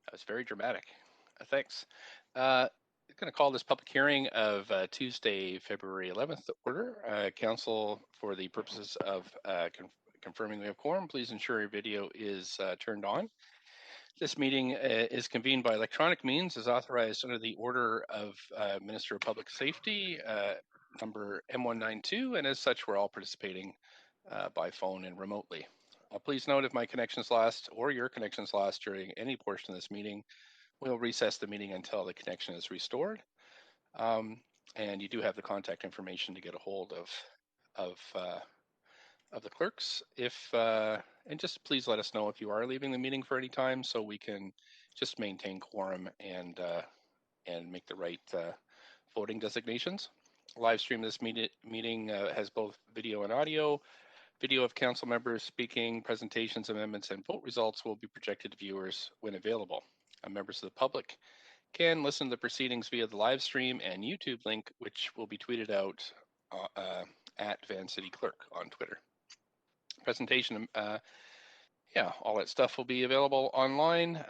That was very dramatic. Thanks. Going to call this public hearing of Tuesday, February 11th to order. Council, for the purposes of confirming we have quorum, please ensure your video is turned on. This meeting is convened by electronic means as authorized under the order of Minister of Public Safety, number M192, and as such, we're all participating by phone and remotely. Please note if my connection's lost or your connection's lost during any portion of this meeting, we'll recess the meeting until the connection is restored. And you do have the contact information to get a hold of the clerks. And just please let us know if you are leaving the meeting for any time, so we can just maintain quorum and make the right voting designations. Live stream this meeting has both video and audio. Video of council members speaking, presentations, amendments, and vote results will be projected to viewers when available. Members of the public can listen to the proceedings via the live stream and YouTube link, which will be tweeted out at Van City Clerk on Twitter. Presentation, all that stuff will be available online.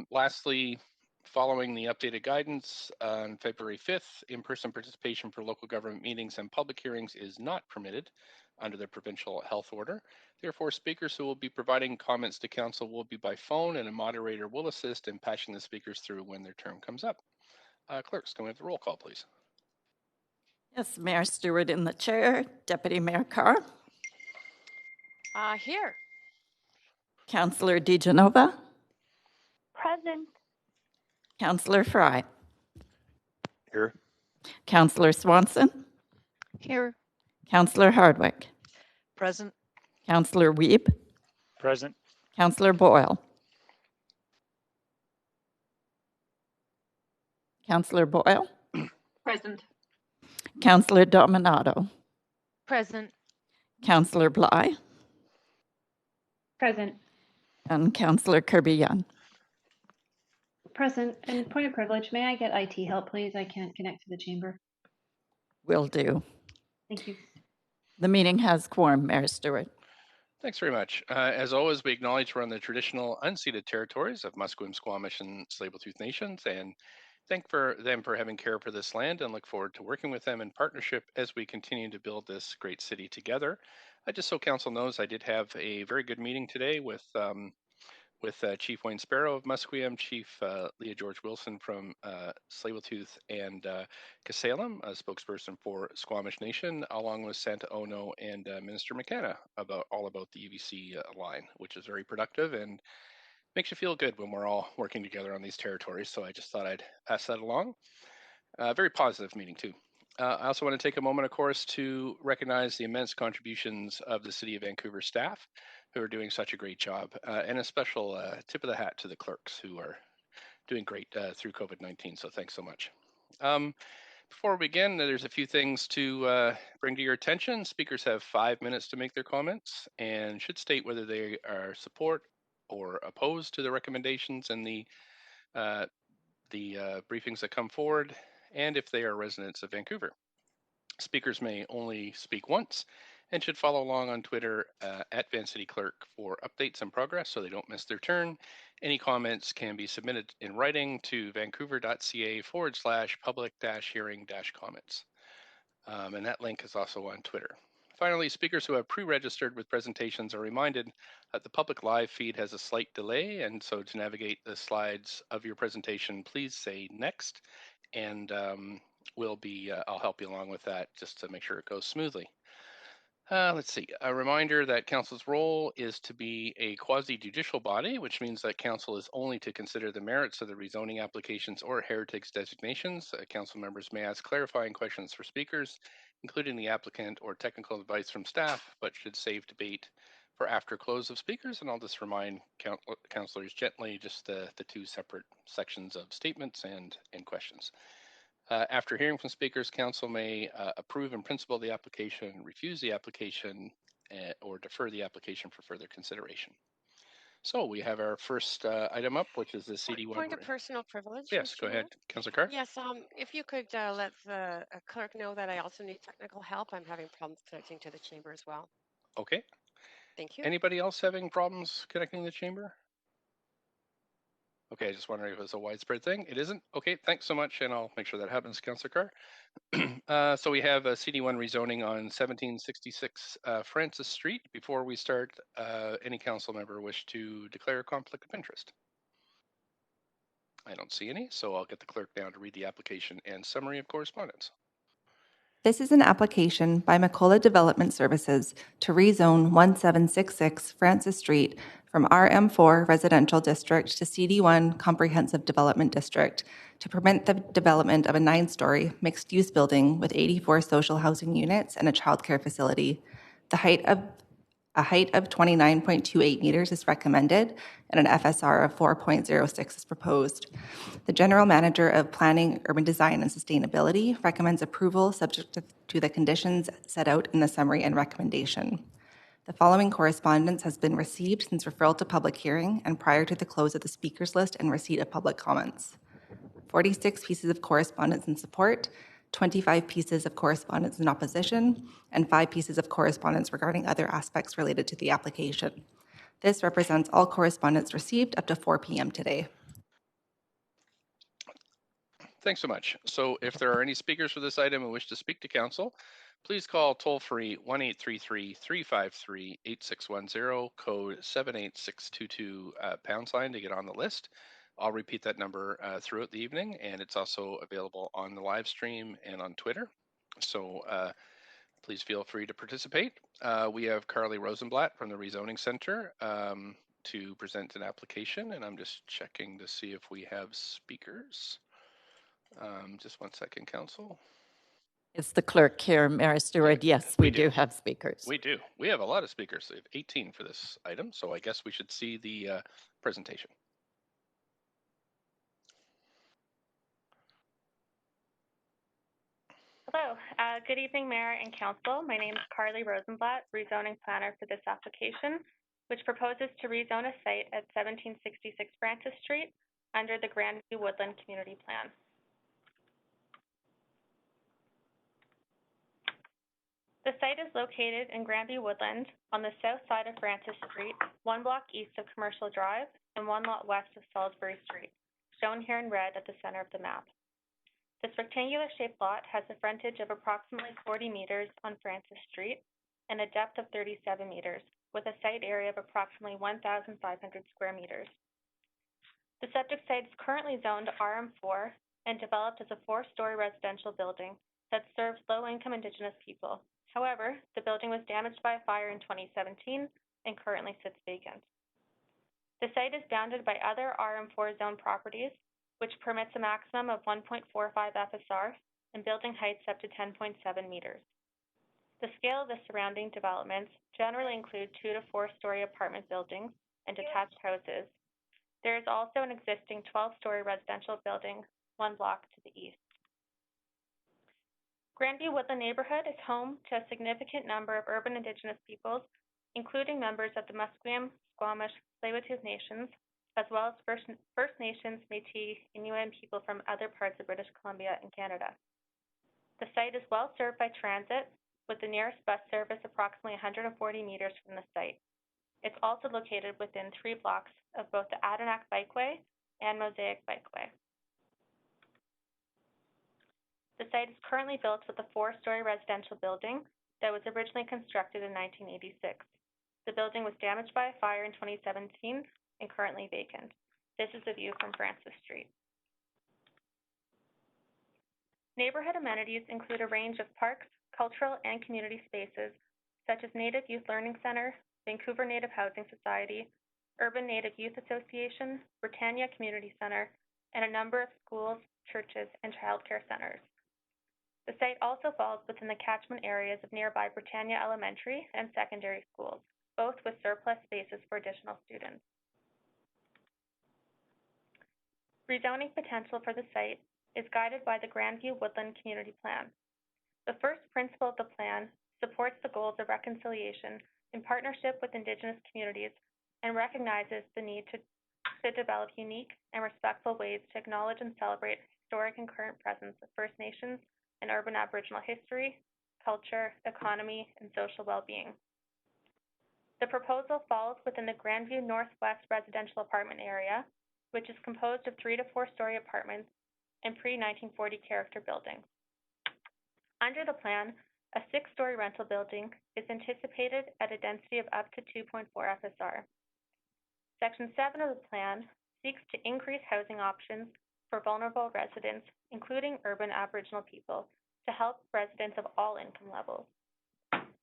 Lastly, following the updated guidance on February 5th, in-person participation for local government meetings and public hearings is not permitted under the provincial health order. Therefore, speakers who will be providing comments to council will be by phone, and a moderator will assist in patching the speakers through when their term comes up. Clerks, can we have the roll call, please? Yes, Mayor Stewart in the chair. Deputy Mayor Carr. Here. Councillor DiGenova. Present. Councillor Fry. Here. Councillor Swanson. Here. Councillor Hardwick. Present. Councillor Wiebe. Present. Councillor Boyle. Councillor Boyle. Present. Councillor Dominato. Present. Councillor Bly. Present. And Councillor Kirby-Yung. Present. And point of privilege, may I get IT help, please? I can't connect to the chamber. Will do. Thank you. The meeting has quorum, Mayor Stewart. Thanks very much. As always, we acknowledge we're on the traditional unceded territories of Musqueam, Squamish, and Tsleil-Waututh Nations, and thank them for having care for this land, and look forward to working with them in partnership as we continue to build this great city together. Just so council knows, I did have a very good meeting today with Chief Wayne Sparrow of Musqueam, Chief Leah George Wilson from Tsleil-Waututh, and Kasalem, a spokesperson for Squamish Nation, along with Santa Ono and Minister McKenna all about the UBC line, which is very productive and makes you feel good when we're all working together on these territories. So I just thought I'd pass that along. Very positive meeting too. I also want to take a moment, of course, to recognize the immense contributions of the City of Vancouver staff who are doing such a great job, and a special tip of the hat to the clerks who are doing great through COVID-19. So thanks so much. Before we begin, there's a few things to bring to your attention. Speakers have 5 minutes to make their comments and should state whether they are support or opposed to the recommendations and the briefings that come forward, and if they are residents of Vancouver. Speakers may only speak once and should follow along on Twitter at Van City Clerk for updates and progress so they don't miss their turn. Any comments can be submitted in writing to vancouver.ca/public-hearing-comments. And that link is also on Twitter. Finally, speakers who have pre-registered with presentations are reminded that the public live feed has a slight delay, and so to navigate the slides of your presentation, please say next, and I'll help you along with that just to make sure it goes smoothly. Let's see. A reminder that council's role is to be a quasi-judicial body, which means that council is only to consider the merits of the rezoning applications or heritage designations. Council members may ask clarifying questions for speakers, including the applicant or technical advice from staff, but should save debate for after close of speakers. And I'll just remind councillors gently just the two separate sections of statements and questions. After hearing from speakers, council may approve in principle the application, refuse the application, or defer the application for further consideration. So we have our first item up, which is the CD1. Point of personal privilege. Yes, go ahead, Councillor Carr. Yes, if you could let the clerk know that I also need technical help. I'm having problems connecting to the chamber as well. Okay. Thank you. Anybody else having problems connecting to the chamber? Okay, I just wondering if it's a widespread thing. It isn't. Okay, thanks so much, and I'll make sure that happens, Councillor Carr. So we have a CD1 rezoning on 1766 Francis Street. Before we start, any council member wish to declare a conflict of interest? I don't see any, so I'll get the clerk down to read the application and summary of correspondence. This is an application by Macola Development Services to rezone 1766 Francis Street from RM4 Residential District to CD1 Comprehensive Development District to permit the development of a 9-story mixed-use building with 84 social housing units and a childcare facility. A height of 29.28 meters is recommended, and an FSR of 4.06 is proposed. The General Manager of Planning, Urban Design, and Sustainability recommends approval subject to the conditions set out in the summary and recommendation. The following correspondence has been received since referral to public hearing and prior to the close of the speakers list and receipt of public comments. 46 pieces of correspondence in support, 25 pieces of correspondence in opposition, and 5 pieces of correspondence regarding other aspects related to the application. This represents all correspondence received up to 4 p.m. today. Thanks so much. So if there are any speakers for this item who wish to speak to council, please call toll-free 1-833-353-8610, code 78622 # to get on the list. I'll repeat that number throughout the evening, and it's also available on the live stream and on Twitter. So please feel free to participate. We have Carly Rosenblatt from the Rezoning Center to present an application, and I'm just checking to see if we have speakers. Just 1 second, Council. Is the clerk here, Mayor Stewart? Yes, we do have speakers. We do. We have a lot of speakers. We have 18 for this item, so I guess we should see the presentation. Hello, good evening, Mayor and Council. My name is Carly Rosenblatt, rezoning planner for this application, which proposes to rezone a site at 1766 Francis Street under the Grandview Woodland Community Plan. The site is located in Grandview Woodland on the south side of Francis Street, 1 block east of Commercial Drive and 1 lot west of Salisbury Street, shown here in red at the center of the map. This rectangular-shaped lot has a frontage of approximately 40 meters on Francis Street and a depth of 37 meters, with a site area of approximately 1,500 square meters. The subject site is currently zoned RM4 and developed as a 4-story residential building that serves low-income Indigenous people. However, the building was damaged by a fire in 2017 and currently sits vacant. The site is bounded by other RM4 zone properties, which permits a maximum of 1.45 FSR and building heights up to 10.7 meters. The scale of the surrounding developments generally include 2 to 4-story apartment buildings and detached houses. There is also an existing 12-story residential building 1 block to the east. Grandview Woodland neighborhood is home to a significant number of urban Indigenous peoples, including members of the Musqueam, Squamish, Tsleil-Waututh nations, as well as First Nations, Métis, Inuit, and people from other parts of British Columbia and Canada. The site is well served by transit, with the nearest bus service approximately 140 meters from the site. It's also located within 3 blocks of both the Adenac Bikeway and Mosaic Bikeway. The site is currently built with a 4-story residential building that was originally constructed in 1986. The building was damaged by a fire in 2017 and currently vacant. This is a view from Francis Street. Neighborhood amenities include a range of parks, cultural, and community spaces, such as Native Youth Learning Center, Vancouver Native Housing Society, Urban Native Youth Association, Britannia Community Center, and a number of schools, churches, and childcare centers. The site also falls within the catchment areas of nearby Britannia Elementary and Secondary Schools, both with surplus spaces for additional students. Rezoning potential for the site is guided by the Grandview Woodland Community Plan. The first principle of the plan supports the goals of reconciliation in partnership with Indigenous communities and recognizes the need to develop unique and respectful ways to acknowledge and celebrate historic and current presence of First Nations and urban Aboriginal history, culture, economy, and social well-being. The proposal falls within the Grandview Northwest residential apartment area, which is composed of 3 to 4-story apartments and pre-1940 character buildings. Under the plan, a 6-story rental building is anticipated at a density of up to 2.4 FSR. Section 7 of the plan seeks to increase housing options for vulnerable residents, including urban Aboriginal people, to help residents of all income levels.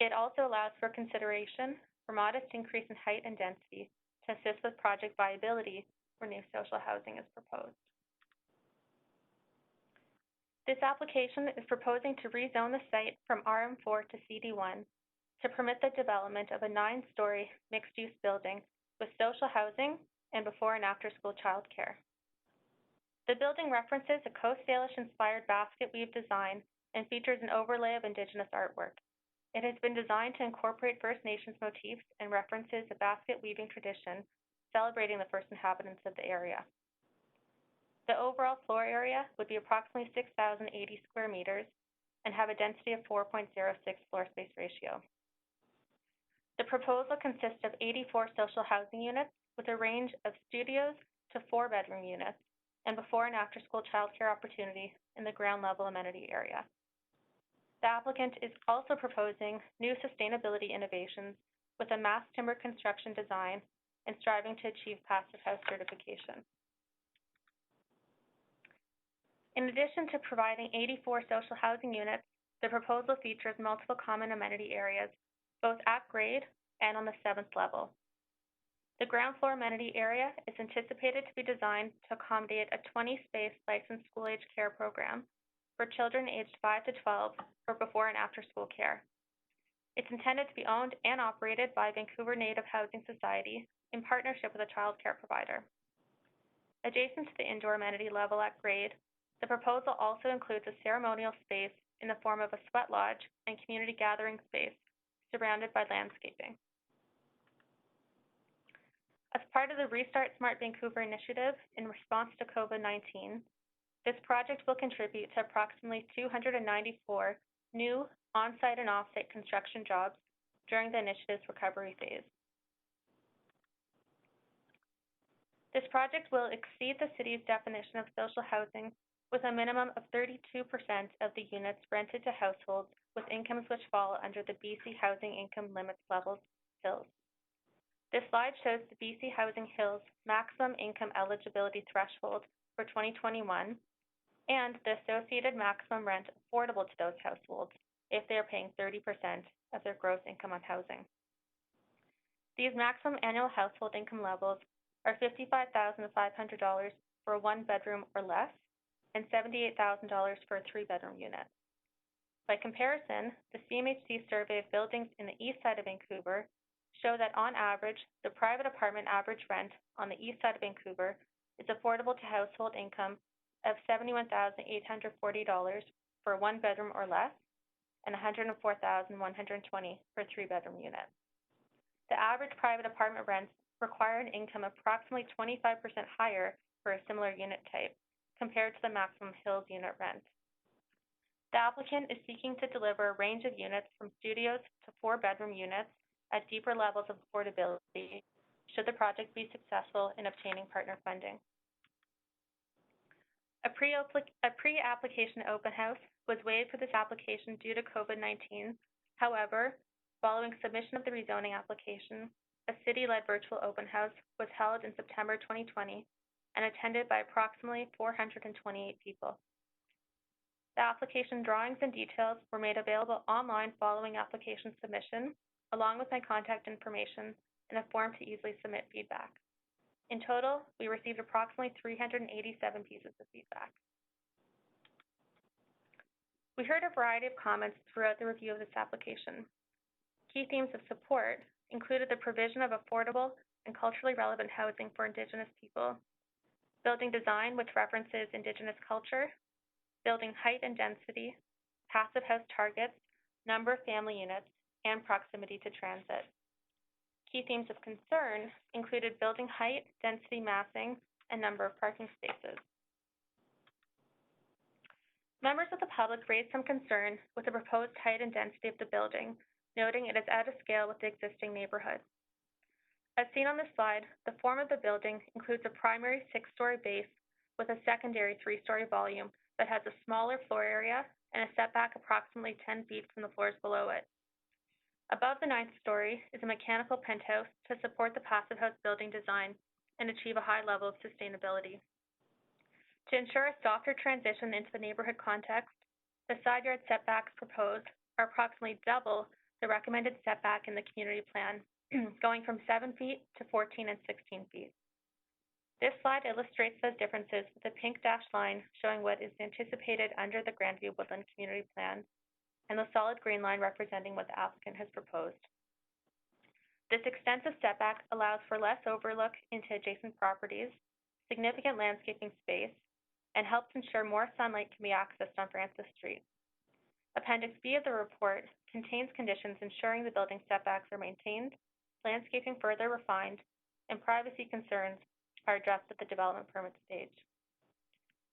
It also allows for consideration for modest increase in height and density to assist with project viability where new social housing is proposed. This application is proposing to rezone the site from RM4 to CD1 to permit the development of a 9-story mixed-use building with social housing and before and after school childcare. The building references a Coast Salish-inspired basket weave design and features an overlay of Indigenous artwork. It has been designed to incorporate First Nations motifs and references a basket weaving tradition celebrating the first inhabitants of the area. The overall floor area would be approximately 6,080 square meters and have a density of 4.06 floor space ratio. The proposal consists of 84 social housing units with a range of studios to 4-bedroom units and before and after school childcare opportunity in the ground level amenity area. The applicant is also proposing new sustainability innovations with a mass timber construction design and striving to achieve Passive House certification. In addition to providing 84 social housing units, the proposal features multiple common amenity areas, both at grade and on the 7th level. The ground floor amenity area is anticipated to be designed to accommodate a 20-space licensed school-age care program for children aged 5 to 12 for before and after school care. It's intended to be owned and operated by Vancouver Native Housing Society in partnership with a child care provider. Adjacent to the indoor amenity level at grade, the proposal also includes a ceremonial space in the form of a sweat lodge and community gathering space surrounded by landscaping. As part of the Restart Smart Vancouver initiative in response to COVID-19, this project will contribute to approximately 294 new on-site and off-site construction jobs during the initiative's recovery phase. This project will exceed the city's definition of social housing with a minimum of 32% of the units rented to households with incomes which fall under the BC Housing Income Limits Levels HILLS. This slide shows the BC Housing HILLS maximum income eligibility threshold for 2021 and the associated maximum rent affordable to those households if they are paying 30% of their gross income on housing. These maximum annual household income levels are $55,500 for a 1-bedroom or less and $78,000 for a 3-bedroom unit. By comparison, the CMHC survey of buildings in the east side of Vancouver show that on average, the private apartment average rent on the east side of Vancouver is affordable to household income of $71,840 for a 1-bedroom or less and $104,120 for a 3-bedroom unit. The average private apartment rents require an income approximately 25% higher for a similar unit type compared to the maximum HILLS unit rent. The applicant is seeking to deliver a range of units from studios to 4-bedroom units at deeper levels of affordability should the project be successful in obtaining partner funding. A pre-application open house was waived for this application due to COVID-19. However, following submission of the rezoning application, a city-led virtual open house was held in September 2020 and attended by approximately 428 people. The application drawings and details were made available online following application submission, along with my contact information and a form to easily submit feedback. In total, we received approximately 387 pieces of feedback. We heard a variety of comments throughout the review of this application. Key themes of support included the provision of affordable and culturally relevant housing for Indigenous people, building design which references Indigenous culture, building height and density, passive house targets, number of family units, and proximity to transit. Key themes of concern included building height, density massing, and number of parking spaces. Members of the public raised some concern with the proposed height and density of the building, noting it is out of scale with the existing neighborhood. As seen on this slide, the form of the building includes a primary 6-story base with a secondary 3-story volume that has a smaller floor area and a setback approximately 10 feet from the floors below it. Above the 9th story is a mechanical penthouse to support the passive house building design and achieve a high level of sustainability. To ensure a softer transition into the neighborhood context, the side yard setbacks proposed are approximately double the recommended setback in the community plan, going from 7 feet to 14 and 16 feet. This slide illustrates those differences with the pink dashed line showing what is anticipated under the Grandview Woodland Community Plan, and the solid green line representing what the applicant has proposed. This extensive setback allows for less overlook into adjacent properties, significant landscaping space, and helps ensure more sunlight can be accessed on Francis Street. Appendix B of the report contains conditions ensuring the building setbacks are maintained, landscaping further refined, and privacy concerns are addressed at the development permit stage.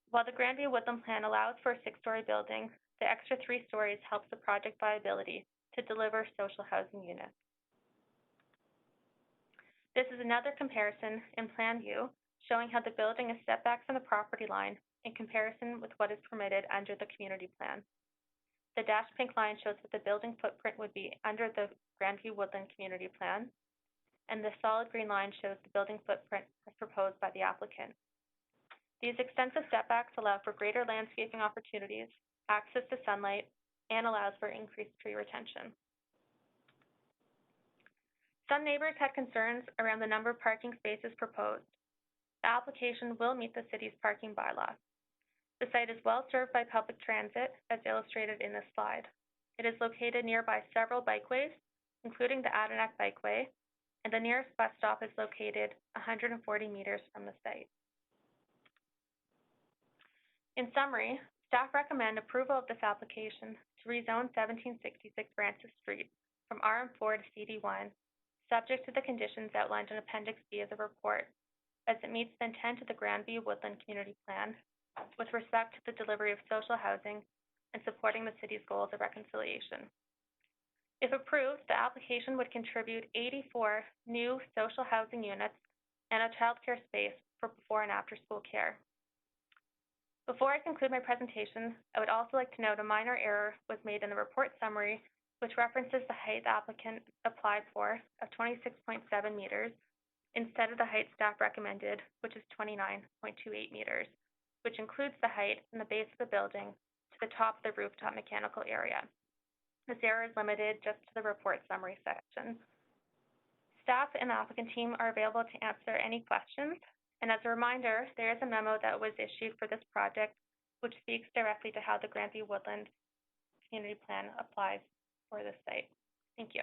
While the Grandview Woodland Plan allows for a 6-story building, the extra 3 stories helps the project viability to deliver social housing units. This is another comparison in Plan View showing how the building is set back from the property line in comparison with what is permitted under the community plan. The dashed pink line shows what the building footprint would be under the Grandview Woodland Community Plan, and the solid green line shows the building footprint as proposed by the applicant. These extensive setbacks allow for greater landscaping opportunities, access to sunlight, and allows for increased tree retention. Some neighbors had concerns around the number of parking spaces proposed. The application will meet the city's parking bylaw. The site is well served by public transit, as illustrated in this slide. It is located nearby several bikeways, including the Adirondack Bikeway, and the nearest bus stop is located 140 meters from the site. In summary, staff recommend approval of this application to rezone 1766 Francis Street from RM4 to CD1, subject to the conditions outlined in Appendix B of the report, as it meets the intent of the Grandview Woodland Community Plan with respect to the delivery of social housing and supporting the city's goals of reconciliation. If approved, the application would contribute 84 new social housing units and a childcare space for before and after school care. Before I conclude my presentation, I would also like to note a minor error was made in the report summary, which references the height the applicant applied for of 26.7 meters instead of the height staff recommended, which is 29.28 meters, which includes the height from the base of the building to the top of the rooftop mechanical area. This error is limited just to the report summary section. Staff and the applicant team are available to answer any questions. And as a reminder, there is a memo that was issued for this project, which speaks directly to how the Grandview Woodland Community Plan applies for this site. Thank you.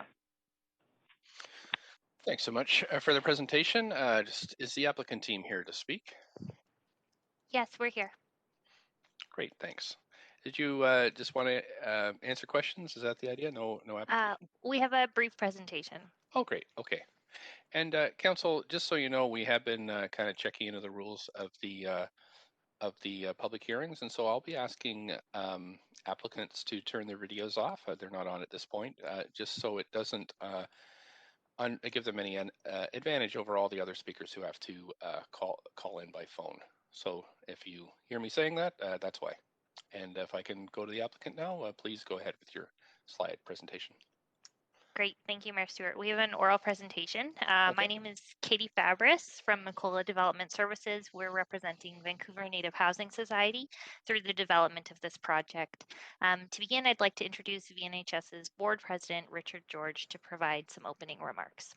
Thanks so much for the presentation. Is the applicant team here to speak? Yes, we're here. Great, thanks. Did you just want to answer questions? Is that the idea? No application? We have a brief presentation. Oh, great. Okay. And Council, just so you know, we have been kind of checking into the rules of the public hearings, and so I'll be asking applicants to turn their videos off. They're not on at this point, just so it doesn't give them any advantage over all the other speakers who have to call in by phone. So if you hear me saying that, that's why. And if I can go to the applicant now, please go ahead with your slide presentation. Great. Thank you, Mayor Stewart. We have an oral presentation. Okay. My name is Katie Fabris from Macola Development Services. We're representing Vancouver Native Housing Society through the development of this project. To begin, I'd like to introduce VNHS's board president, Richard George, to provide some opening remarks.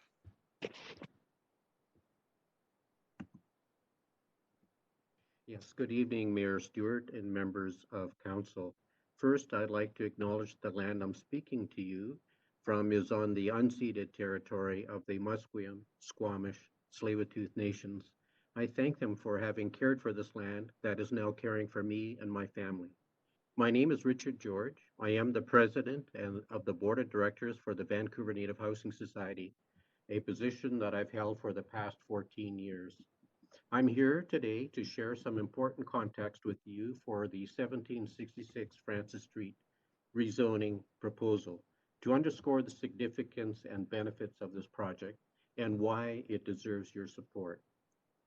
Yes, good evening, Mayor Stewart and members of council. First, I'd like to acknowledge the land I'm speaking to you from is on the unceded territory of the Musqueam, Squamish, Tsleil-Waututh nations. I thank them for having cared for this land that is now caring for me and my family. My name is Richard George. I am the president of the board of directors for the Vancouver Native Housing Society, a position that I've held for the past 14 years. I'm here today to share some important context with you for the 1766 Francis Street rezoning proposal, to underscore the significance and benefits of this project, and why it deserves your support.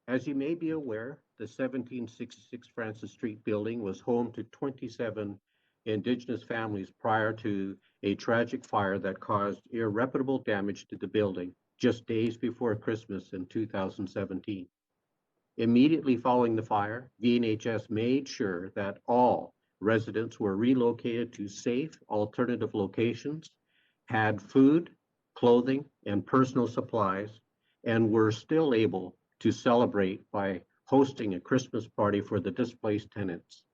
As you may be aware, the 1766 Francis Street building was home to 27 Indigenous families prior to a tragic fire that caused irreparable damage to the building just days before Christmas in 2017. Immediately following the fire, VNHS made sure that all residents were relocated to safe alternative locations, had food, clothing, and personal supplies, and were still able to celebrate by hosting a Christmas party for the displaced tenants.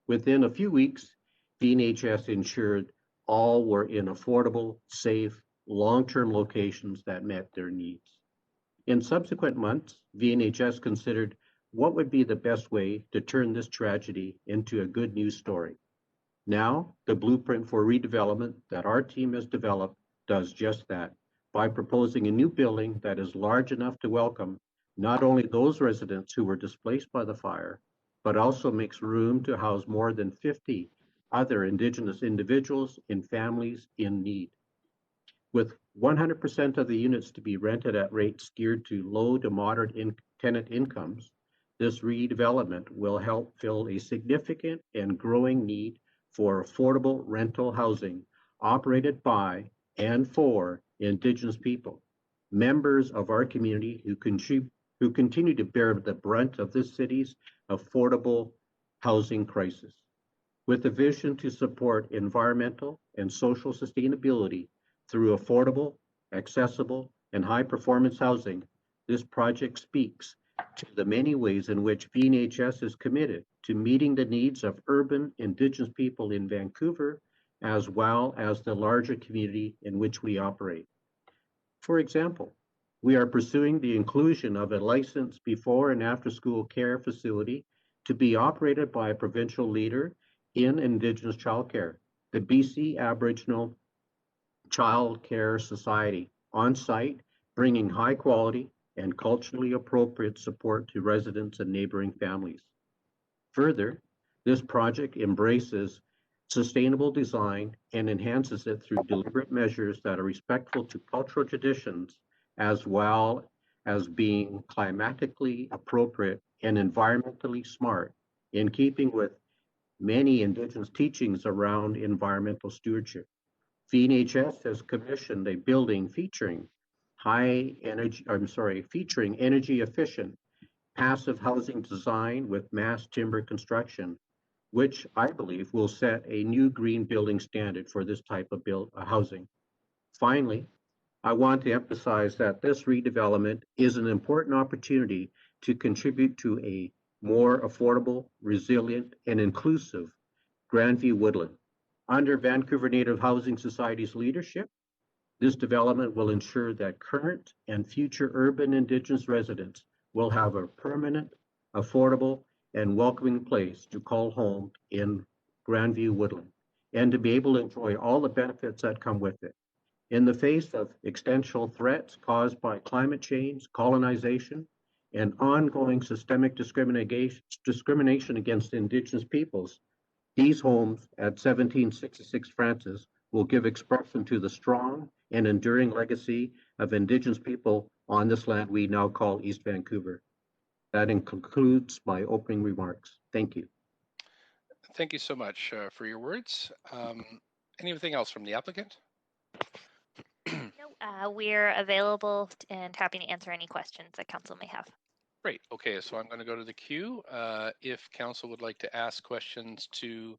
Within a few weeks, VNHS ensured all were in affordable, safe, long-term locations that met their needs. In subsequent months, VNHS considered what would be the best way to turn this tragedy into a good news story. Now, the blueprint for redevelopment that our team has developed does just that by proposing a new building that is large enough to welcome not only those residents who were displaced by the fire, but also makes room to house more than 50 other Indigenous individuals and families in need. With 100% of the units to be rented at rates geared to low to moderate tenant incomes, this redevelopment will help fill a significant and growing need for affordable rental housing operated by and for Indigenous people, members of our community who continue to bear the brunt of this city's affordable housing crisis. With a vision to support environmental and social sustainability through affordable, accessible, and high-performance housing, this project speaks to the many ways in which VNHS is committed to meeting the needs of urban Indigenous people in Vancouver, as well as the larger community in which we operate. For example, we are pursuing the inclusion of a licensed before and after school care facility to be operated by a provincial leader in Indigenous childcare, the BC Aboriginal Child Care Society, on site, bringing high quality and culturally appropriate support to residents and neighboring families. Further, this project embraces sustainable design and enhances it through deliberate measures that are respectful to cultural traditions, as well as being climatically appropriate and environmentally smart, in keeping with many Indigenous teachings around environmental stewardship. VNHS has commissioned a building featuring energy efficient passive housing design with mass timber construction, which I believe will set a new green building standard for this type of housing. Finally, I want to emphasize that this redevelopment is an important opportunity to contribute to a more affordable, resilient, and inclusive Grandview Woodland. Under Vancouver Native Housing Society's leadership, this development will ensure that current and future urban Indigenous residents will have a permanent, affordable, and welcoming place to call home in Grandview Woodland, and to be able to enjoy all the benefits that come with it. In the face of existential threats caused by climate change, colonization, and ongoing systemic discrimination against Indigenous peoples, these homes at 1766 Francis will give expression to the strong and enduring legacy of Indigenous people on this land we now call East Vancouver. That concludes my opening remarks. Thank you. Thank you so much for your words. Anything else from the applicant? No, we're available and happy to answer any questions that council may have. Great. Okay, so I'm going to go to the queue. If council would like to ask questions to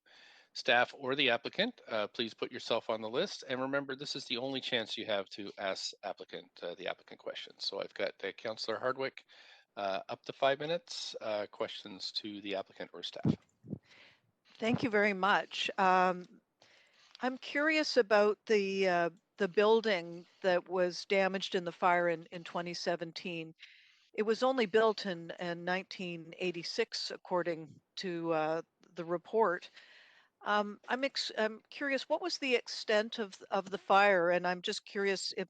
staff or the applicant, please put yourself on the list. And remember, this is the only chance you have to ask the applicant questions. So I've got Councillor Hardwick, up to 5 minutes, questions to the applicant or staff. Thank you very much. I'm curious about the building that was damaged in the fire in 2017. It was only built in 1986, according to the report. I'm curious, what was the extent of the fire? And I'm just curious if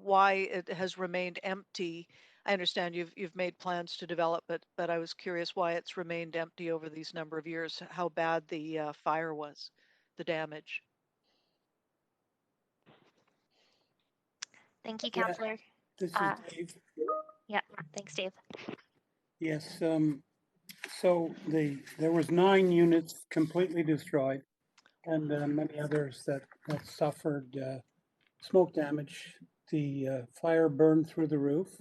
why it has remained empty. I understand you've made plans to develop it, but I was curious why it's remained empty over these number of years, how bad the fire was, the damage. Thank you, Councillor. This is Uh, Dave. Yeah, thanks, Dave. Yes, so there was 9 units completely destroyed and many others that suffered smoke damage. The fire burned through the roof.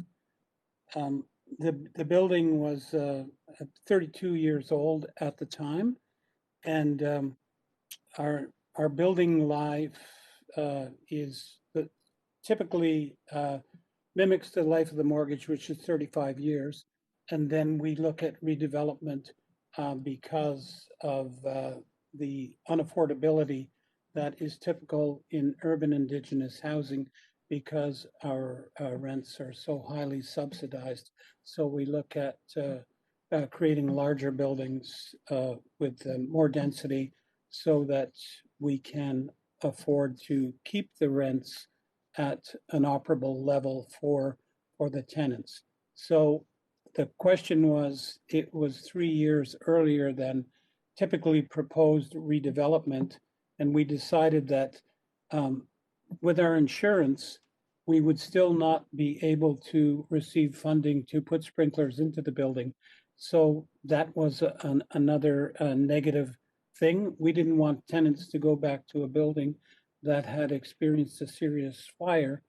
The building was 32 years old at the time, and our building life is typically mimics the life of the mortgage, which is 35 years. And then we look at redevelopment because of the unaffordability that is typical in urban indigenous housing because our rents are so highly subsidized. So we look at creating larger buildings with more density so that we can afford to keep the rents at an operable level for the tenants. So the question was, it was 3 years earlier than typically proposed redevelopment, and we decided that with our insurance, we would still not be able to receive funding to put sprinklers into the building. So that was another negative thing. We didn't want tenants to go back to a building that had experienced a serious fire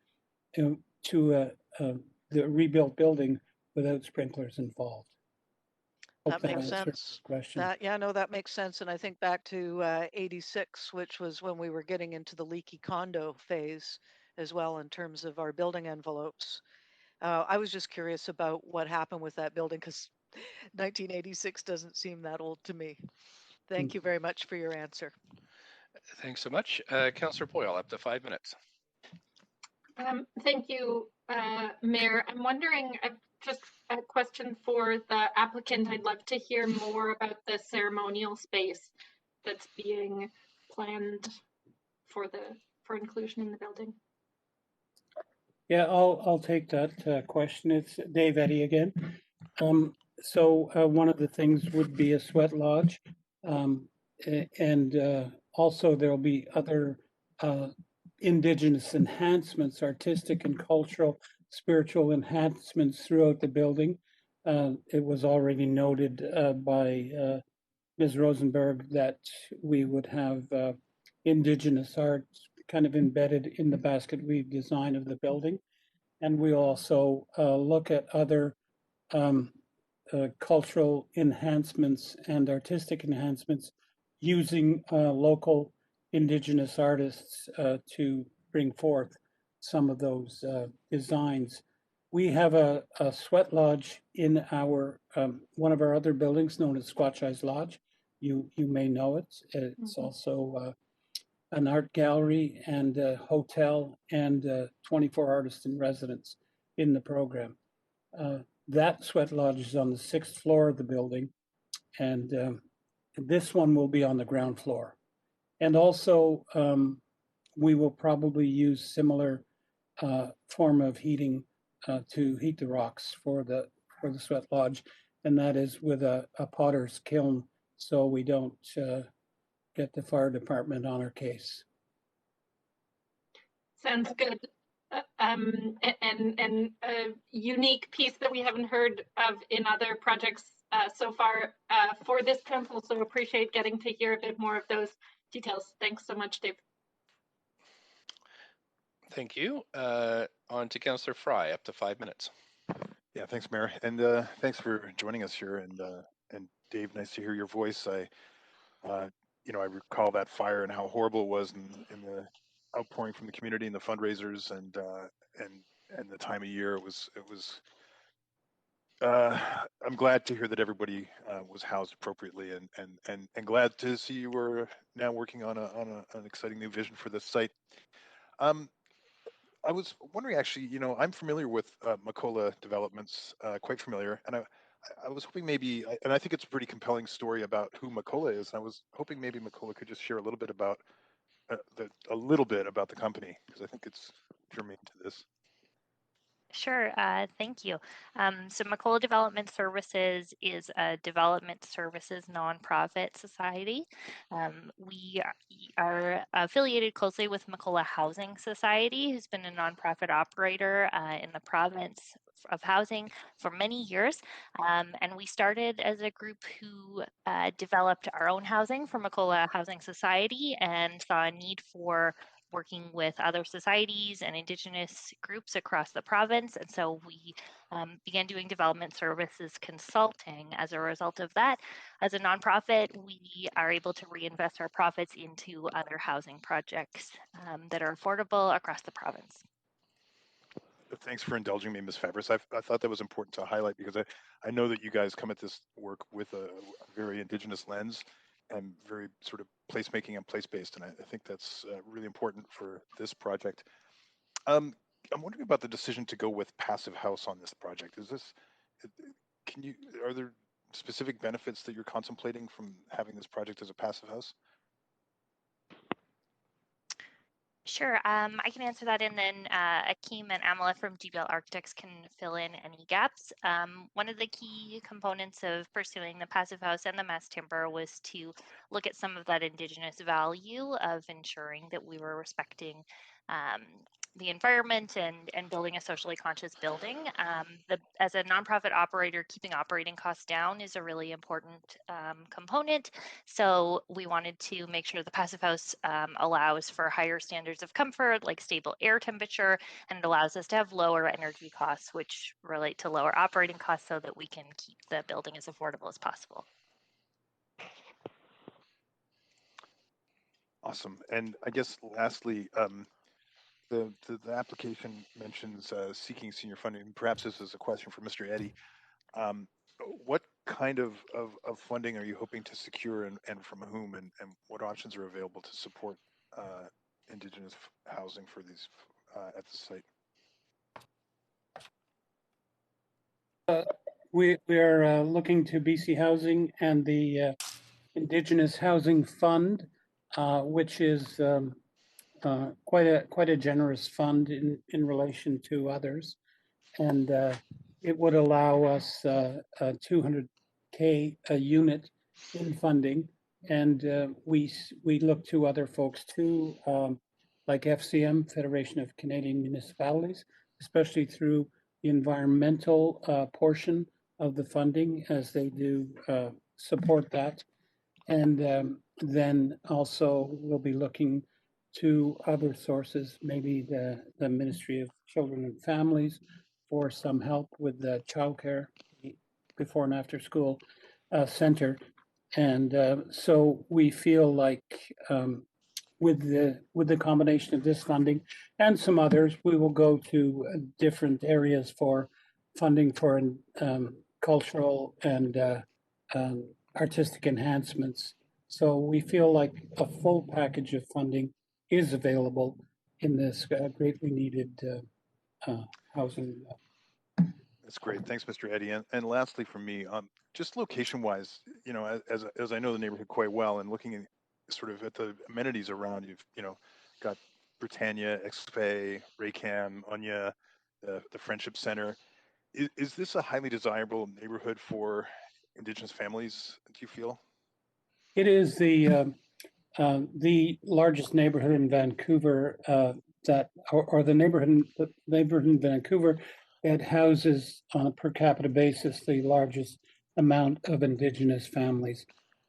to the rebuilt building without sprinklers involved. Hope That makes answers sense. the question. That makes sense. And I think back to 86, which was when we were getting into the leaky condo phase as well in terms of our building envelopes. I was just curious about what happened with that building because 1986 doesn't seem that old to me. Thank you very much for your answer. Thanks so much. Councillor Boyle, up to 5 minutes. Thank you, Mayor. I'm wondering, just a question for the applicant. I'd love to hear more about the ceremonial space that's being planned for inclusion in the building. Yeah, I'll take that question. It's Dave Eddy again. So one of the things would be a sweat lodge, and also there'll be other Indigenous enhancements, artistic and cultural, spiritual enhancements throughout the building. It was already noted by Ms. Rosenberg that we would have Indigenous art kind of embedded in the basket weave design of the building. And we also look at other cultural enhancements and artistic enhancements using local Indigenous artists to bring forth some of those designs. We have a sweat lodge in our one of our other buildings known as Squatch Eyes Lodge. You may know it. It's also an art gallery and a hotel and 24 artists in residence in the program. That sweat lodge is on the 6th floor of the building, and this one will be on the ground floor. And also, we will probably use similar form of heating to heat the rocks for the sweat lodge, and that is with a potter's kiln, so we don't get the fire department on our case. Sounds good. And a unique piece that we haven't heard of in other projects so far for this council, so appreciate getting to hear a bit more of those details. Thanks so much, Dave. Thank you. On to Councillor Fry, up to 5 minutes. Yeah, thanks, Mayor, and thanks for joining us here. And Dave, nice to hear your voice. I recall that fire and how horrible it was in the outpouring from the community and the fundraisers and the time of year. It was. I'm glad to hear that everybody was housed appropriately, and glad to see you were now working on an exciting new vision for this site. I was wondering, actually, I'm familiar with Macola Developments, quite familiar, and I was hoping maybe, and I think it's a pretty compelling story about who Macola is, and I was hoping maybe Macola could just share a little bit about the company, because I think it's germane to this. Sure, thank you. So Macola Development Services is a development services nonprofit society. We are affiliated closely with Macola Housing Society, who's been a nonprofit operator in the province of housing for many years. And we started as a group who developed our own housing for Macola Housing Society and saw a need for working with other societies and Indigenous groups across the province. And so we began doing development services consulting as a result of that. As a nonprofit, we are able to reinvest our profits into other housing projects that are affordable across the province. Thanks for indulging me, Ms. Fabris. I thought that was important to highlight because I know that you guys come at this work with a very Indigenous lens and very sort of placemaking and place-based, and I think that's really important for this project. I'm wondering about the decision to go with Passive House on this project. Are there specific benefits that you're contemplating from having this project as a Passive House? Sure, I can answer that, and then Akeem and Amala from GBL Architects can fill in any gaps. One of the key components of pursuing the Passive House and the mass timber was to look at some of that Indigenous value of ensuring that we were respecting the environment and building a socially conscious building. As a nonprofit operator, keeping operating costs down is a really important component. So we wanted to make sure the Passive House allows for higher standards of comfort, like stable air temperature, and it allows us to have lower energy costs, which relate to lower operating costs so that we can keep the building as affordable as possible. Awesome. And I guess lastly, the application mentions seeking senior funding. Perhaps this is a question for Mr. Eddy. What kind of funding are you hoping to secure and from whom, and what options are available to support Indigenous housing for these at the site? We are looking to BC Housing and the Indigenous Housing Fund, which is quite a generous fund in relation to others, and it would allow us 200K a unit in funding, and we look to other folks too, like FCM, Federation of Canadian Municipalities, especially through the environmental portion of the funding, as they do support that, and then also we'll be looking to other sources, maybe the Ministry of Children and Families for some help with the childcare before and after school center. And so we feel like with the combination of this funding and some others, we will go to different areas for funding for cultural and artistic enhancements. So we feel like a full package of funding is available in this greatly needed housing. That's great. Thanks, Mr. Eddy. And lastly, for me, just location-wise, you know, as I know the neighborhood quite well, and looking sort of at the amenities around, you've got Britannia, XFA, Raycam, Onya, the Friendship Center. Is this a highly desirable neighborhood for Indigenous families, do you feel? It is the largest neighborhood in Vancouver or the neighborhood in Vancouver that houses on a per capita basis the largest amount of Indigenous families,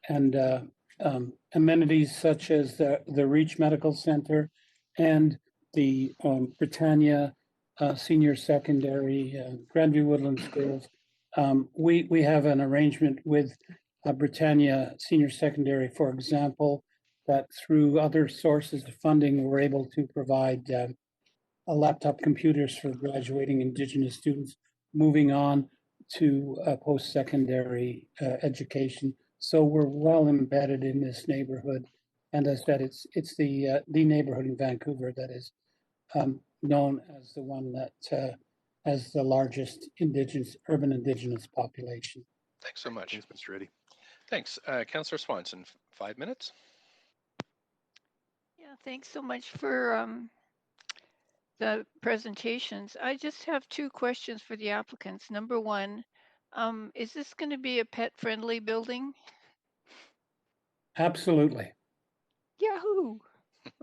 and amenities such as the Reach Medical Center and the Britannia Senior Secondary, Grandview Woodland Schools. We have an arrangement with Britannia Senior Secondary, for example, that through other sources of funding, we're able to provide laptop computers for graduating Indigenous students moving on to post-secondary education. So we're well embedded in this neighborhood. And as I said, it's the neighborhood in Vancouver that is known as the one that has the largest urban Indigenous population. Thanks so much. Thanks, Mr. Eddy. Thanks. Councillor Swanson, 5 minutes. Yeah, thanks so much for the presentations. I just have two questions for the applicants. Number one, is this going to be a pet-friendly building? Absolutely. Yahoo!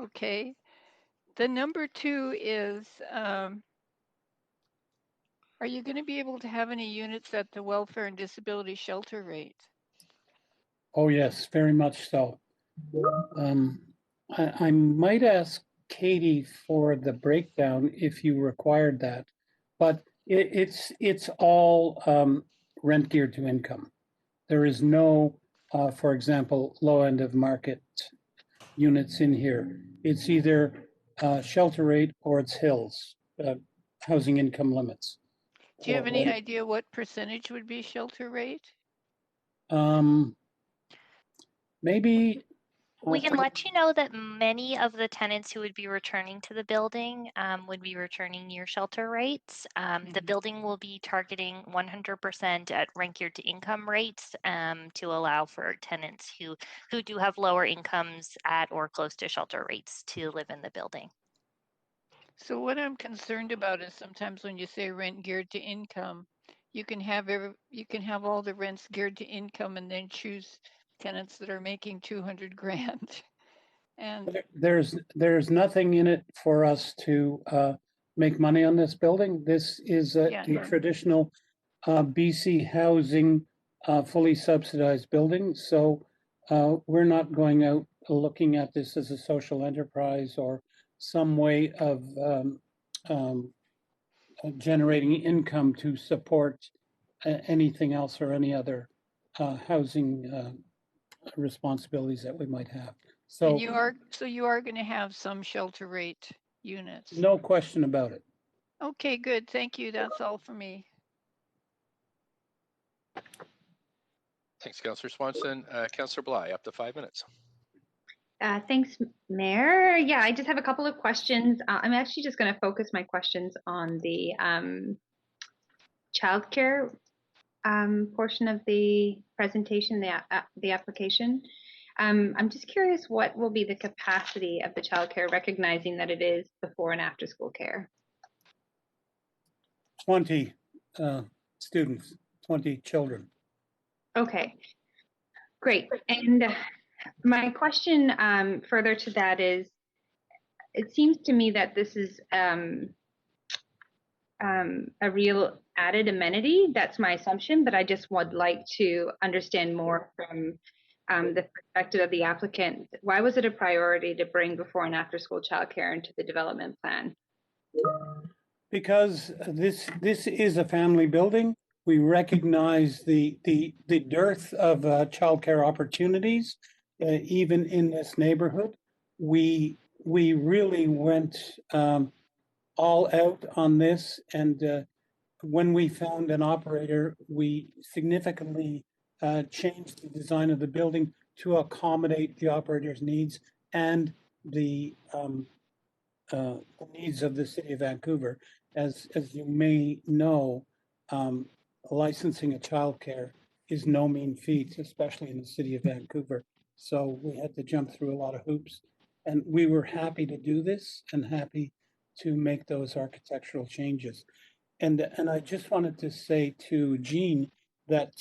Okay. The number two is, are you going to be able to have any units at the welfare and disability shelter rate? Oh, yes, very much so. I might ask Katie for the breakdown if you required that, but it's all rent geared to income. There is no, for example, low end of market units in here. It's either shelter rate or it's hills, housing income limits. Do you have any idea what percentage would be shelter rate? Maybe. We can let you know that many of the tenants who would be returning to the building would be returning near shelter rates. The building will be targeting 100% at rent geared to income rates to allow for tenants who do have lower incomes at or close to shelter rates to live in the building. So what I'm concerned about is sometimes when you say rent geared to income, you can have all the rents geared to income and then choose tenants that are making 200 grand. And there's nothing in it for us to make money on this building. This is a traditional BC housing fully subsidized building. So we're not going out looking at this as a social enterprise or some way of generating income to support anything else or any other housing responsibilities that we might have. So you are going to have some shelter rate units. No question about it. Okay, good. Thank you. That's all for me. Thanks, Councillor Swanson. Councillor Bly, up to 5 minutes. Thanks, Mayor. Yeah, I just have a couple of questions. I'm actually just going to focus my questions on the childcare portion of the presentation, the application. I'm just curious, what will be the capacity of the childcare, recognizing that it is before and after school care? 20 students, 20 children. Okay, great. And my question further to that is, it seems to me that this is a real added amenity. That's my assumption, but I just would like to understand more from the perspective of the applicant. Why was it a priority to bring before and after school childcare into the development plan? Because this is a family building. We recognize the dearth of childcare opportunities, even in this neighborhood. We really went all out on this, and when we found an operator, we significantly changed the design of the building to accommodate the operator's needs and the needs of the city of Vancouver. As you may know, licensing a childcare is no mean feat, especially in the city of Vancouver. So we had to jump through a lot of hoops, and we were happy to do this and happy to make those architectural changes. And I just wanted to say to Jean that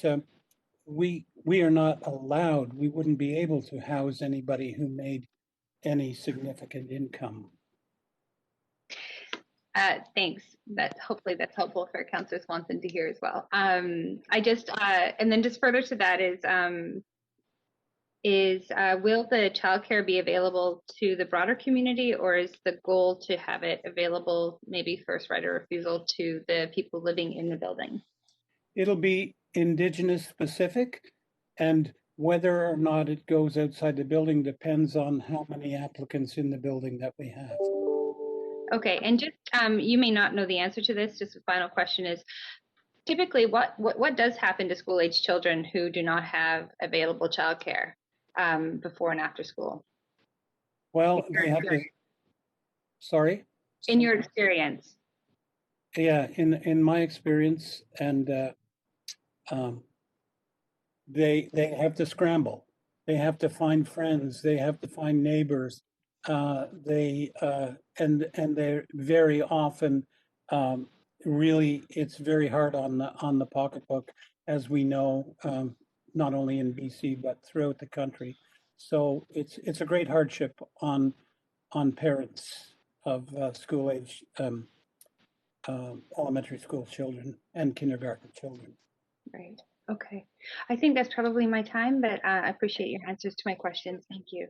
we are not allowed, we wouldn't be able to house anybody who made any significant income. Thanks. Hopefully that's helpful for Councillor Swanson to hear as well. I just and then just further to that will the childcare be available to the broader community, or is the goal to have it available, maybe first right of refusal, to the people living in the building? It'll be Indigenous specific, and whether or not it goes outside the building depends on how many applicants in the building that we have. Okay, and just you may not know the answer to this. Just a final question is, typically what does happen to school age children who do not have available childcare before and after school? Well, they have to. Sorry. In your experience. Yeah, in my experience, and they have to scramble. They have to find friends. They have to find neighbors. and they're very often really, it's very hard on the pocketbook, as we know, not only in BC but throughout the country. So it's a great hardship on parents of school age elementary school children and kindergarten children. Right. Okay. I think that's probably my time, but I appreciate your answers to my questions. Thank you.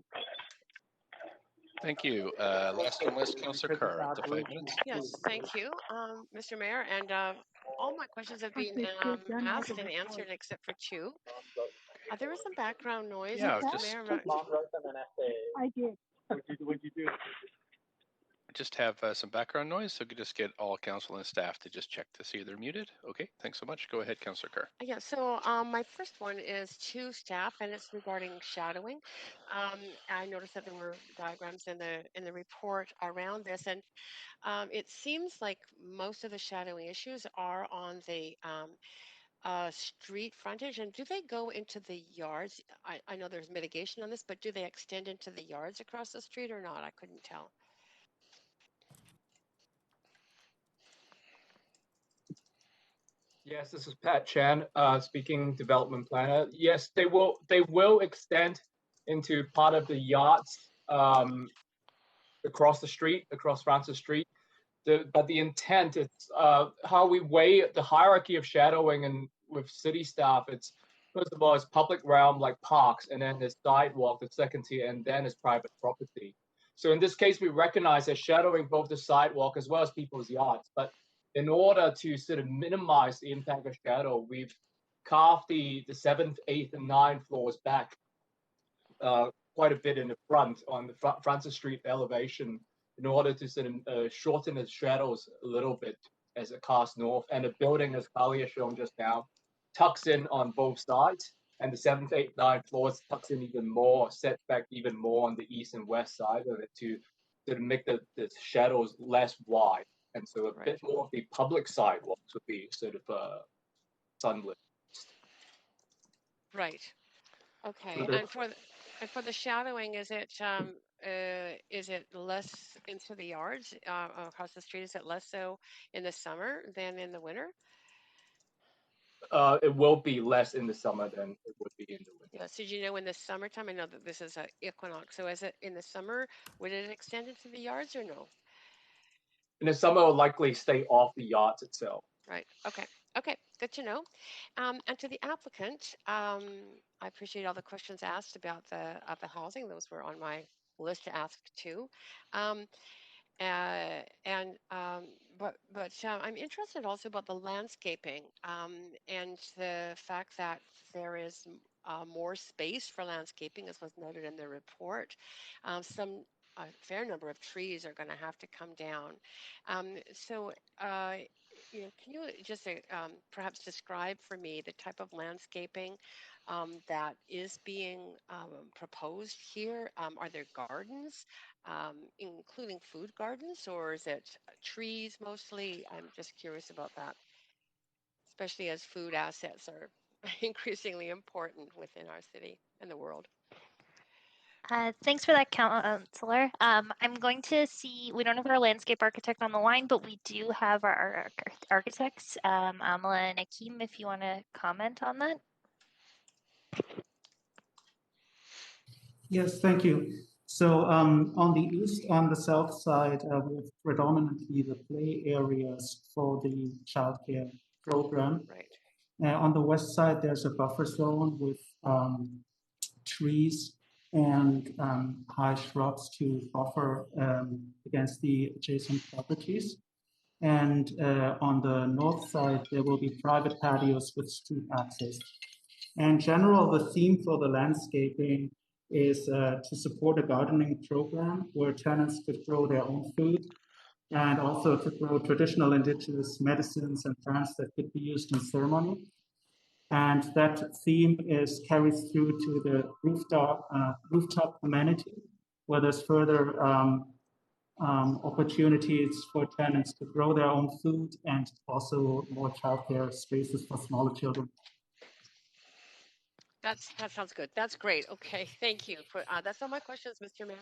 Thank you. Last on the list, Councillor Carr, up to 5 minutes. Yes, thank you, Mr. Mayor. And all my questions have been asked and answered except for two. There was some background noise, Yeah, Mr. just Mayor. I did. What'd you do? just have some background noise, so we could just get all council and staff to just check to see if they're muted. Okay, thanks so much. Go ahead, Councillor Carr. Yeah, so my first one is to staff, and it's regarding shadowing. I noticed that there were diagrams in the report around this, and it seems like most of the shadowing issues are on the street frontage. And do they go into the yards? I know there's mitigation on this, but do they extend into the yards across the street or not? I couldn't tell. Yes, this is Pat Chan, speaking development planner. Yes, they will extend into part of the yards across the street, across Francis Street. But the intent is how we weigh the hierarchy of shadowing and with city staff. It's first of all, it's public realm like parks, and then there's sidewalk, the second tier, and then it's private property. So in this case, we recognize that shadowing both the sidewalk as well as people's yards. But in order to sort of minimize the impact of shadow, we've carved the 7th, 8th, and 9th floors back quite a bit in the front on the Francis Street elevation in order to sort of shorten the shadows a little bit as it casts north. And the building, as Kali has shown just now, tucks in on both sides. And the 7th, 8th, 9th floors tucks in even more, set back even more on the east and west side of it to sort of make the shadows less wide. And so a bit more of the public sidewalks would be sort of sunlit. Right. Okay. So And for the shadowing, is it less into the yards across the street? Is it less so in the summer than in the winter? It will be less in the summer than it would be in the winter. Yeah. So you know, in the summertime, I know that this is an equinox. So is it in the summer? Would it extend into the yards or no? In the summer, it will likely stay off the yards itself. Right. Okay. Okay. Good to know. And to the applicant, I appreciate all the questions asked about the housing. Those were on my list to ask too. But I'm interested also about the landscaping and the fact that there is more space for landscaping, as was noted in the report. A fair number of trees are going to have to come down. Can you just perhaps describe for me the type of landscaping that is being proposed here? Are there gardens, including food gardens, or is it trees mostly? I'm just curious about that, especially as food assets are increasingly important within our city and the world. Thanks for that, Councillor. I'm going to see, we don't have our landscape architect on the line, but we do have our architects, Amala and Akeem, if you want to comment on that. Yes, thank you. So on the east and the south side, we have predominantly the play areas for the childcare program. Right. On the west side, there's a buffer zone with trees and high shrubs to buffer against the adjacent properties. And on the north side, there will be private patios with street access. In general, the theme for the landscaping is to support a gardening program where tenants could grow their own food and also to grow traditional indigenous medicines and plants that could be used in ceremony. And that theme is carried through to the rooftop amenity, where there's further opportunities for tenants to grow their own food and also more childcare spaces for smaller children. That sounds good. That's great. Okay, thank you. That's all my questions, Mr. Mayor.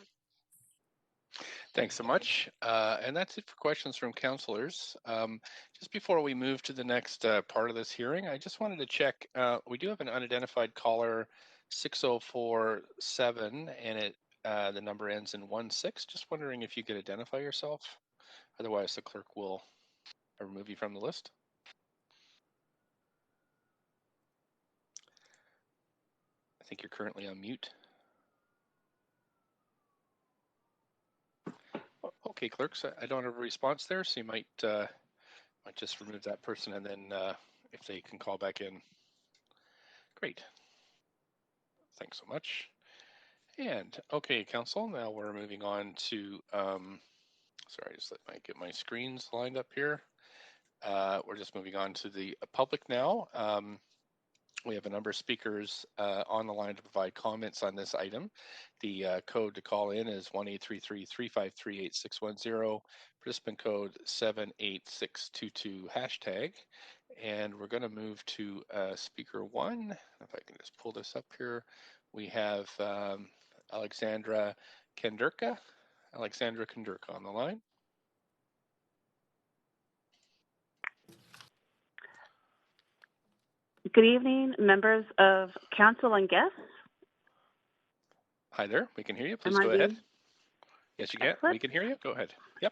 Thanks so much. And that's it for questions from councilors. Just before we move to the next part of this hearing, I just wanted to check. We do have an unidentified caller, 6047, and the number ends in 16. Just wondering if you could identify yourself. Otherwise, the clerk will remove you from the list. I think you're currently on mute. Okay, clerks, I don't have a response there, so you might just remove that person, and then if they can call back in. Great. Thanks so much. And okay, council, now we're moving on to, sorry, just get my screens lined up here. We're just moving on to the public now. We have a number of speakers on the line to provide comments on this item. The code to call in is 1-833-353-8610, participant code 78622 hashtag. And we're going to move to speaker one. If I can just pull this up here. We have Alexandra Kenderka. Alexandra Kenderka on the line. Good evening, members of council and guests. Hi there, we can hear you. Please go ahead. Yes, you can. We can hear you. Go ahead. Yep.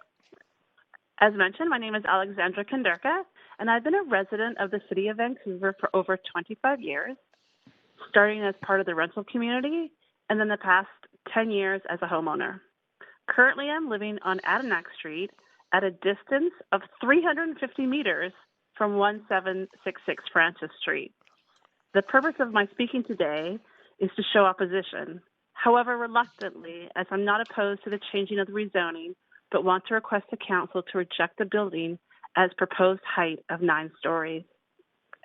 As mentioned, my name is Alexandra Kenderka, and I've been a resident of the city of Vancouver for over 25 years, starting as part of the rental community, and then the past 10 years as a homeowner. Currently, I'm living on Adenac Street at a distance of 350 meters from 1766 Francis Street. The purpose of my speaking today is to show opposition. However, reluctantly, as I'm not opposed to the changing of the rezoning, but want to request the council to reject the building as proposed height of 9 stories.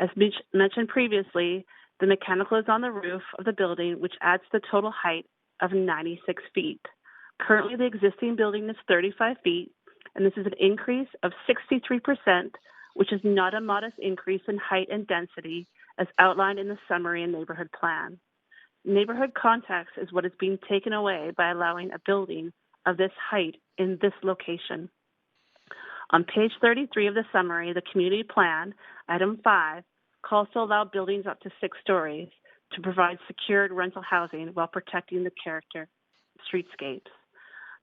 As mentioned previously, the mechanical is on the roof of the building, which adds the total height of 96 feet. Currently, the existing building is 35 feet, and this is an increase of 63%, which is not a modest increase in height and density as outlined in the summary and neighborhood plan. Neighborhood context is what is being taken away by allowing a building of this height in this location. On page 33 of the summary, the community plan, item 5, calls to allow buildings up to 6 stories to provide secured rental housing while protecting the character streetscapes.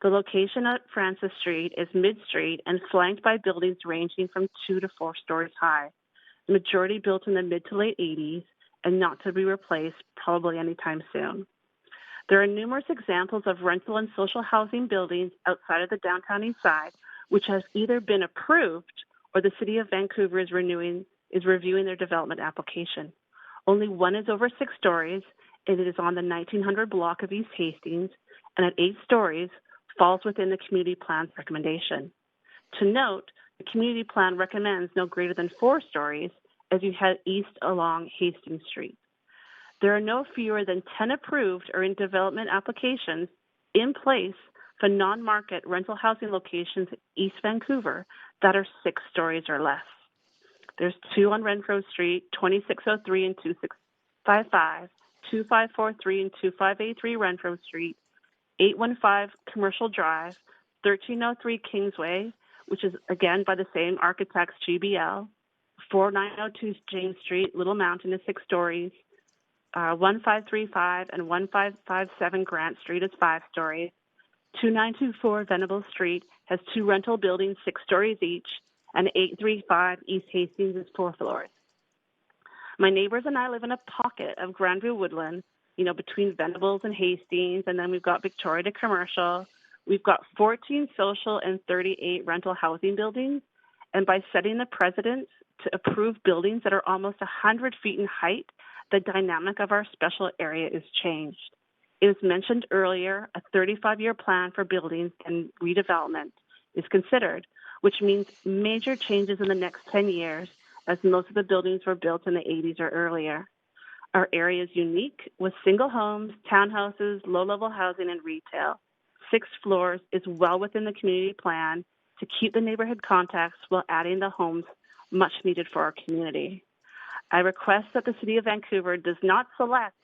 The location at Francis Street is mid-street and flanked by buildings ranging from 2 to 4 stories high, the majority built in the mid to late 80s and not to be replaced probably anytime soon. There are numerous examples of rental and social housing buildings outside of the downtown east side, which has either been approved or the city of Vancouver is reviewing their development application. Only one is over 6 stories, and it is on the 1900 block of East Hastings, and at 8 stories, falls within the community plan's recommendation. To note, the community plan recommends no greater than 4 stories as you head east along Hastings Street. There are no fewer than 10 approved or in development applications in place for non-market rental housing locations in East Vancouver that are 6 stories or less. There's 2 on Renfrew Street, 2603 and 2655, 2543 and 2583 Renfrew Street, 815 Commercial Drive, 1303 Kingsway, which is again by the same architects GBL, 4902 James Street, Little Mountain is 6 stories, 1535 and 1557 Grant Street is 5 stories, 2924 Venable Street has 2 rental buildings, 6 stories each, and 835 East Hastings is 4 floors. My neighbors and I live in a pocket of Grandview Woodland, between Venables and Hastings, and then we've got Victoria to Commercial. We've got 14 social and 38 rental housing buildings, and by setting the precedent to approve buildings that are almost 100 feet in height, the dynamic of our special area is changed. It was mentioned earlier, a 35-year plan for buildings and redevelopment is considered, which means major changes in the next 10 years, as most of the buildings were built in the 80s or earlier. Our area is unique with single homes, townhouses, low-level housing, and retail. 6 floors is well within the community plan to keep the neighborhood context while adding the homes much needed for our community. I request that the City of Vancouver does not select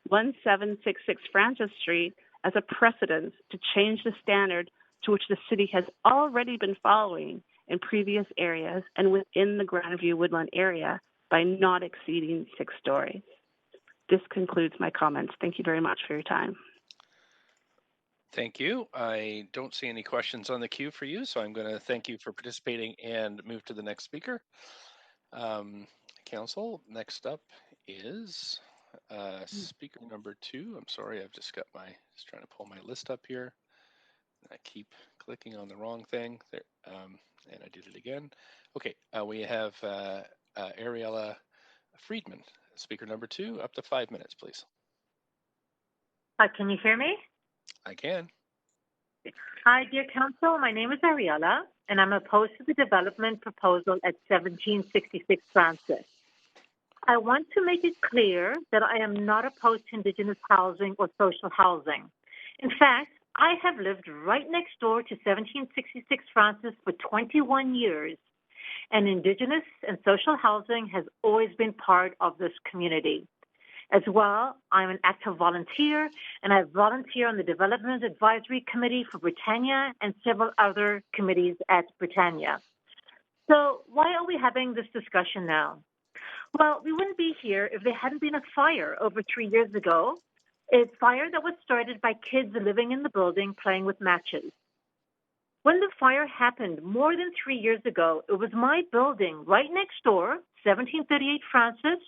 1766 Francis Street as a precedent to change the standard to which the city has already been following in previous areas and within the Grandview Woodland area by not exceeding 6 stories. This concludes my comments. Thank you very much for your time. Thank you. I don't see any questions on the queue for you, so I'm going to thank you for participating and move to the next speaker. Council, next up is speaker number 2. I'm sorry, I've just trying to pull my list up here. I keep clicking on the wrong thing there, and I did it again. Okay, we have Ariella Friedman, speaker number 2, up to 5 minutes, please. Hi, can you hear me? I can. Hi, dear council. My name is Ariella, and I'm opposed to the development proposal at 1766 Francis. I want to make it clear that I am not opposed to Indigenous housing or social housing. In fact, I have lived right next door to 1766 Francis for 21 years, and Indigenous and social housing has always been part of this community. As well, I'm an active volunteer, and I volunteer on the Development Advisory Committee for Britannia and several other committees at Britannia. So why are we having this discussion now? Well, we wouldn't be here if there hadn't been a fire over 3 years ago. A fire that was started by kids living in the building playing with matches. When the fire happened more than 3 years ago, it was my building right next door, 1738 Francis,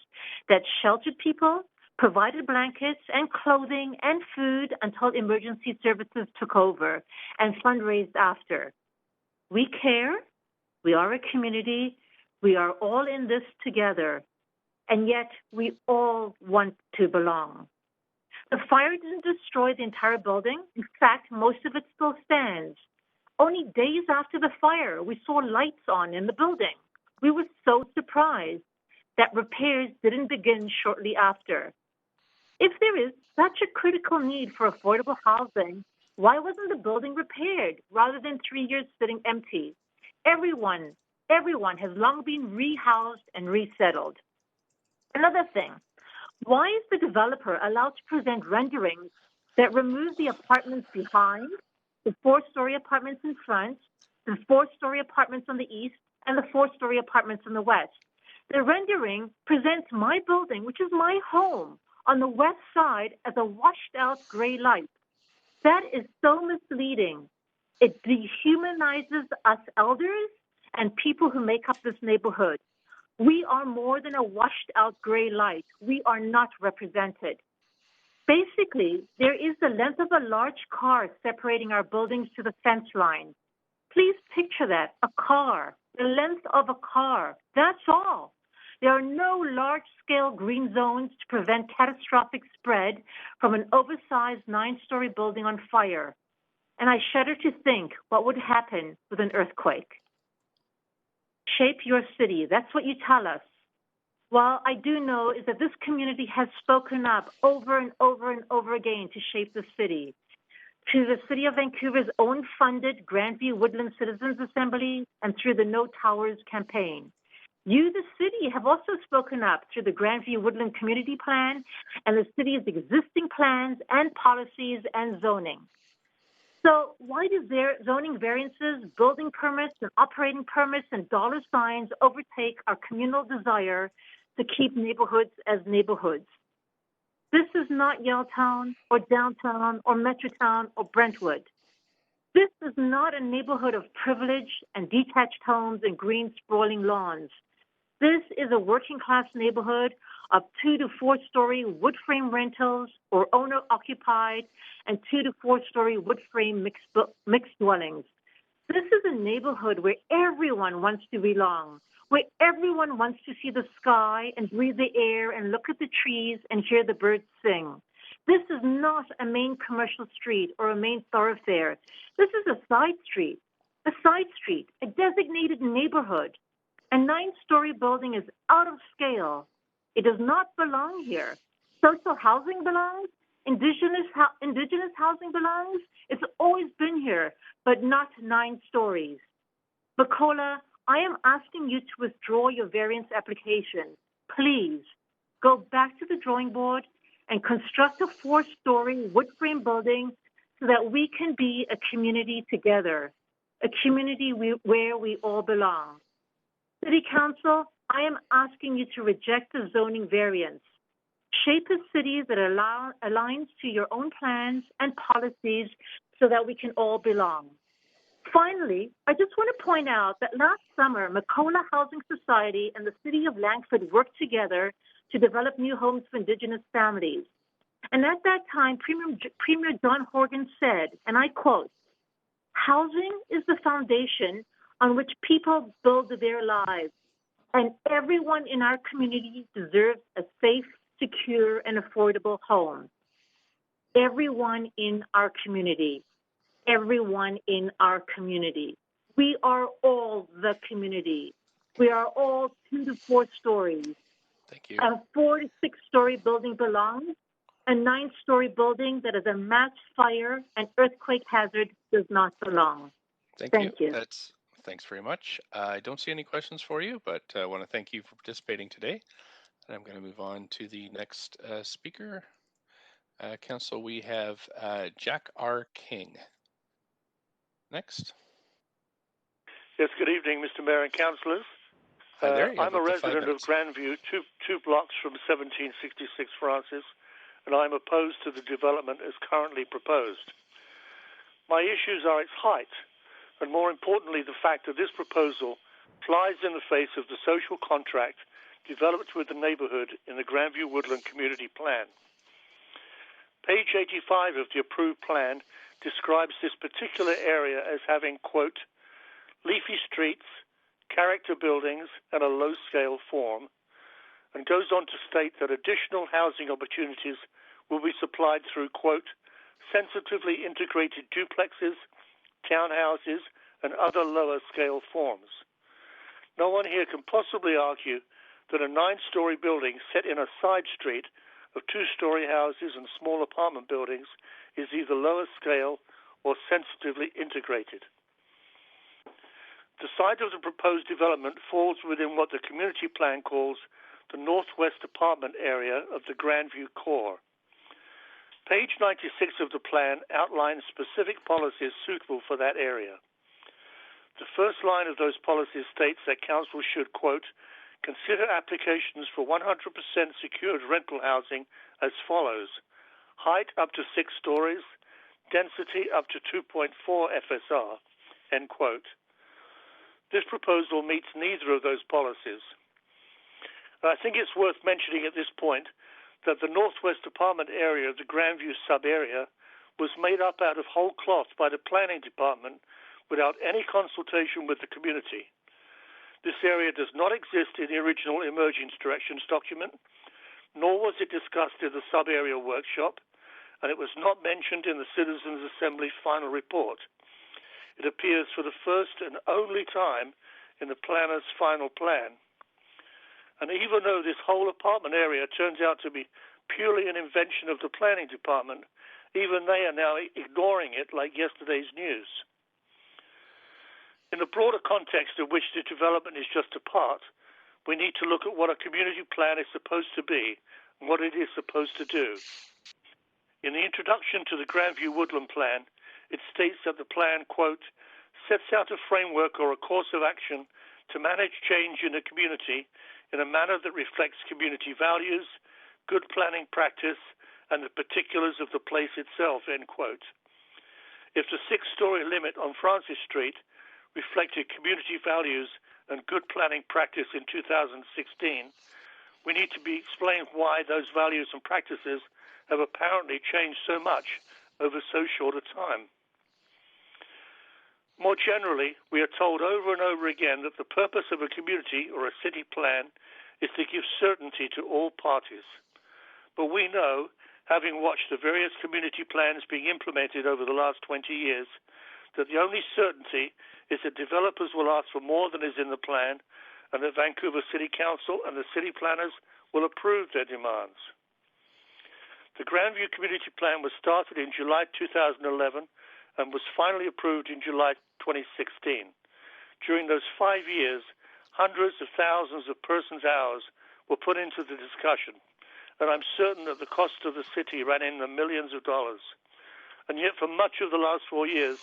that sheltered people, provided blankets and clothing and food until emergency services took over and fundraised after. We care. We are a community. We are all in this together. And yet we all want to belong. The fire didn't destroy the entire building. In fact, most of it still stands. Only days after the fire, we saw lights on in the building. We were so surprised that repairs didn't begin shortly after. If there is such a critical need for affordable housing, why wasn't the building repaired rather than 3 years sitting empty? Everyone has long been rehoused and resettled. Another thing, why is the developer allowed to present renderings that remove the apartments behind, the 4-story apartments in front, the 4-story apartments on the east, and the 4-story apartments on the west? The rendering presents my building, which is my home, on the west side as a washed-out gray light. That is so misleading. It dehumanizes us elders and people who make up this neighborhood. We are more than a washed-out gray light. We are not represented. Basically, there is the length of a large car separating our buildings to the fence line. Please picture that, a car, the length of a car. That's all. There are no large-scale green zones to prevent catastrophic spread from an oversized 9-story building on fire. And I shudder to think what would happen with an earthquake. Shape your city. That's what you tell us. Well, I do know is that this community has spoken up over and over and over again to shape the city. To the City of Vancouver's own funded Grandview Woodland Citizens Assembly and through the No Towers campaign. You, the city, have also spoken up through the Grandview Woodland Community Plan and the city's existing plans and policies and zoning. So why do zoning variances, building permits, and operating permits and dollar signs overtake our communal desire to keep neighborhoods as neighborhoods? This is not Yaletown or Downtown or Metrotown or Brentwood. This is not a neighborhood of privilege and detached homes and green sprawling lawns. This is a working-class neighborhood of 2 to 4-story wood frame rentals or owner-occupied and 2 to 4-story wood frame mixed dwellings. This is a neighborhood where everyone wants to belong, where everyone wants to see the sky and breathe the air and look at the trees and hear the birds sing. This is not a main commercial street or a main thoroughfare. This is a side street, a designated neighborhood. A 9-story building is out of scale. It does not belong here. Social housing belongs. Indigenous housing belongs. It's always been here, but not 9 stories. Bacola, I am asking you to withdraw your variance application. Please go back to the drawing board and construct a 4-story wood frame building so that we can be a community together, a community where we all belong. City Council, I am asking you to reject the zoning variance. Shape a city that aligns to your own plans and policies so that we can all belong. Finally, I just want to point out that last summer, Macola Housing Society and the City of Langford worked together to develop new homes for Indigenous families. And at that time, Premier John Horgan said, and I quote, "Housing is the foundation on which people build their lives, and everyone in our community deserves a safe, secure, and affordable home." Everyone in our community. Everyone in our community. We are all the community. We are all 2 to 4 stories. Thank you. A 4 to 6 story building belongs. A 9-story building that is a mass fire and earthquake hazard does not belong. Thank you. Thanks very much. I don't see any questions for you, but I want to thank you for participating today. And I'm going to move on to the next speaker. Council, we have Jack R. King. Next. Yes, good evening, Mr. Mayor and councillors. Hi there. I'm a resident of Grandview, two blocks from 1766 Francis, and I'm opposed to the development as currently proposed. My issues are its height, and more importantly, the fact that this proposal flies in the face of the social contract developed with the neighbourhood in the Grandview Woodland Community Plan. Page 85 of the approved plan describes this particular area as having, quote, leafy streets, character buildings, and a low-scale form, and goes on to state that additional housing opportunities will be supplied through, quote, sensitively integrated duplexes, townhouses, and other lower-scale forms. No one here can possibly argue that a 9-story building set in a side street of 2-story houses and small apartment buildings is either lower scale or sensitively integrated. The site of the proposed development falls within what the community plan calls the northwest apartment area of the Grandview core. Page 96 of the plan outlines specific policies suitable for that area. The first line of those policies states that council should, quote, consider applications for 100% secured rental housing as follows: height up to 6 stories, density up to 2.4 FSR, end quote. This proposal meets neither of those policies. And I think it's worth mentioning at this point that the northwest apartment area of the Grandview sub-area was made up out of whole cloth by the planning department without any consultation with the community. This area does not exist in the original emergence directions document, nor was it discussed in the sub-area workshop, and it was not mentioned in the Citizens' Assembly final report. It appears for the first and only time in the planner's final plan. And even though this whole apartment area turns out to be purely an invention of the planning department, even they are now ignoring it like yesterday's news. In the broader context of which the development is just a part, we need to look at what a community plan is supposed to be and what it is supposed to do. In the introduction to the Grandview Woodland Plan, it states that the plan, quote, sets out a framework or a course of action to manage change in the community in a manner that reflects community values, good planning practice, and the particulars of the place itself, end quote. If the 6-story limit on Francis Street reflected community values and good planning practice in 2016, we need to be explained why those values and practices have apparently changed so much over so short a time. More generally, we are told over and over again that the purpose of a community or a city plan is to give certainty to all parties. But we know, having watched the various community plans being implemented over the last 20 years, that the only certainty is that developers will ask for more than is in the plan, and that Vancouver City Council and the city planners will approve their demands. The Grandview Community Plan was started in July 2011 and was finally approved in July 2016. During those 5 years, hundreds of thousands of persons' hours were put into the discussion, and I'm certain that the cost of the city ran in the millions of dollars. And yet for much of the last 4 years,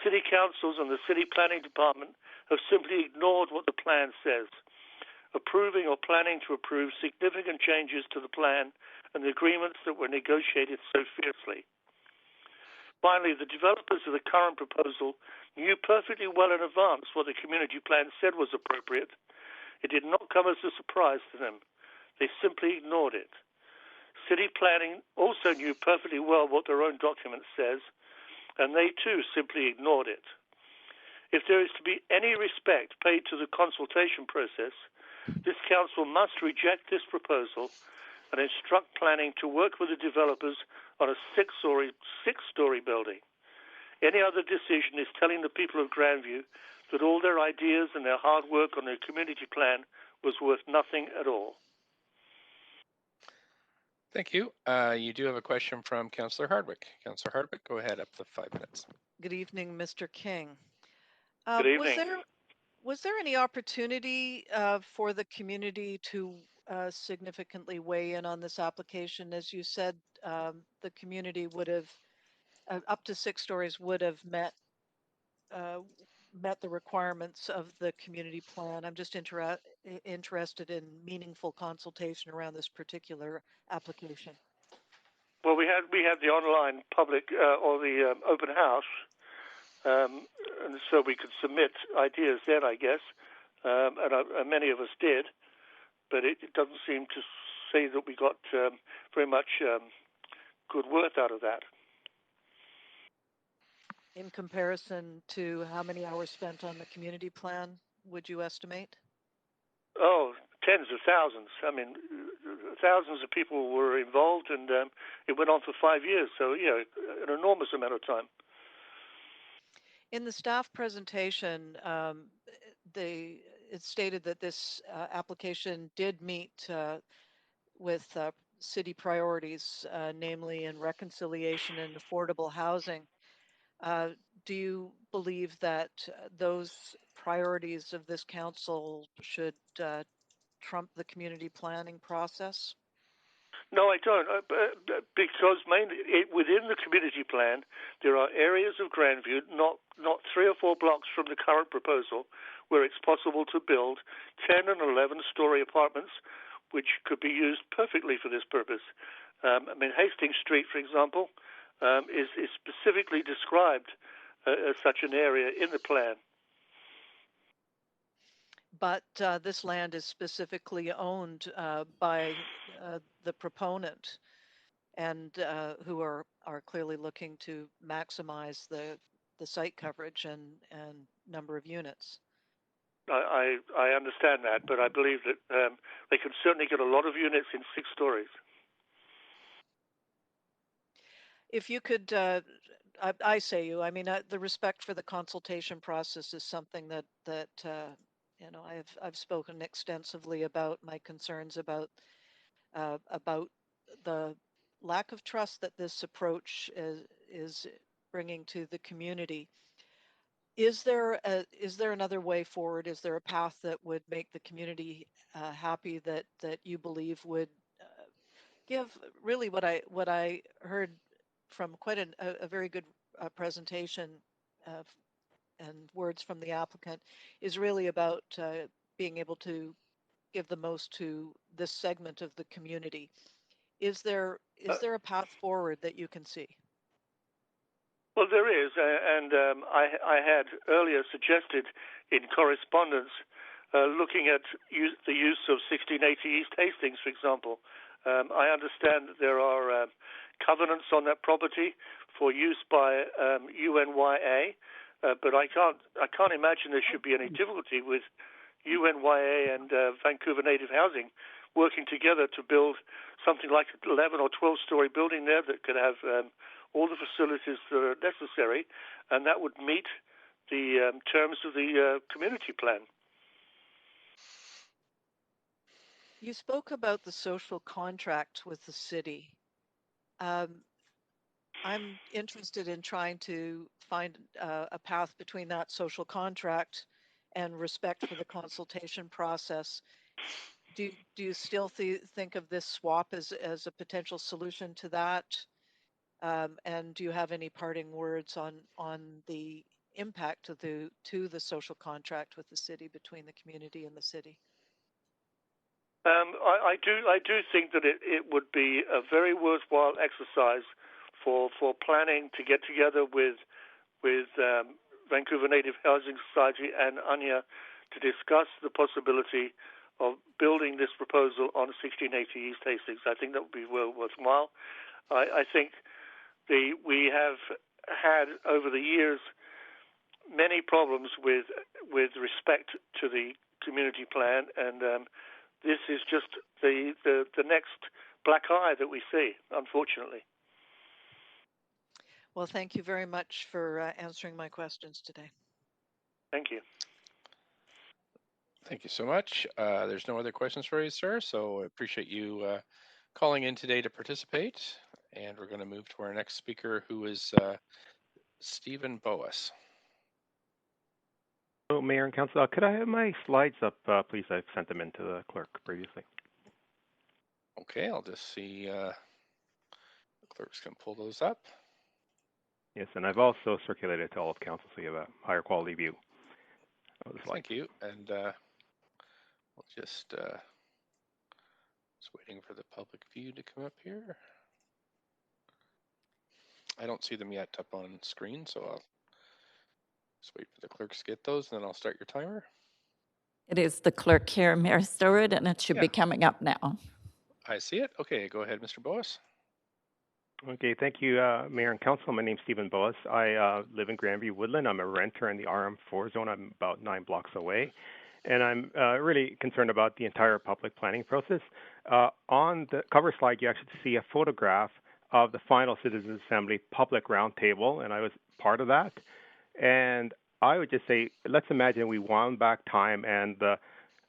city councils and the city planning department have simply ignored what the plan says, approving or planning to approve significant changes to the plan and the agreements that were negotiated so fiercely. Finally, the developers of the current proposal knew perfectly well in advance what the community plan said was appropriate. It did not come as a surprise to them. They simply ignored it. City planning also knew perfectly well what their own document says, and they too simply ignored it. If there is to be any respect paid to the consultation process, this council must reject this proposal and instruct planning to work with the developers on a six-story building. Any other decision is telling the people of Grandview that all their ideas and their hard work on their community plan was worth nothing at all. Thank you. You do have a question from Councillor Hardwick. Councillor Hardwick, go ahead, up to 5 minutes. Good evening, Mr. King. Good evening. Was there any opportunity for the community to significantly weigh in on this application? As you said, the community would have, up to 6 stories would have met the requirements of the community plan. I'm just interested in meaningful consultation around this particular application. Well, we had the online public or the open house, and so we could submit ideas then, I guess, and many of us did, but it doesn't seem to say that we got very much good worth out of that. In comparison to how many hours spent on the community plan, would you estimate? Oh, tens of thousands. I mean, thousands of people were involved, and it went on for 5 years. So, yeah, an enormous amount of time. In the staff presentation, it stated that this application did meet with city priorities, namely in reconciliation and affordable housing. Do you believe that those priorities of this council should trump the community planning process? No, I don't, because mainly within the community plan, there are areas of Grandview, not 3 or 4 blocks from the current proposal, where it's possible to build 10 and 11-story apartments, which could be used perfectly for this purpose. I mean, Hastings Street, for example, is specifically described as such an area in the plan. But this land is specifically owned by the proponent, and who are clearly looking to maximize the site coverage and number of units. I understand that, but I believe that they can certainly get a lot of units in 6 stories. If you could, I mean, the respect for the consultation process is something that you know, I've spoken extensively about my concerns about the lack of trust that this approach is bringing to the community. Is there another way forward? Is there a path that would make the community happy, that you believe would give really what I heard from quite a very good presentation and words from the applicant is really about being able to give the most to this segment of the community. Is there a path forward that you can see? Well, there is, and I had earlier suggested in correspondence looking at the use of 1680 East Hastings, for example. I understand that there are covenants on that property for use by UNYA, but I can't imagine there should be any difficulty with UNYA and Vancouver Native Housing working together to build something like an 11 or 12-story building there that could have all the facilities that are necessary, and that would meet the terms of the community plan. You spoke about the social contract with the city. I'm interested in trying to find a path between that social contract and respect for the consultation process. Do you still think of this swap as a potential solution to that? And do you have any parting words on the impact of to the social contract with the city, between the community and the city? I do think that it would be a very worthwhile exercise for planning to get together with Vancouver Native Housing Society and ANYA to discuss the possibility of building this proposal on 1680 East Hastings. I think that would be well worthwhile. I think we have had over the years many problems with respect to the community plan, and this is just the next black eye that we see, unfortunately. Well, thank you very much for answering my questions today. Thank you. Thank you so much. There's no other questions for you, sir, so I appreciate you calling in today to participate. And we're going to move to our next speaker, who is Stephen Boas. Oh, Mayor and Council, could I have my slides up, please? I've sent them in to the clerk previously. Okay, I'll just see. The clerk's going to pull those up. Yes, and I've also circulated to all of council so you have a higher quality view of the slides. Thank you. And we'll just waiting for the public view to come up here. I don't see them yet up on screen, so I'll just wait for the clerks to get those, and then I'll start your timer. It is the clerk here, Mayor Stewart, and it should be coming up now. I see it. Okay, go ahead, Mr. Boas. Okay, thank you, Mayor and Council. My name's Stephen Boas. I live in Grandview Woodland. I'm a renter in the RM4 zone. I'm about 9 blocks away. And I'm really concerned about the entire public planning process. On the cover slide, you actually see a photograph of the final Citizens Assembly public roundtable, and I was part of that. And I would just say, let's imagine we wound back time and the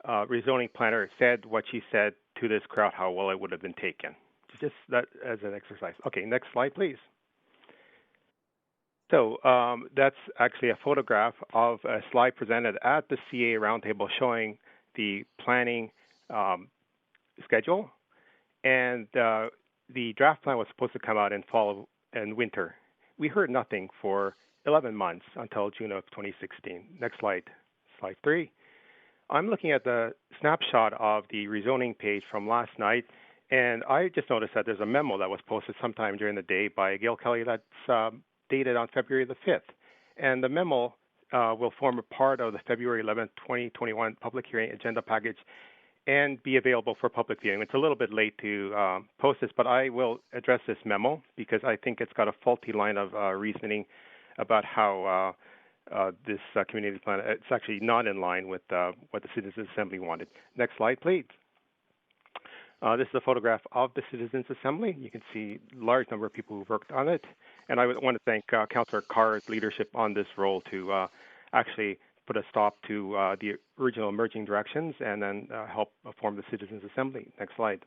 rezoning planner said what she said to this crowd, how well it would have been taken. Just that as an exercise. Okay, next slide, please. So that's actually a photograph of a slide presented at the CA roundtable showing the planning schedule. And the draft plan was supposed to come out in fall and winter. We heard nothing for 11 months until June of 2016. Next slide, slide 3. I'm looking at the snapshot of the rezoning page from last night, and I just noticed that there's a memo that was posted sometime during the day by Gail Kelly that's dated on February the 5th. And the memo will form a part of the February 11th, 2021 public hearing agenda package and be available for public viewing. It's a little bit late to post this, but I will address this memo because I think it's got a faulty line of reasoning about how this community plan, it's actually not in line with what the Citizens Assembly wanted. Next slide, please. This is a photograph of the Citizens Assembly. You can see a large number of people who've worked on it. And I would want to thank Councillor Carr's leadership on this role to actually put a stop to the original emerging directions and then help form the Citizens Assembly. Next slide.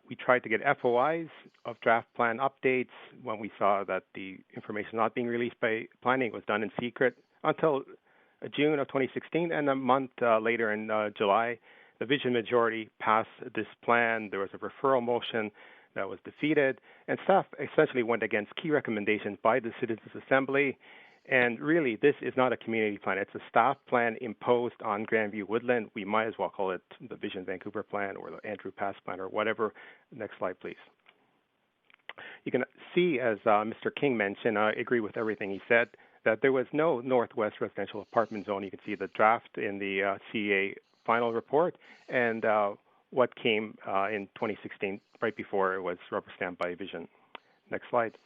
We tried to get FOIs of draft plan updates when we saw that the information not being released by planning was done in secret until June of 2016, and a month later in July, the Vision majority passed this plan. There was a referral motion that was defeated, and staff essentially went against key recommendations by the Citizens Assembly. And really, this is not a community plan. It's a staff plan imposed on Grandview Woodland. We might as well call it the Vision Vancouver plan or the Andrew Pass plan or whatever. Next slide, please. You can see, as Mr. King mentioned, I agree with everything he said, that there was no Northwest residential apartment zone. You can see the draft in the CEA final report and what came in 2016, right before it was rubber stamped by Vision. Next slide.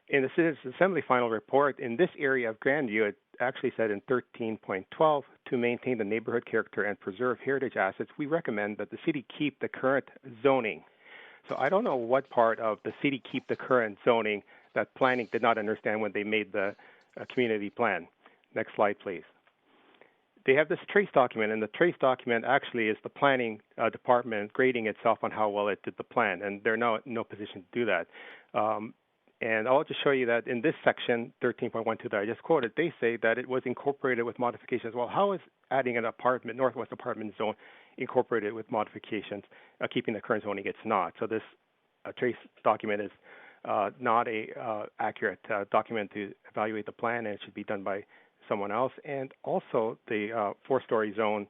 In the Citizens Assembly final report, in this area of Grandview, it actually said in 13.12, to maintain the neighborhood character and preserve heritage assets, we recommend that the city keep the current zoning. So I don't know what part of the city keep the current zoning that planning did not understand when they made the community plan. Next slide, please. They have this trace document, and the trace document actually is the planning department grading itself on how well it did the plan, and they're now in no position to do that. And I'll just show you that in this section, 13.12 that I just quoted, they say that it was incorporated with modifications. Well, how is adding an apartment, Northwest apartment zone, incorporated with modifications, keeping the current zoning. It's not. So this trace document is not a accurate document to evaluate the plan, and it should be done by someone else. And also the 4-story zone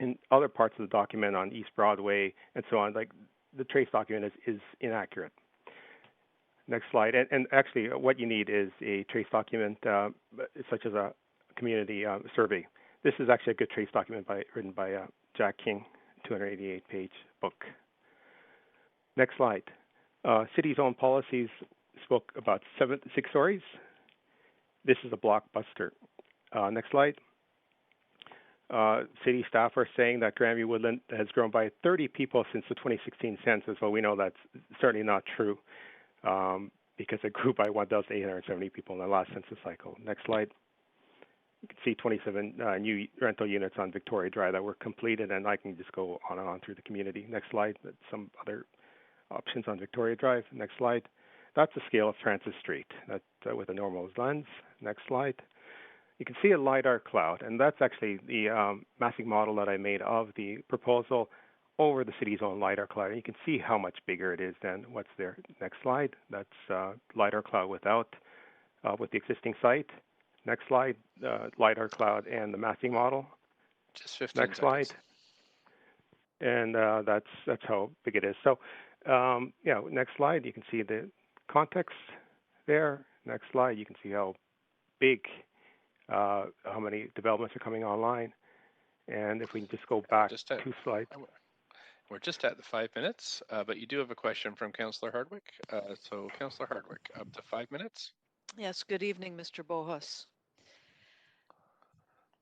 in other parts of the document on East Broadway and so on, like the trace document is inaccurate. Next slide. And actually, what you need is a trace document such as a community survey. This is actually a good trace document written by Jack King, 288-page book. Next slide. City zone policies spoke about 6 stories. This is a blockbuster. Next slide. City staff are saying that Grandview Woodland has grown by 30 people since the 2016 census. Well, we know that's certainly not true because it grew by 1,870 people in the last census cycle. Next slide. You can see 27 new rental units on Victoria Drive that were completed, and I can just go on and on through the community. Next slide. Some other options on Victoria Drive. Next slide. That's the scale of Francis Street with a normal lens. Next slide. You can see a LiDAR cloud, and that's actually the massing model that I made of the proposal over the city's own LiDAR cloud. And you can see how much bigger it is than what's there. Next slide. That's LiDAR cloud without, with the existing site. Next slide. LiDAR cloud and the massing model. Just 15 Next seconds. slide. And that's how big it is. So, next slide. You can see the context there. Next slide. You can see how big, how many developments are coming online. And if we can just go back 2 slides. We're just at the 5 minutes, but you do have a question from Councillor Hardwick. So, Councillor Hardwick, up to 5 minutes. Yes, good evening, Mr. Bohus.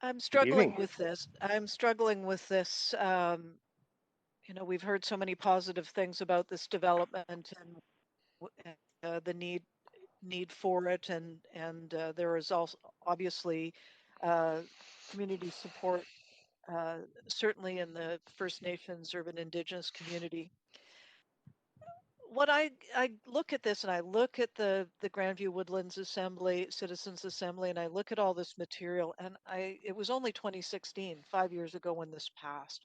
I'm struggling with this. We've heard so many positive things about this development and the need for it, and there is also obviously community support, certainly in the First Nations, urban Indigenous community. What I look at this, and I look at the Grandview Woodlands Assembly, Citizens Assembly, and I look at all this material, and it was only 2016, 5 years ago, when this passed.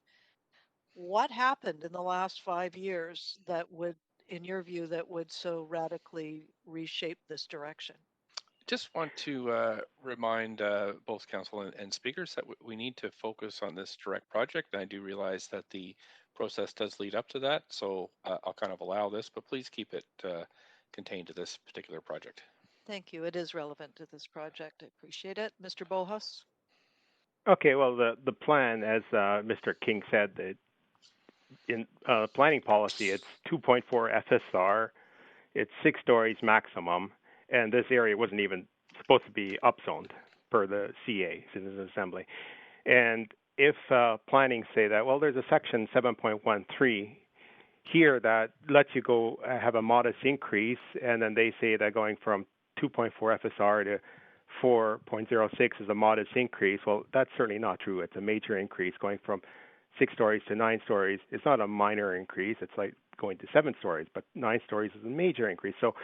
What happened in the last 5 years that would, in your view, that would so radically reshape this direction? Just want to remind both council and speakers that we need to focus on this direct project. And I do realize that the process does lead up to that, so I'll kind of allow this, but please keep it contained to this particular project. Thank you. It is relevant to this project. I appreciate it. Mr. Bohus? Okay, well, the plan, as Mr. King said, in planning policy, it's 2.4 FSR, it's 6 stories maximum, and this area wasn't even supposed to be upzoned per the CA, Citizens Assembly. And if planning say that, well, there's a section 7.13 here that lets you go have a modest increase, and then they say that going from 2.4 FSR to 4.06 is a modest increase. Well, that's certainly not true. It's a major increase. Going from 6 stories to 9 stories, it's not a minor increase. It's like going to 7 stories, but 9 stories is a major increase. So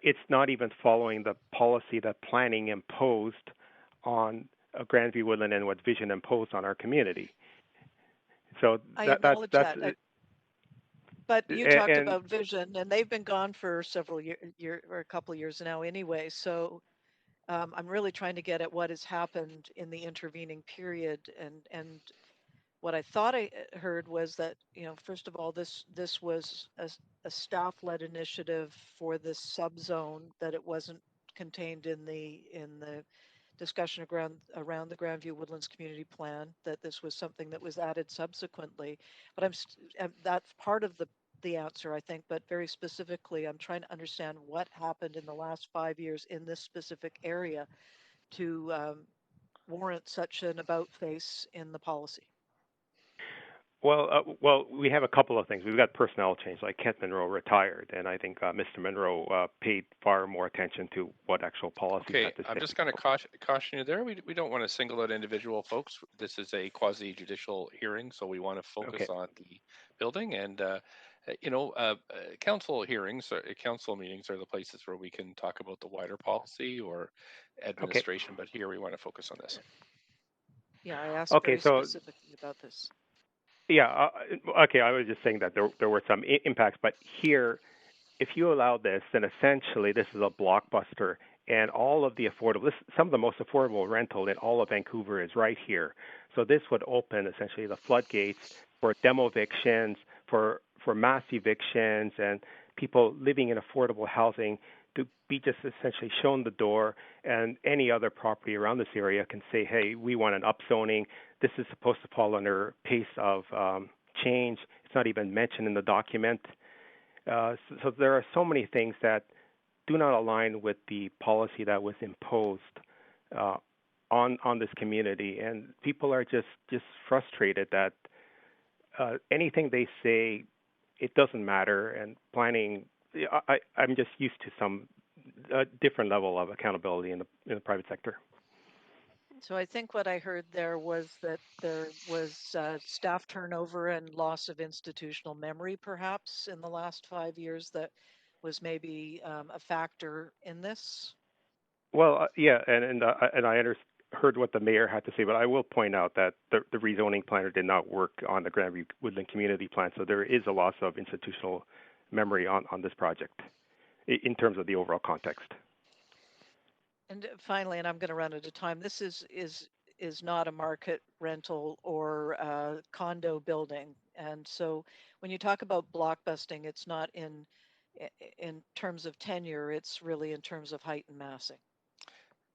it's not even following the policy that planning imposed on Grandview Woodland and what Vision imposed on our community. So I acknowledge that. But you talked about Vision, and they've been gone for several years or a couple of years now anyway. So I'm really trying to get at what has happened in the intervening period. And what I thought I heard was that, first of all, this was a staff-led initiative for this subzone, that it wasn't contained in the discussion around the Grandview Woodlands Community Plan, that this was something that was added subsequently. But that's part of the answer, I think, but very specifically, I'm trying to understand what happened in the last 5 years in this specific area to warrant such an about-face in the policy. Well, we have a couple of things. We've got personnel change, like Kent Monroe retired, and I think Mr. Monroe paid far more attention to what actual policies Okay, had to say. I'm just going to caution you there. We don't want to single out individual folks. This is a quasi-judicial hearing, so we want to focus on the building. And, council hearings, council meetings are the places where we can talk about the wider policy or administration, but here we want to focus on this. Yeah, I asked Okay, very so specifically about this. yeah, okay. I was just saying that there were some impacts, but here, if you allow this, then essentially this is a blockbuster, and all of the some of the most affordable rental in all of Vancouver is right here. So this would open essentially the floodgates for demo evictions, for mass evictions, and people living in affordable housing to be just essentially shown the door, and any other property around this area can say, hey, we want an upzoning. This is supposed to fall under pace of change. It's not even mentioned in the document. So there are so many things that do not align with the policy that was imposed on this community, and people are just frustrated that anything they say, it doesn't matter, and planning. I'm just used to some different level of accountability in the private sector. So I think what I heard there was that there was staff turnover and loss of institutional memory, perhaps, in the last 5 years that was maybe a factor in this. Well, yeah, and I heard what the mayor had to say, but I will point out that the rezoning planner did not work on the Grandview Woodland Community Plan, so there is a loss of institutional memory on this project in terms of the overall context. And finally, and I'm going to run out of time, this is not a market rental or condo building. And so when you talk about blockbusting, it's not in terms of tenure, it's really in terms of height and massing.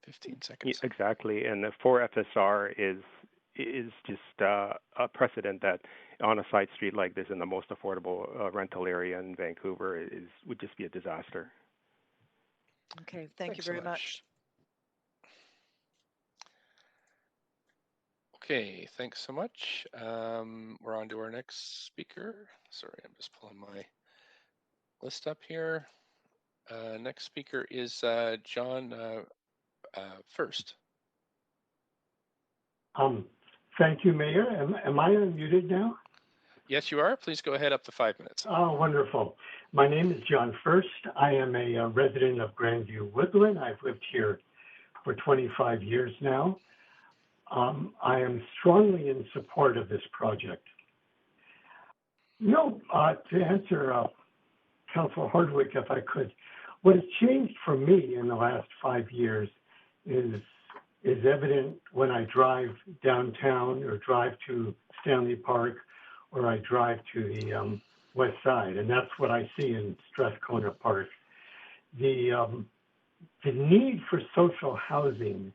15 seconds. Yeah, exactly, and the 4 FSR is just a precedent that on a side street like this in the most affordable rental area in Vancouver would just be a disaster. Okay, thank you very much. Okay, thanks so much. We're on to our next speaker. Sorry, I'm just pulling my list up here. Next speaker is John First. Thank you, Mayor. Am I unmuted now? Yes, you are. Please go ahead, up to 5 minutes. Oh, wonderful. My name is John First. I am a resident of Grandview Woodland. I've lived here for 25 years now. I am strongly in support of this project. To answer Councilor Hardwick, if I could, what has changed for me in the last 5 years is evident when I drive downtown or drive to Stanley Park or I drive to the west side, and that's what I see in Strathcona Park. The need for social housing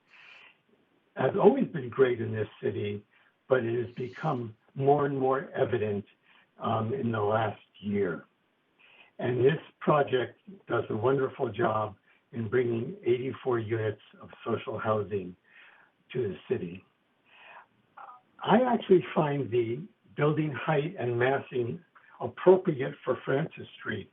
has always been great in this city, but it has become more and more evident in the last year. And this project does a wonderful job in bringing 84 units of social housing to the city. I actually find the building height and massing appropriate for Francis Street.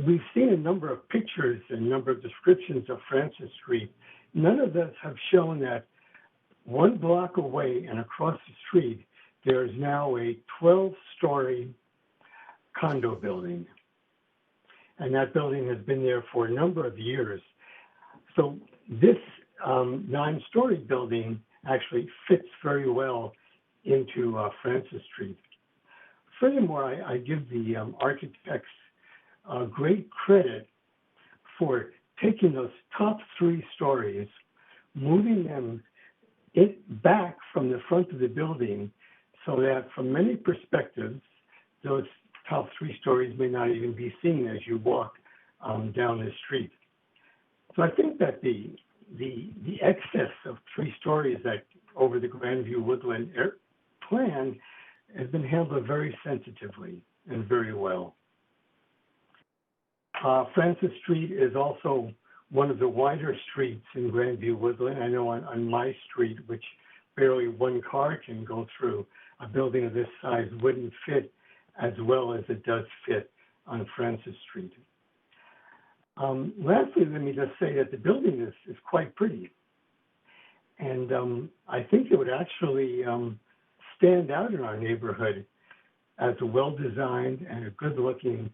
We've seen a number of pictures and a number of descriptions of Francis Street. None of us have shown that 1 block away and across the street, there is now a 12-story condo building. And that building has been there for a number of years. So this 9-story building actually fits very well into Francis Street. Furthermore, I give the architects great credit for taking those top 3 stories, moving them back from the front of the building so that from many perspectives, those top 3 stories may not even be seen as you walk down the street. So I think that the excess of 3 stories that over the Grandview Woodland plan has been handled very sensitively and very well. Francis Street is also one of the wider streets in Grandview Woodland. I know on my street, which barely 1 car can go through, a building of this size wouldn't fit as well as it does fit on Francis Street. Lastly, let me just say that the building is quite pretty. And I think it would actually stand out in our neighborhood as a well-designed and a good-looking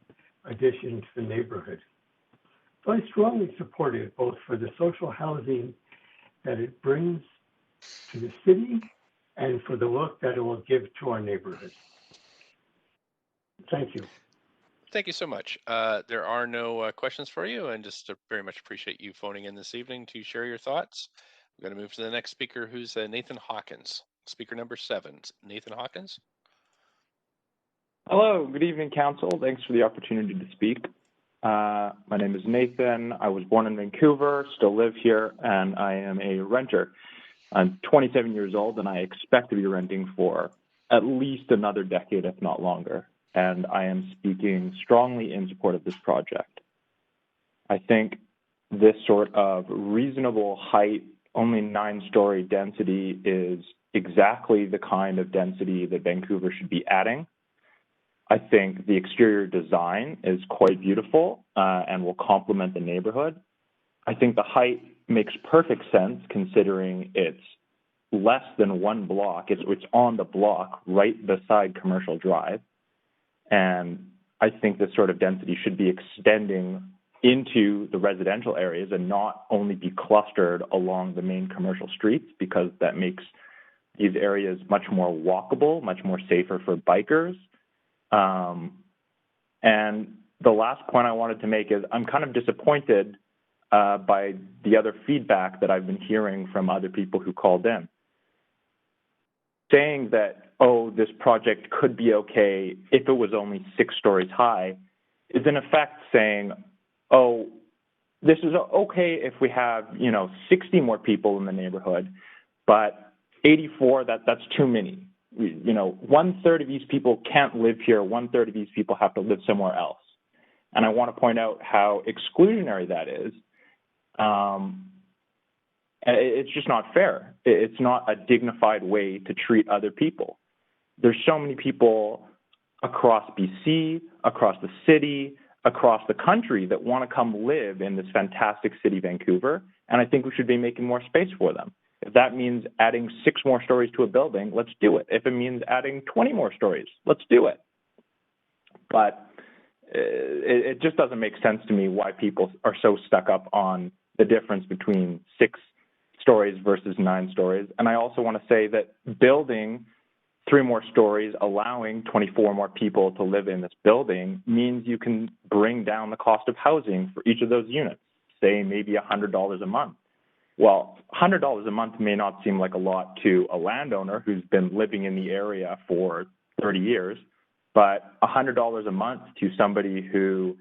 addition to the neighborhood. So I strongly support it, both for the social housing that it brings to the city and for the look that it will give to our neighborhood. Thank you. Thank you so much. There are no questions for you, and just very much appreciate you phoning in this evening to share your thoughts. We're going to move to the next speaker, who's Nathan Hawkins. Speaker number 7, Nathan Hawkins. Hello, good evening, Council. Thanks for the opportunity to speak. My name is Nathan. I was born in Vancouver, still live here, and I am a renter. I'm 27 years old, and I expect to be renting for at least another decade, if not longer. And I am speaking strongly in support of this project. I think this sort of reasonable height, only 9-story density, is exactly the kind of density that Vancouver should be adding. I think the exterior design is quite beautiful and will complement the neighborhood. I think the height makes perfect sense considering it's less than 1 block. It's on the block right beside Commercial Drive. And I think this sort of density should be extending into the residential areas and not only be clustered along the main commercial streets, because that makes these areas much more walkable, much more safer for bikers. And the last point I wanted to make is I'm kind of disappointed by the other feedback that I've been hearing from other people who called in, saying that, oh, this project could be okay if it was only 6 stories high, is in effect saying, oh, this is okay if we have, 60 more people in the neighborhood, but 84, that's too many. 1/3 of these people can't live here. 1/3 of these people have to live somewhere else. And I want to point out how exclusionary that is. It's just not fair. It's not a dignified way to treat other people. There's so many people across BC, across the city, across the country that want to come live in this fantastic city, Vancouver, and I think we should be making more space for them. If that means adding 6 more stories to a building, let's do it. If it means adding 20 more stories, let's do it. But it just doesn't make sense to me why people are so stuck up on the difference between 6 stories versus 9 stories. And I also want to say that building 3 more stories, allowing 24 more people to live in this building, means you can bring down the cost of housing for each of those units, say maybe $100 a month. Well, $100 a month may not seem like a lot to a landowner who's been living in the area for 30 years, but $100 a month to somebody who,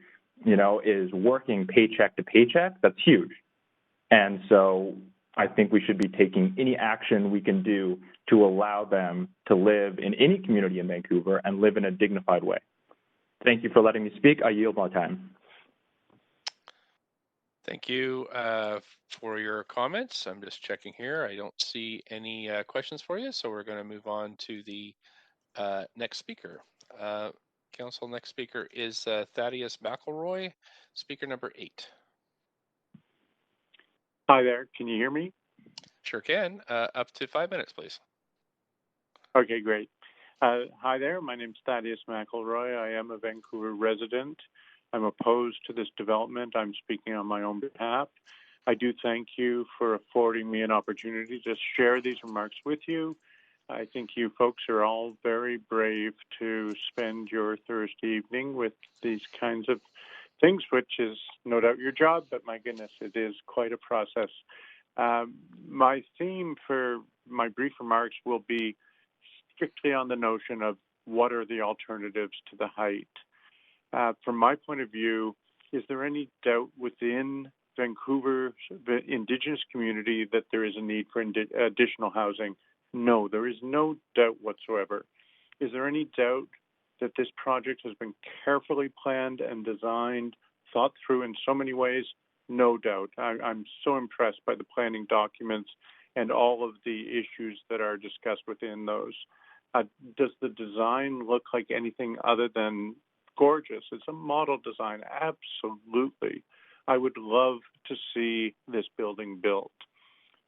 is working paycheck to paycheck, that's huge. And so I think we should be taking any action we can do to allow them to live in any community in Vancouver and live in a dignified way. Thank you for letting me speak. I yield my time. Thank you for your comments. I'm just checking here. I don't see any questions for you, so we're going to move on to the next speaker. Council, next speaker is Thaddeus McElroy, speaker number 8. Hi there. Can you hear me? Sure can. Up to 5 minutes, please. Okay, great. Hi there. My name is Thaddeus McElroy. I am a Vancouver resident. I'm opposed to this development. I'm speaking on my own behalf. I do thank you for affording me an opportunity to share these remarks with you. I think you folks are all very brave to spend your Thursday evening with these kinds of things, which is no doubt your job, but my goodness, it is quite a process. My theme for my brief remarks will be strictly on the notion of what are the alternatives to the height. From my point of view, is there any doubt within Vancouver's Indigenous community that there is a need for additional housing? No, there is no doubt whatsoever. Is there any doubt that this project has been carefully planned and designed, thought through in so many ways? No doubt. I'm so impressed by the planning documents and all of the issues that are discussed within those. Does the design look like anything other than gorgeous? It's a model design, absolutely. I would love to see this building built.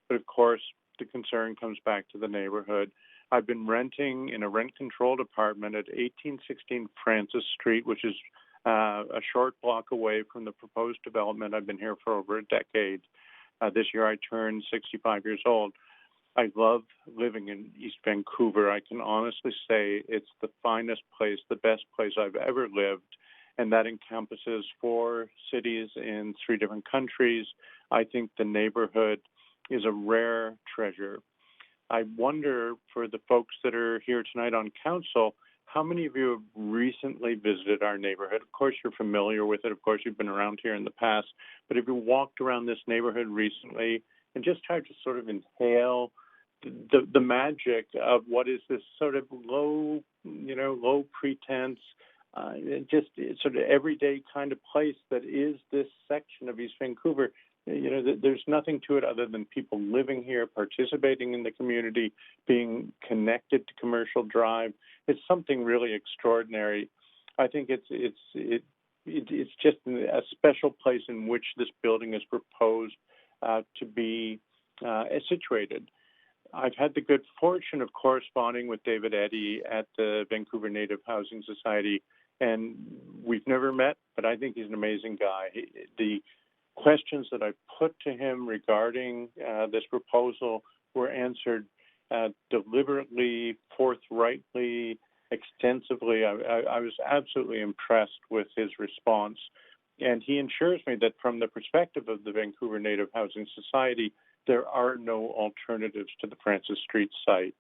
But of course, the concern comes back to the neighborhood. I've been renting in a rent-controlled apartment at 1816 Francis Street, which is a short block away from the proposed development. I've been here for over a decade. This year I turned 65 years old. I love living in East Vancouver. I can honestly say it's the finest place, the best place I've ever lived, and that encompasses 4 cities in 3 different countries. I think the neighborhood is a rare treasure. I wonder, for the folks that are here tonight on council, how many of you have recently visited our neighborhood? Of course, you're familiar with it. Of course, you've been around here in the past. But have you walked around this neighborhood recently and just tried to sort of inhale the magic of what is this sort of low pretense, just sort of everyday kind of place that is this section of East Vancouver? There's nothing to it other than people living here, participating in the community, being connected to Commercial Drive. It's something really extraordinary. I think it's just a special place in which this building is proposed to be situated. I've had the good fortune of corresponding with David Eddy at the Vancouver Native Housing Society, and we've never met, but I think he's an amazing guy. The questions that I put to him regarding this proposal were answered deliberately, forthrightly, extensively. I was absolutely impressed with his response. And he assures me that from the perspective of the Vancouver Native Housing Society, there are no alternatives to the Francis Street site.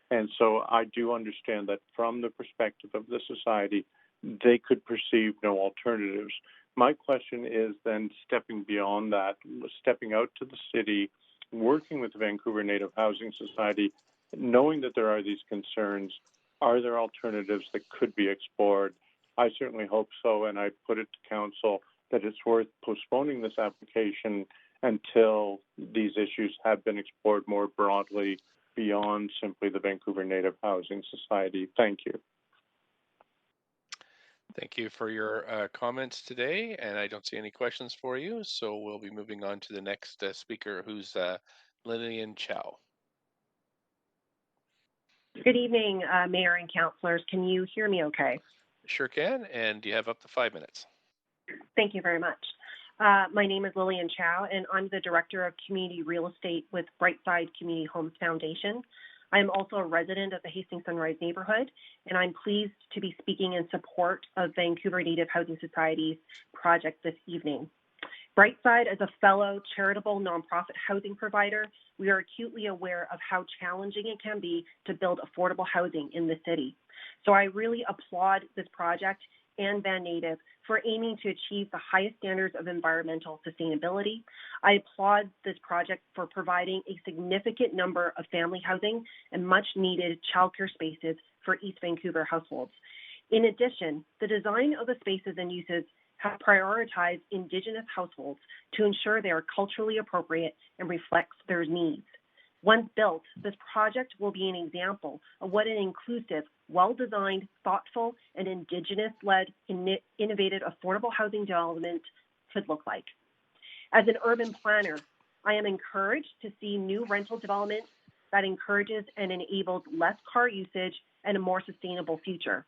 And so I do understand that from the perspective of the society, they could perceive no alternatives. My question is then stepping beyond that, stepping out to the city, working with the Vancouver Native Housing Society, knowing that there are these concerns, are there alternatives that could be explored? I certainly hope so, and I put it to council that it's worth postponing this application until these issues have been explored more broadly beyond simply the Vancouver Native Housing Society. Thank you. Thank you for your comments today, and I don't see any questions for you, so we'll be moving on to the next speaker, who's Lillian Chow. Good evening, Mayor and councillors. Can you hear me okay? Sure can, and you have up to 5 minutes. Thank you very much. My name is Lillian Chow, and I'm the Director of Community Real Estate with Brightside Community Homes Foundation. I am also a resident of the Hastings Sunrise neighborhood, and I'm pleased to be speaking in support of Vancouver Native Housing Society's project this evening. Brightside, as a fellow charitable nonprofit housing provider, we are acutely aware of how challenging it can be to build affordable housing in the city. So I really applaud this project and Van Native for aiming to achieve the highest standards of environmental sustainability. I applaud this project for providing a significant number of family housing and much needed childcare spaces for East Vancouver households. In addition, the design of the spaces and uses have prioritized Indigenous households to ensure they are culturally appropriate and reflects their needs. Once built, this project will be an example of what an inclusive, well-designed, thoughtful, and Indigenous-led, innovative, affordable housing development could look like. As an urban planner, I am encouraged to see new rental development that encourages and enables less car usage and a more sustainable future.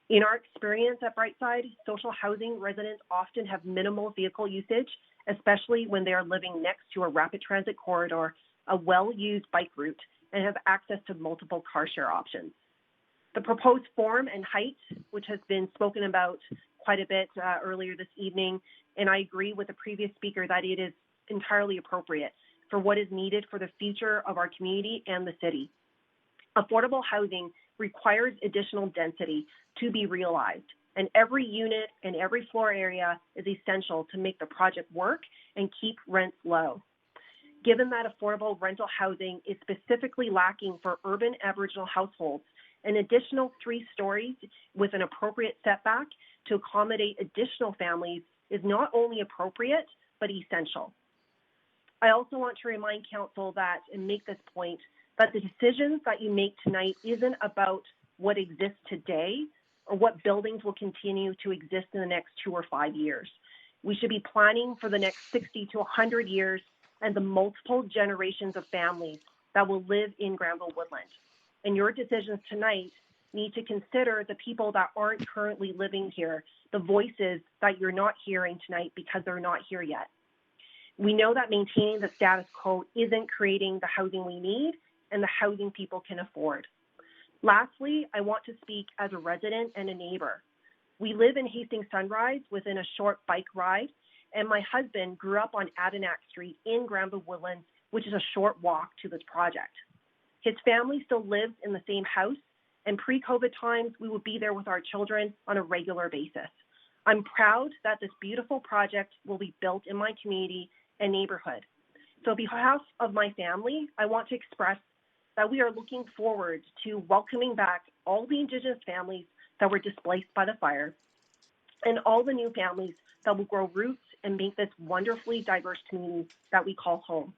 In our experience at Brightside, social housing residents often have minimal vehicle usage, especially when they are living next to a rapid transit corridor, a well-used bike route, and have access to multiple car share options. The proposed form and height, which has been spoken about quite a bit earlier this evening, and I agree with the previous speaker that it is entirely appropriate for what is needed for the future of our community and the city. Affordable housing requires additional density to be realized, and every unit and every floor area is essential to make the project work and keep rents low. Given that affordable rental housing is specifically lacking for urban Aboriginal households, an additional 3 stories with an appropriate setback to accommodate additional families is not only appropriate, but essential. I also want to remind Council that, and make this point, that the decisions that you make tonight isn't about what exists today or what buildings will continue to exist in the next 2 or 5 years. We should be planning for the next 60 to 100 years and the multiple generations of families that will live in Granville Woodland. And your decisions tonight need to consider the people that aren't currently living here, the voices that you're not hearing tonight because they're not here yet. We know that maintaining the status quo isn't creating the housing we need, and the housing people can afford. Lastly, I want to speak as a resident and a neighbor. We live in Hastings Sunrise within a short bike ride, and my husband grew up on Adenac Street in Granville Woodlands, which is a short walk to this project. His family still lives in the same house, and pre-COVID times, we would be there with our children on a regular basis. I'm proud that this beautiful project will be built in my community and neighborhood. So on behalf of my family, I want to express that we are looking forward to welcoming back all the Indigenous families that were displaced by the fire and all the new families that will grow roots and make this wonderfully diverse community that we call home.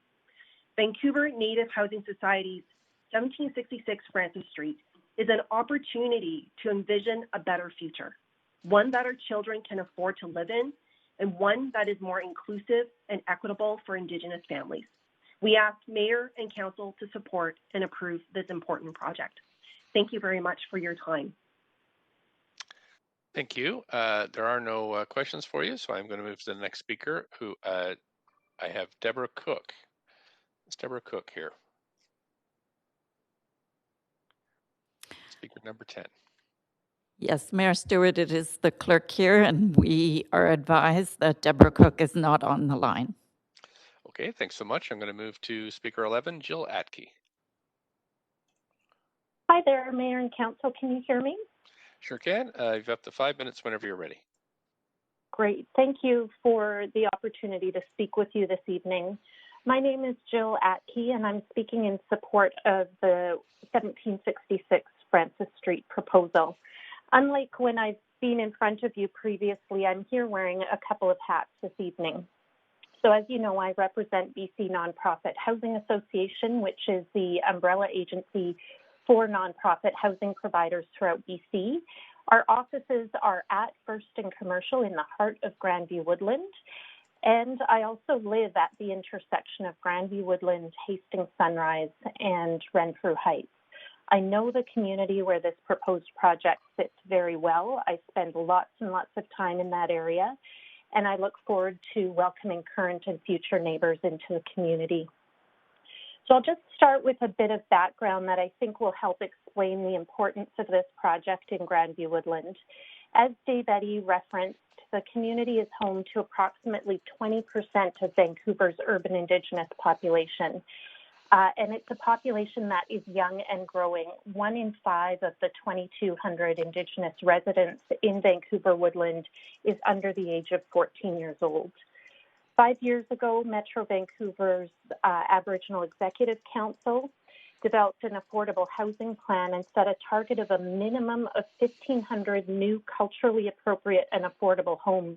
Vancouver Native Housing Society's 1766 Francis Street is an opportunity to envision a better future, one that our children can afford to live in, and one that is more inclusive and equitable for Indigenous families. We ask Mayor and Council to support and approve this important project. Thank you very much for your time. Thank you. There are no questions for you, so I'm going to move to the next speaker, who I have Deborah Cook. It's Deborah Cook here. Speaker number 10. Yes, Mayor Stewart, it is the clerk here, and we are advised that Deborah Cook is not on the line. Okay, thanks so much. I'm going to move to Speaker 11, Jill Atke. Hi there, Mayor and Council. Can you hear me? Sure can. You've up to 5 minutes whenever you're ready. Great. Thank you for the opportunity to speak with you this evening. My name is Jill Atke, and I'm speaking in support of the 1766 Francis Street proposal. Unlike when I've been in front of you previously, I'm here wearing a couple of hats this evening. So as you know, I represent BC Nonprofit Housing Association, which is the umbrella agency for nonprofit housing providers throughout BC. Our offices are at First and Commercial in the heart of Grandview Woodland. And I also live at the intersection of Grandview Woodland, Hastings Sunrise, and Renfrew Heights. I know the community where this proposed project fits very well. I spend lots and lots of time in that area, and I look forward to welcoming current and future neighbors into the community. So I'll just start with a bit of background that I think will help explain the importance of this project in Grandview Woodland. As Dave Eddy referenced, the community is home to approximately 20% of Vancouver's urban Indigenous population. And it's a population that is young and growing. 1 in 5 of the 2,200 Indigenous residents in Vancouver Woodland is under the age of 14 years old. 5 years ago, Metro Vancouver's Aboriginal Executive Council developed an affordable housing plan and set a target of a minimum of 1,500 new culturally appropriate and affordable homes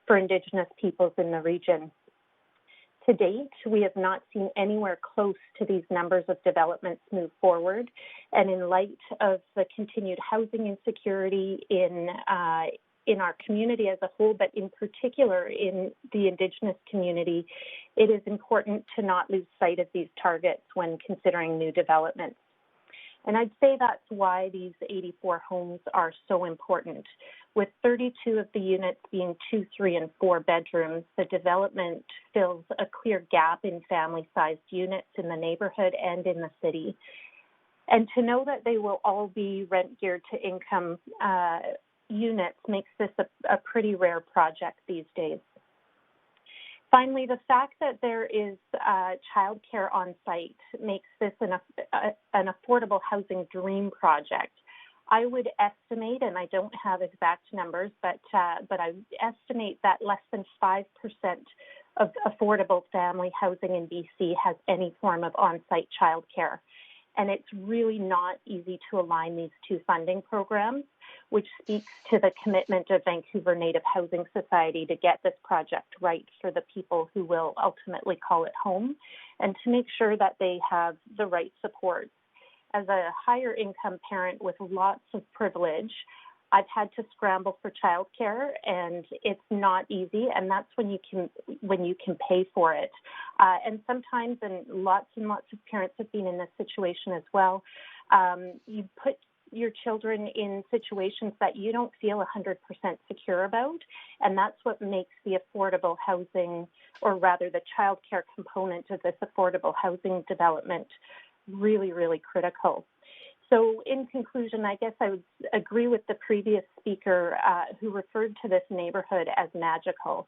for Indigenous peoples in the region. To date, we have not seen anywhere close to these numbers of developments move forward. And in light of the continued housing insecurity in our community as a whole, but in particular in the Indigenous community, it is important to not lose sight of these targets when considering new developments. And I'd say that's why these 84 homes are so important. With 32 of the units being 2, 3, and 4 bedrooms, the development fills a clear gap in family-sized units in the neighborhood and in the city. And to know that they will all be rent-geared to income units makes this a pretty rare project these days. Finally, the fact that there is childcare on site makes this an affordable housing dream project. I would estimate, and I don't have exact numbers, but I estimate that less than 5% of affordable family housing in BC has any form of on-site childcare. And it's really not easy to align these two funding programs, which speaks to the commitment of Vancouver Native Housing Society to get this project right for the people who will ultimately call it home, and to make sure that they have the right supports. As a higher income parent with lots of privilege, I've had to scramble for childcare, and it's not easy, and that's when you can pay for it. And sometimes, and lots of parents have been in this situation as well, you put your children in situations that you don't feel 100% secure about, and that's what makes the affordable housing, or rather the childcare component of this affordable housing development, really, really critical. So in conclusion, I guess I would agree with the previous speaker who referred to this neighborhood as magical.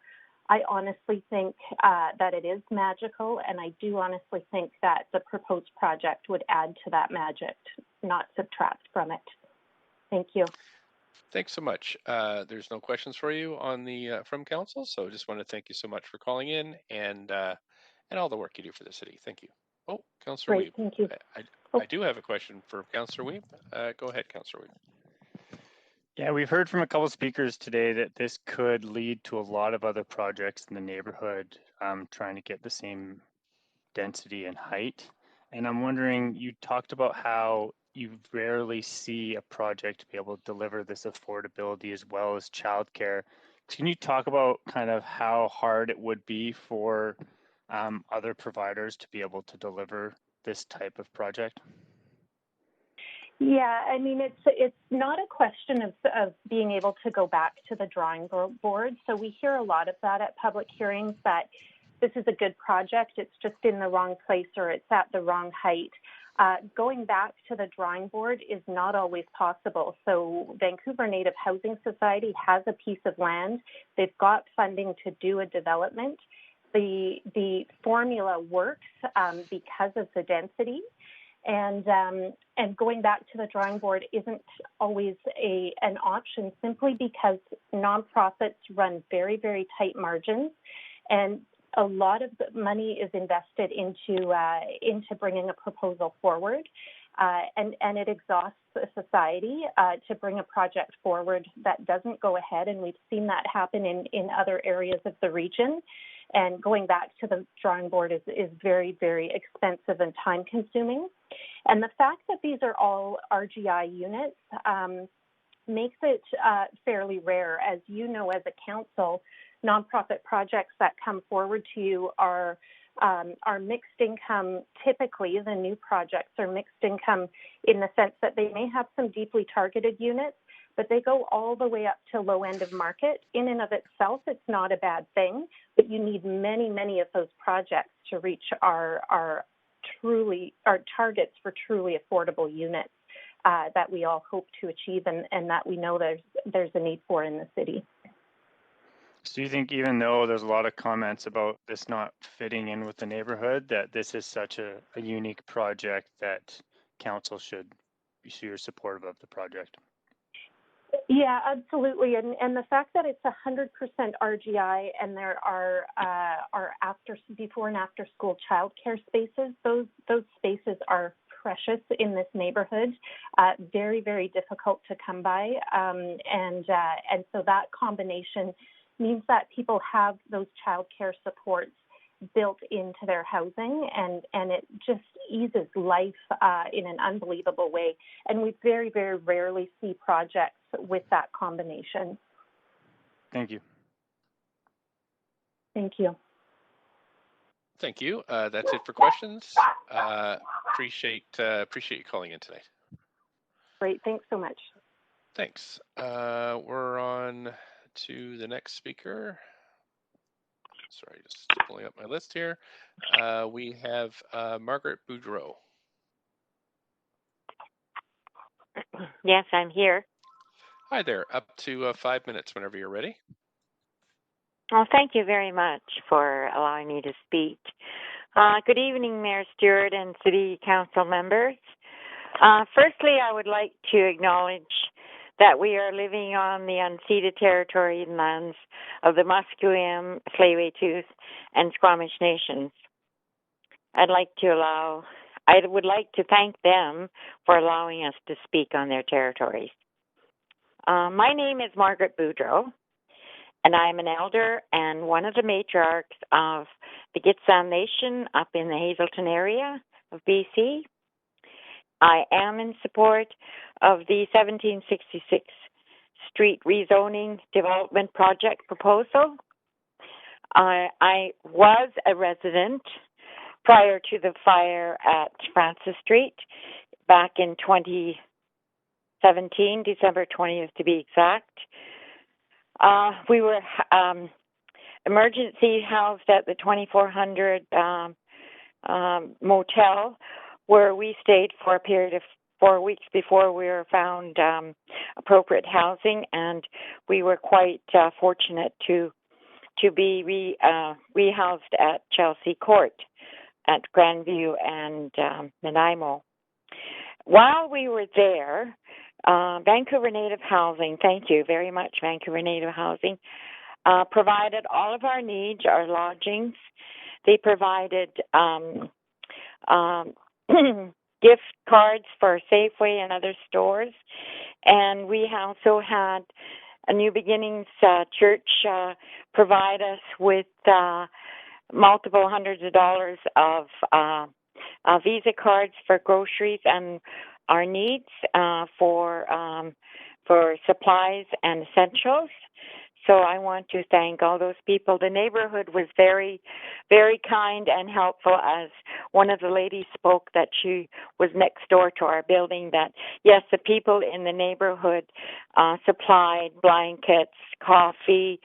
I honestly think that it is magical, and I do honestly think that the proposed project would add to that magic, not subtract from it. Thank you. Thanks so much. There's no questions for you on the from council, so just want to thank you so much for calling in and all the work you do for the city. Thank you. Oh, Councillor Great, Wiebe. thank you. I do have a question for Councillor Wiebe. Go ahead, Councillor Wiebe. Yeah, we've heard from a couple speakers today that this could lead to a lot of other projects in the neighborhood trying to get the same density and height. And I'm wondering, you talked about how you rarely see a project be able to deliver this affordability as well as childcare. Can you talk about kind of how hard it would be for other providers to be able to deliver this type of project? Yeah, I mean, it's not a question of being able to go back to the drawing board. So we hear a lot of that at public hearings, that this is a good project, it's just in the wrong place or it's at the wrong height. Going back to the drawing board is not always possible. So Vancouver Native Housing Society has a piece of land. They've got funding to do a development. The formula works because of the density. And going back to the drawing board isn't always an option, simply because nonprofits run very, very tight margins, and a lot of money is invested into bringing a proposal forward, and it exhausts a society to bring a project forward that doesn't go ahead, and we've seen that happen in other areas of the region. And going back to the drawing board is very, very expensive and time consuming. And the fact that these are all RGI units makes it fairly rare. As you know, as a council, nonprofit projects that come forward to you are mixed income. Typically, the new projects are mixed income in the sense that they may have some deeply targeted units, but they go all the way up to low end of market. In and of itself, it's not a bad thing, but you need many, many of those projects to reach our targets for truly affordable units that we all hope to achieve and that we know there's a need for in the city. So you think, even though there's a lot of comments about this not fitting in with the neighborhood, that this is such a unique project that council should be supportive of the project? Yeah, absolutely. And the fact that it's 100% RGI and there are before and after school childcare spaces, those spaces are precious in this neighborhood, very, very difficult to come by. And so that combination means that people have those childcare supports built into their housing, and it just eases life in an unbelievable way. And we very, very rarely see projects with that combination. Thank you. Thank you. Thank you. That's it for questions. Appreciate you calling in tonight. Great. Thanks so much. Thanks. We're on to the next speaker. Sorry, just pulling up my list here. We have Margaret Boudreau. Yes, I'm here. Hi there. Up to 5 minutes whenever you're ready. Well, thank you very much for allowing me to speak. Good evening, Mayor Stewart and City Council members. Firstly, I would like to acknowledge that we are living on the unceded territory and lands of the Musqueam, Tsleil-Waututh, and Squamish nations. I would like to thank them for allowing us to speak on their territories. My name is Margaret Boudreau, and I'm an elder and one of the matriarchs of the Gitxsan Nation up in the Hazelton area of BC. I am in support of the 1766 Street Rezoning Development Project proposal. I was a resident prior to the fire at Francis Street back in 2017, December 20th to be exact. We were emergency housed at the 2400 motel where we stayed for a period of 4 weeks before we were found appropriate housing, and we were quite fortunate to be rehoused at Chelsea Court at Grandview and Nanaimo. While we were there, Vancouver Native Housing, thank you very much, Vancouver Native Housing, provided all of our needs, our lodgings. They provided gift cards for Safeway and other stores. And we also had a New Beginnings church provide us with multiple hundreds of dollars of Visa cards for groceries and our needs for supplies and essentials. So I want to thank all those people. The neighborhood was very, very kind and helpful, as one of the ladies spoke that she was next door to our building, that yes, the people in the neighborhood supplied blankets, coffee,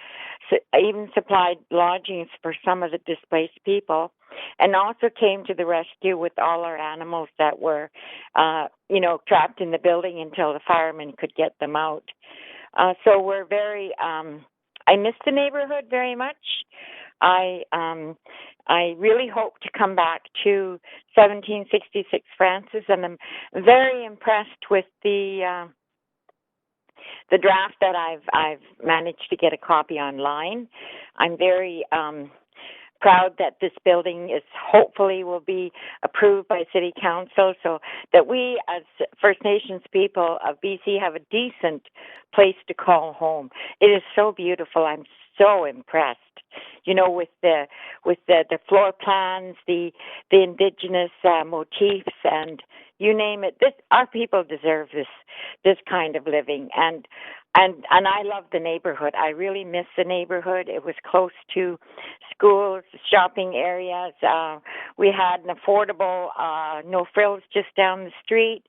even supplied lodgings for some of the displaced people, and also came to the rescue with all our animals that were, trapped in the building until the firemen could get them out. So we're very, I miss the neighborhood very much. I really hope to come back to 1766 Francis, and I'm very impressed with the draft that I've managed to get a copy online. I'm very proud that this building is hopefully will be approved by City Council, so that we as First Nations people of BC have a decent place to call home. It is so beautiful. I'm so impressed, with the floor plans, the indigenous motifs, and you name it. Our people deserve this kind of living, and I love the neighborhood. I really miss the neighborhood. It was close to schools, shopping areas. We had an affordable No Frills just down the street,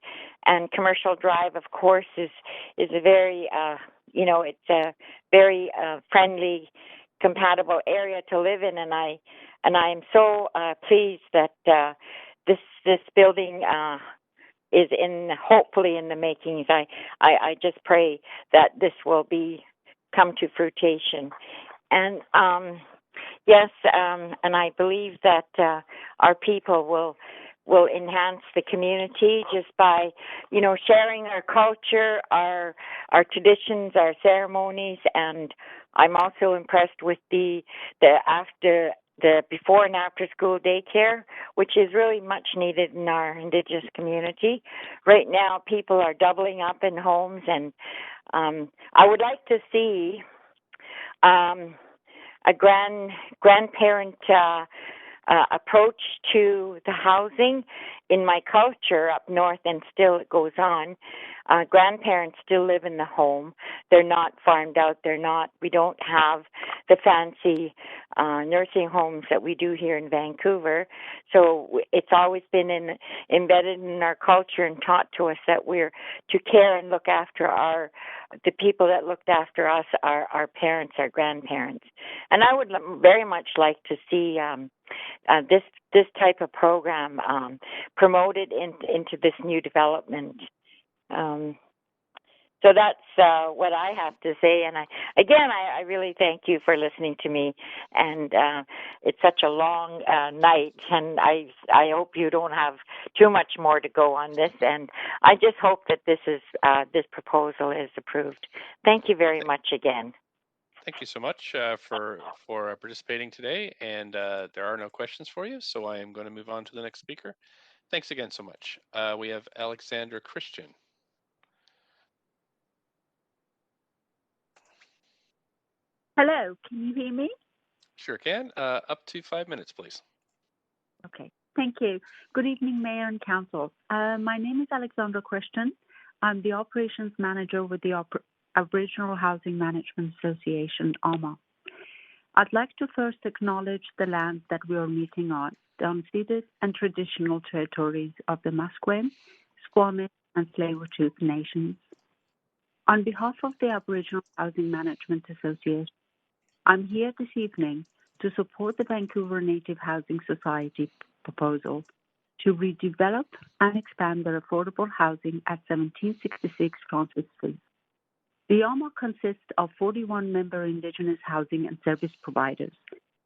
and Commercial Drive, of course, is a very it's a very friendly, compatible area to live in, and I am so pleased that this building is hopefully in the makings. I just pray that this will come to fruition. And yes, and I believe that our people will enhance the community just by, sharing our culture, our traditions, our ceremonies. And I'm also impressed with the before and after school daycare, which is really much needed in our Indigenous community. Right now, people are doubling up in homes, and I would like to see a grandparent approach to the housing. In my culture up north, and still it goes on, grandparents still live in the home. They're not farmed out. We don't have the fancy nursing homes that we do here in Vancouver. So it's always been embedded in our culture and taught to us that we're to care and look after the people that looked after us, our parents, our grandparents. And I would very much like to see this type of program promoted into this new development. So that's what I have to say. And I really thank you for listening to me. And it's such a long night, and I hope you don't have too much more to go on this. And I just hope that this proposal is approved. Thank you very much again. Thank you so much for participating today. And there are no questions for you, so I am going to move on to the next speaker. Thanks again so much. We have Alexandra Christian. Hello, can you hear me? Sure can. Up to 5 minutes, please. Okay, thank you. Good evening, Mayor and Council. My name is Alexandra Christian. I'm the Operations Manager with the Aboriginal Housing Management Association, AMA. I'd like to first acknowledge the lands that we are meeting on, the unceded and traditional territories of the Musqueam, Squamish, and Tsleil-Waututh Nations. On behalf of the Aboriginal Housing Management Association, I'm here this evening to support the Vancouver Native Housing Society proposal to redevelop and expand their affordable housing at 1766 Francis Street. The ALMA consists of 41 member Indigenous housing and service providers,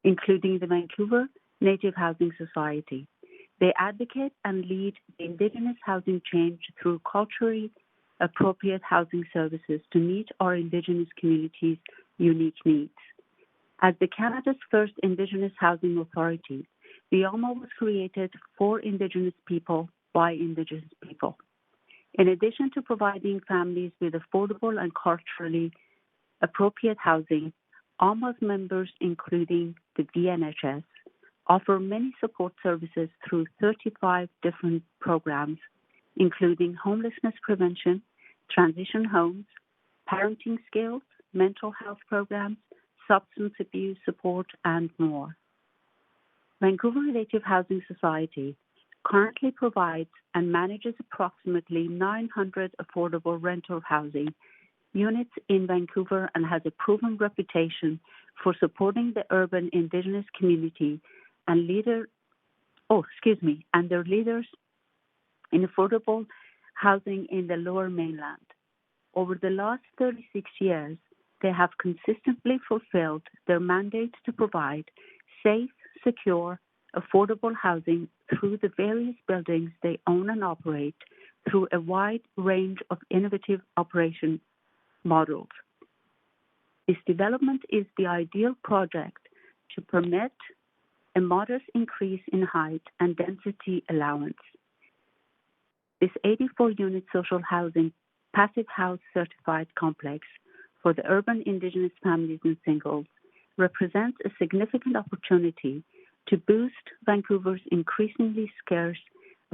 including the Vancouver Native Housing Society. They advocate and lead the Indigenous housing change through culturally appropriate housing services to meet our Indigenous communities' unique needs. As the Canada's first Indigenous housing authority, the ALMA was created for Indigenous people by Indigenous people. In addition to providing families with affordable and culturally appropriate housing, ALMA's members, including the VNHS, offer many support services through 35 different programs, including homelessness prevention, transition homes, parenting skills, mental health programs, substance abuse support, and more. Vancouver Native Housing Society currently provides and manages approximately 900 affordable rental housing units in Vancouver and has a proven reputation for supporting the urban Indigenous community and their leaders in affordable housing in the Lower Mainland. Over the last 36 years, they have consistently fulfilled their mandate to provide safe, secure, affordable housing through the various buildings they own and operate through a wide range of innovative operation models. This development is the ideal project to permit a modest increase in height and density allowance. This 84-unit social housing passive house certified complex for the urban Indigenous families and singles represents a significant opportunity to boost Vancouver's increasingly scarce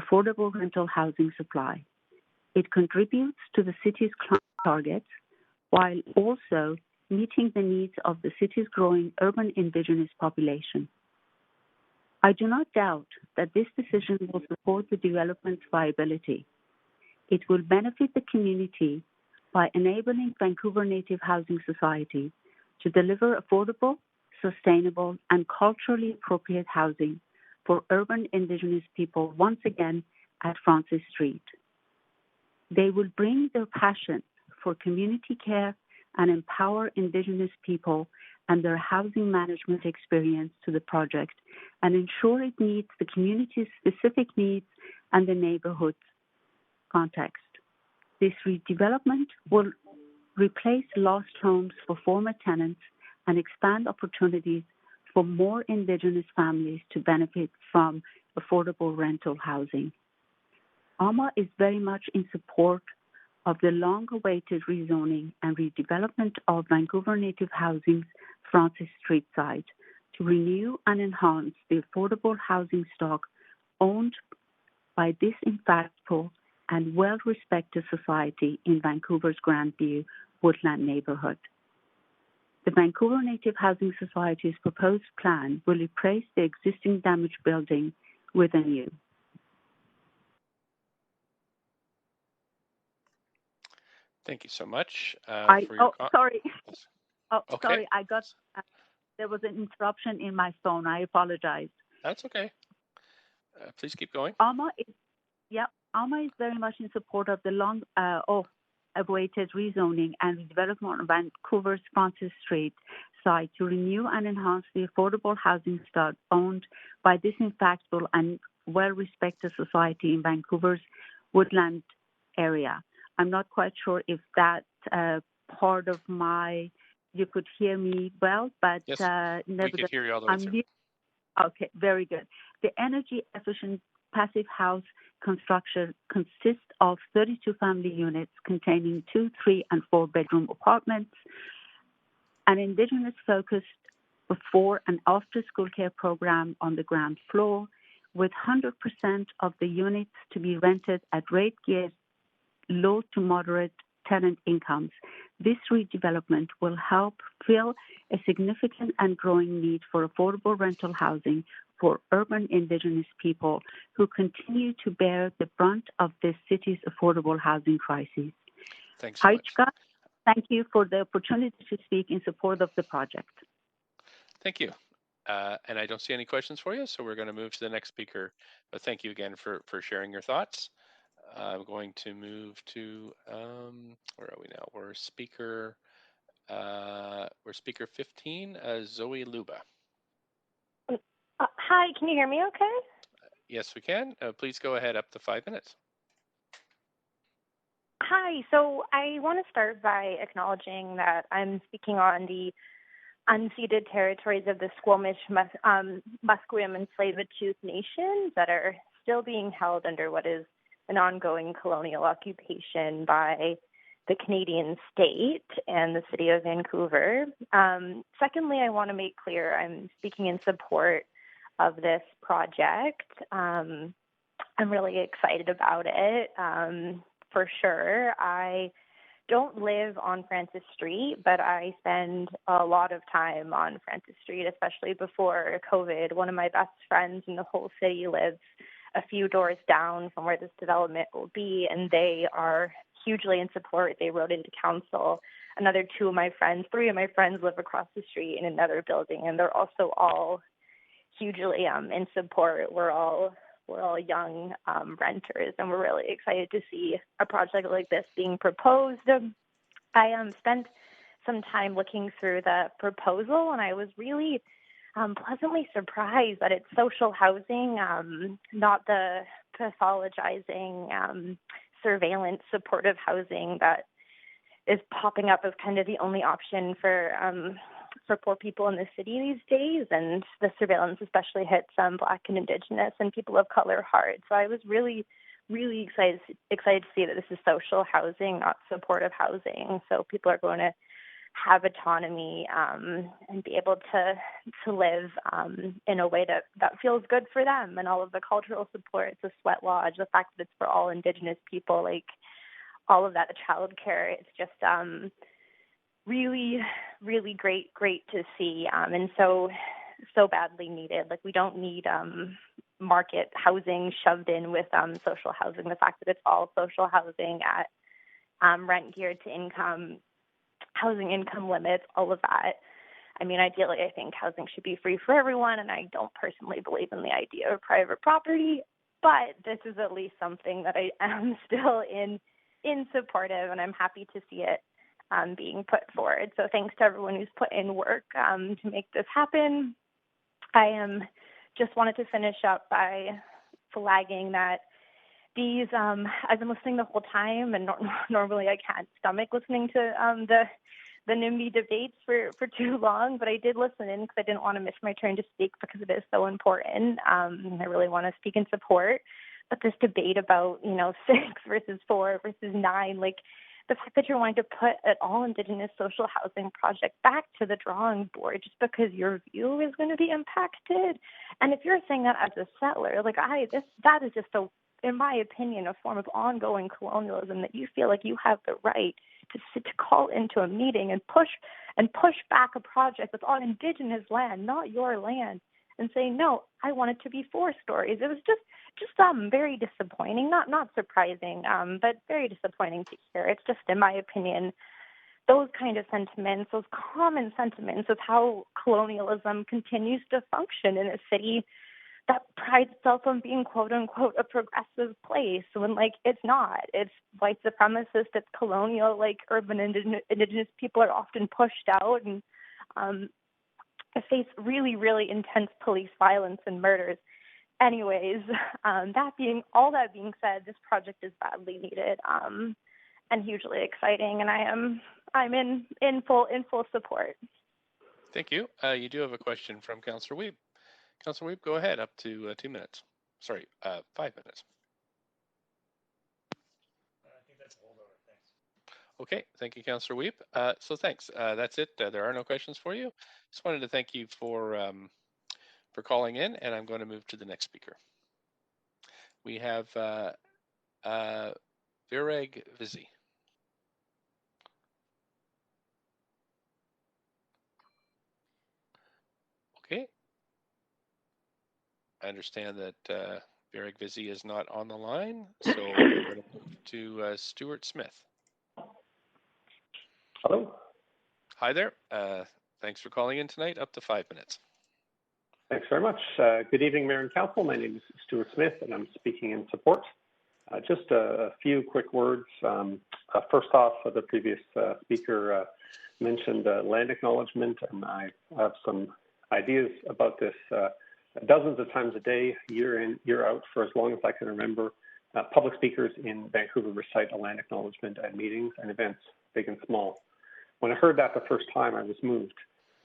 affordable rental housing supply. It contributes to the city's climate targets while also meeting the needs of the city's growing urban Indigenous population. I do not doubt that this decision will support the development's viability. It will benefit the community by enabling Vancouver Native Housing Society to deliver affordable, sustainable, and culturally appropriate housing for urban Indigenous people once again at Francis Street. They will bring their passion for community care and empower Indigenous people and their housing management experience to the project and ensure it meets the community's specific needs and the neighborhood's context. This redevelopment will replace lost homes for former tenants and expand opportunities for more Indigenous families to benefit from affordable rental housing. ALMA is very much in support of the long-awaited rezoning and redevelopment of Vancouver Native Housing's Francis Street site to renew and enhance the affordable housing stock owned by this impactful and well-respected society in Vancouver's Grandview Woodland neighborhood. The Vancouver Native Housing Society's proposed plan will replace the existing damaged building with a new. Thank you so much Sorry. Okay. Sorry, I got, there was an interruption in my phone. I apologize. That's okay. Please keep going. ALMA is very much in support of the long-awaited rezoning and redevelopment of Vancouver's Francis Street site to renew and enhance the affordable housing stock owned by this impactful and well-respected society in Vancouver's Woodland area. I'm not quite sure if that part of you could hear me well, but yes, we could hear you all the way through. Okay, very good. The energy-efficient passive house construction consists of 32 family units containing 2, 3, and 4-bedroom apartments, an Indigenous-focused before and after-school care program on the ground floor, with 100% of the units to be rented at rate-geared low to moderate tenant incomes. This redevelopment will help fill a significant and growing need for affordable rental housing for urban Indigenous people who continue to bear the brunt of this city's affordable housing crisis. Thanks so much. Thank you for the opportunity to speak in support of the project. Thank you. And I don't see any questions for you, so we're going to move to the next speaker. But thank you again for sharing your thoughts. I'm going to move to, where are we now? We're speaker 15, Zoe Luba. Hi, can you hear me okay? Yes, we can. Please go ahead, up to 5 minutes. Hi, so I want to start by acknowledging that I'm speaking on the unceded territories of the Squamish, Musqueam, and Tsleil-Waututh nations that are still being held under what is an ongoing colonial occupation by the Canadian state and the city of Vancouver. Secondly, I want to make clear I'm speaking in support of this project. I'm really excited about it, for sure. I don't live on Francis Street, but I spend a lot of time on Francis Street, especially before COVID. One of my best friends in the whole city lives a few doors down from where this development will be, and they are hugely in support. They wrote into council. Another three of my friends live across the street in another building, and they're also all hugely in support. We're all young renters, and we're really excited to see a project like this being proposed. I spent some time looking through the proposal, and I was really pleasantly surprised that it's social housing, not the pathologizing, surveillance supportive housing that is popping up as kind of the only option for poor people in the city these days. And the surveillance especially hits Black and Indigenous and people of color hard. So I was really, really excited to see that this is social housing, not supportive housing. So people are going to have autonomy and be able to live in a way that feels good for them, and all of the cultural support, the sweat lodge, the fact that it's for all Indigenous people, like all of that, the childcare. It's just really, really great to see, and so badly needed. Like, we don't need market housing shoved in with social housing. The fact that it's all social housing at rent geared to income, housing income limits, all of that. I mean, ideally, I think housing should be free for everyone, and I don't personally believe in the idea of private property, but this is at least something that I am still in supportive, and I'm happy to see it being put forward. So thanks to everyone who's put in work to make this happen. I just wanted to finish up by flagging that these, I've been listening the whole time, and normally I can't stomach listening to the NIMBY debates for too long, but I did listen in because I didn't want to miss my turn to speak because it is so important. I really want to speak in support. But this debate about, 6 versus 4 versus 9, like the fact that you're wanting to put an all-Indigenous social housing project back to the drawing board just because your view is going to be impacted. And if you're saying that as a settler, like that is just in my opinion, a form of ongoing colonialism, that you feel like you have the right to call into a meeting and push back a project that's on Indigenous land, not your land, and say, no, I want it to be 4 stories. It was just very disappointing, not surprising, but very disappointing to hear. It's just, in my opinion, those kind of sentiments, those common sentiments of how colonialism continues to function in a city that prides itself on being, quote unquote, a progressive place, when it's not. It's white supremacist, it's colonial, urban Indigenous people are often pushed out and face really, really intense police violence and murders. Anyways, all that being said, this project is badly needed and hugely exciting, and I'm in full support. Thank you. You do have a question from Councillor Wiebe. Councillor Wiebe, go ahead, up to 2 minutes. Sorry, 5 minutes. I think that's a holdover. Thanks. Okay, thank you, Councillor Wiebe. So thanks. That's it. There are no questions for you. Just wanted to thank you for calling in, and I'm going to move to the next speaker. We have Virag Vizzi. Okay. I understand that Virag Vizzi is not on the line, so we're going to move to Stuart Smith. Hello. Hi there. Thanks for calling in tonight. Up to 5 minutes. Thanks very much. Good evening, Mayor and Council. My name is Stuart Smith, and I'm speaking in support. Just a few quick words. First off, the previous speaker mentioned land acknowledgement, and I have some ideas about this dozens of times a day, year in, year out, for as long as I can remember. Public speakers in Vancouver recite a land acknowledgement at meetings and events, big and small. When I heard that the first time, I was moved.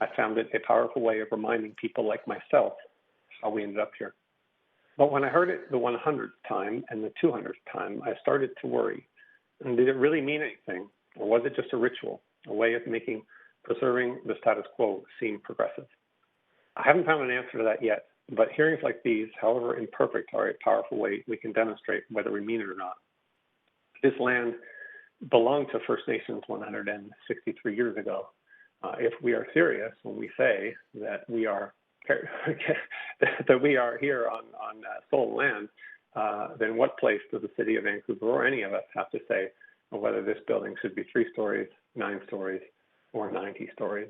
I found it a powerful way of reminding people like myself how we ended up here. But when I heard it the 100th time and the 200th time, I started to worry. And did it really mean anything? Or was it just a ritual, a way of making preserving the status quo seem progressive? I haven't found an answer to that yet, but hearings like these, however imperfect, are a powerful way we can demonstrate whether we mean it or not. This land belonged to First Nations 163 years ago. If we are serious when we say that we are here on stolen land, then what place does the city of Vancouver or any of us have to say whether this building should be 3 stories, 9 stories, or 90 stories?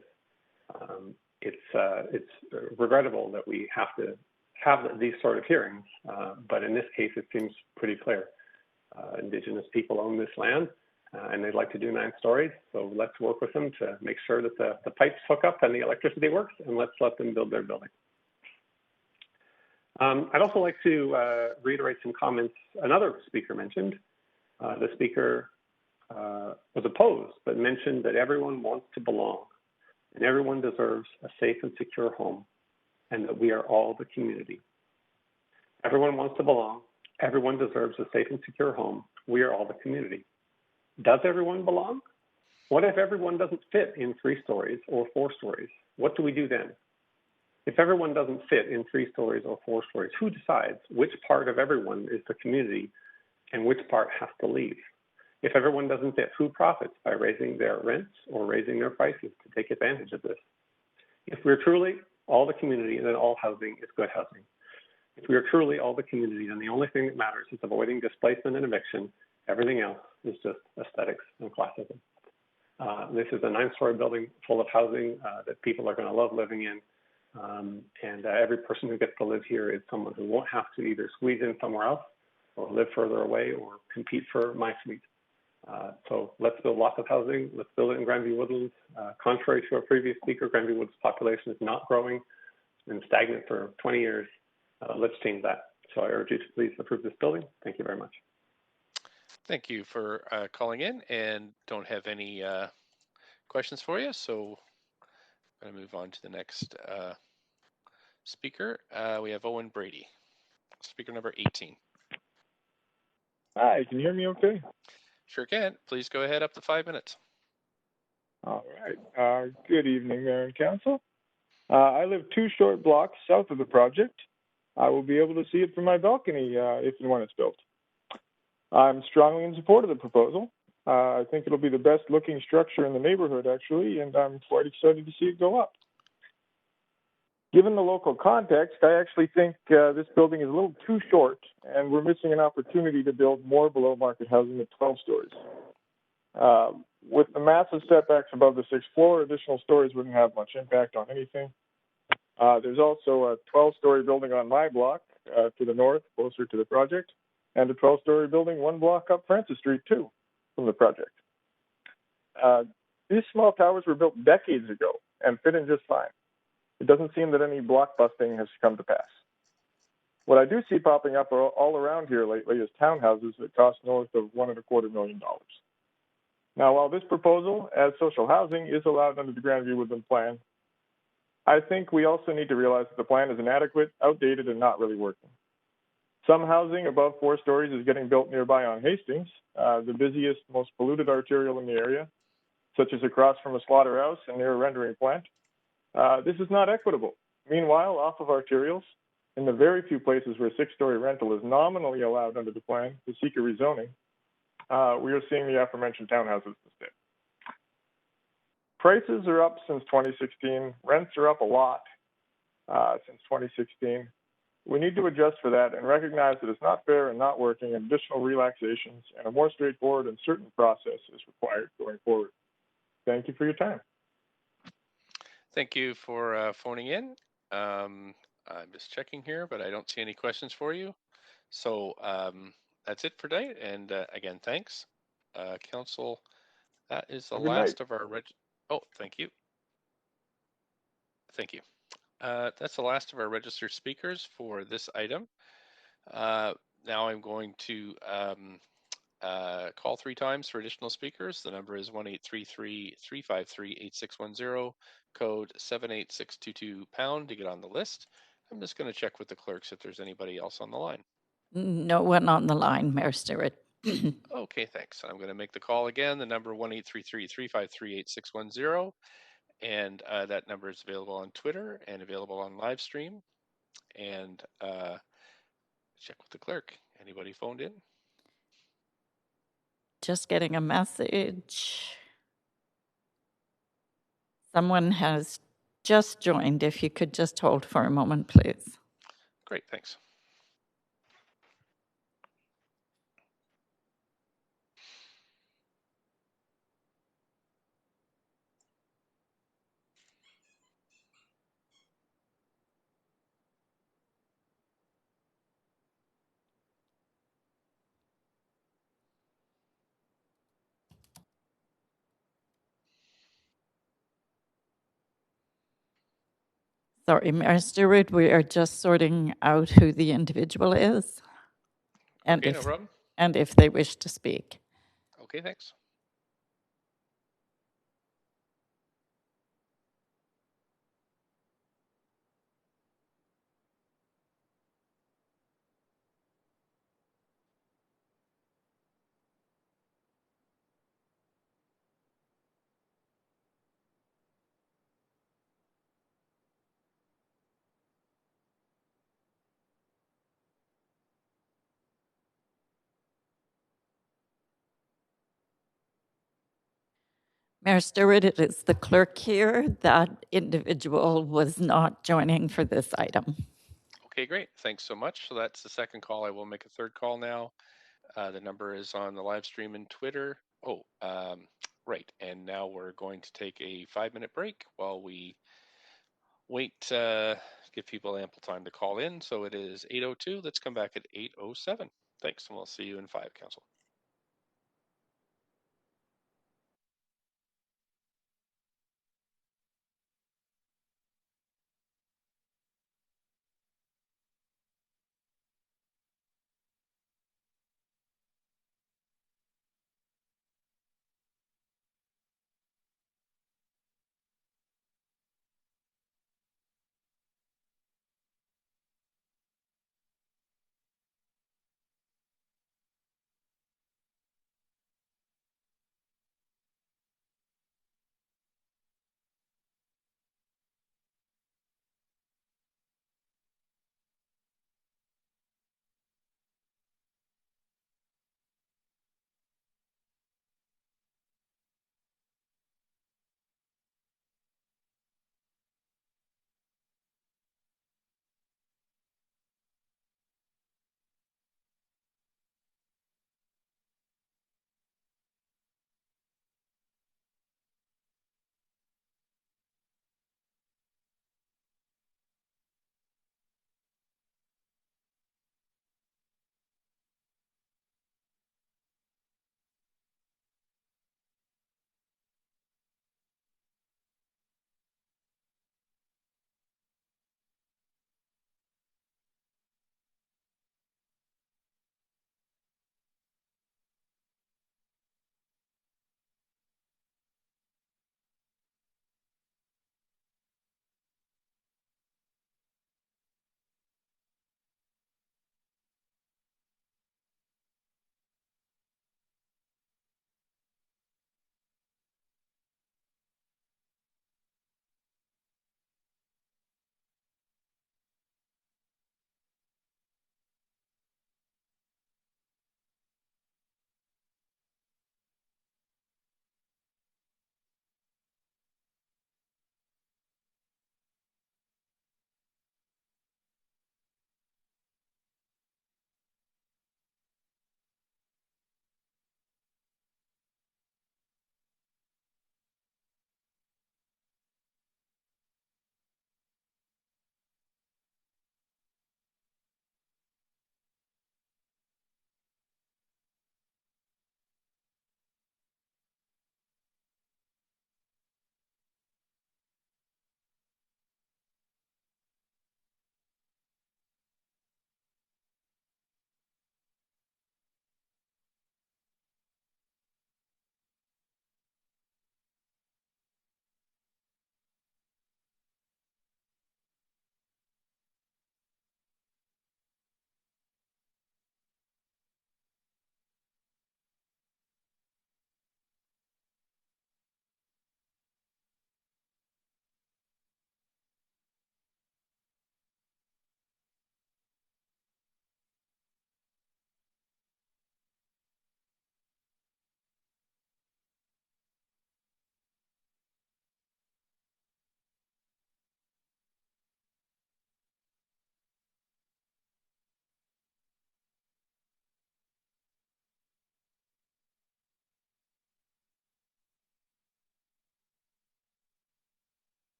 It's regrettable that we have to have these sort of hearings, but in this case, it seems pretty clear. Indigenous people own this land, and they'd like to do 9 stories, so let's work with them to make sure that the pipes hook up and the electricity works, and let's let them build their building. I'd also like to reiterate some comments another speaker mentioned. The speaker was opposed, but mentioned that everyone wants to belong, and everyone deserves a safe and secure home, and that we are all the community. Everyone wants to belong. Everyone deserves a safe and secure home. We are all the community. Does everyone belong? What if everyone doesn't fit in 3 stories or 4 stories? What do we do then? If everyone doesn't fit in 3 stories or 4 stories, who decides which part of everyone is the community and which part has to leave? If everyone doesn't fit, who profits by raising their rents or raising their prices to take advantage of this? If we're truly all the community, then all housing is good housing. If we are truly all the community, then the only thing that matters is avoiding displacement and eviction. Everything else is just aesthetics and classism. This is a 9-story building full of housing that people are going to love living in. And every person who gets to live here is someone who won't have to either squeeze in somewhere else or live further away or compete for my suite. So let's build lots of housing. Let's build it in Grandview Woodlands. Contrary to our previous speaker, Grandview Woodlands population is not growing. It's been stagnant for 20 years. Let's change that. So I urge you to please approve this building. Thank you very much. Thank you for calling in, and don't have any questions for you. So I'm going to move on to the next speaker. We have Owen Brady, speaker number 18. Hi, can you hear me okay? Sure can. Please go ahead, up to 5 minutes. All right. Good evening, Mayor and Council. I live 2 short blocks south of the project. I will be able to see it from my balcony if and when it's built. I'm strongly in support of the proposal. I think it'll be the best looking structure in the neighborhood, actually, and I'm quite excited to see it go up. Given the local context, I actually think this building is a little too short, and we're missing an opportunity to build more below market housing at 12 stories. With the massive setbacks above the 6th floor, additional stories wouldn't have much impact on anything. There's also a 12-story building on my block to the north, closer to the project, and a 12-story building 1 block up Francis Street, too, from the project. These small towers were built decades ago and fit in just fine. It doesn't seem that any block busting has come to pass. What I do see popping up all around here lately is townhouses that cost north of $1.25 million. Now, while this proposal as social housing is allowed under the Grandview Woodland Plan, I think we also need to realize that the plan is inadequate, outdated, and not really working. Some housing above 4 stories is getting built nearby on Hastings, the busiest, most polluted arterial in the area, such as across from a slaughterhouse and near a rendering plant. This is not equitable. Meanwhile, off of arterials, in the very few places where 6-story rental is nominally allowed under the plan to seek a rezoning, we are seeing the aforementioned townhouses instead. Prices are up since 2016. Rents are up a lot since 2016. We need to adjust for that and recognize that it's not fair and not working, and additional relaxations and a more straightforward and certain process is required going forward. Thank you for your time. Thank you for phoning in. I'm just checking here, but I don't see any questions for you. So that's it for tonight. And again, thanks, Council. That is the Good night. last of our Oh, thank you. Thank you. That's the last of our registered speakers for this item. Now I'm going to call 3 times for additional speakers. The number is 1-833-353-8610, code 78622# to get on the list. I'm just going to check with the clerks if there's anybody else on the line. No one on the line, Mayor Stewart. Okay, thanks. I'm going to make the call again. The number 1-833-353-8610, and that number is available on Twitter and available on live stream. And check with the clerk. Anybody phoned in? Just getting a message. Someone has just joined. If you could just hold for a moment, please. Great, thanks. Sorry, Mayor Stewart, we are just sorting out who the individual is and Okay, no problem. and if they wish to speak. Okay, thanks. Mayor Stewart, it is the clerk here. That individual was not joining for this item. Okay, great. Thanks so much. So that's the second call. I will make a third call now. The number is on the live stream and Twitter. Oh, right. And now we're going to take a 5-minute break while we wait, give people ample time to call in. So it is 8:02. Let's come back at 8:07. Thanks, and we'll see you in 5, Council.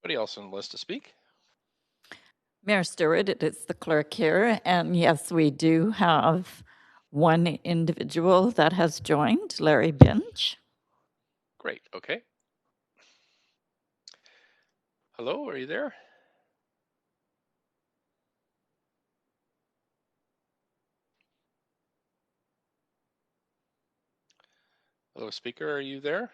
Anybody else on the list to speak? Mayor Stewart, it is the clerk here. And yes, we do have one individual that has joined, Larry Binch. Great. Okay. Hello, are you there? Hello, speaker, are you there?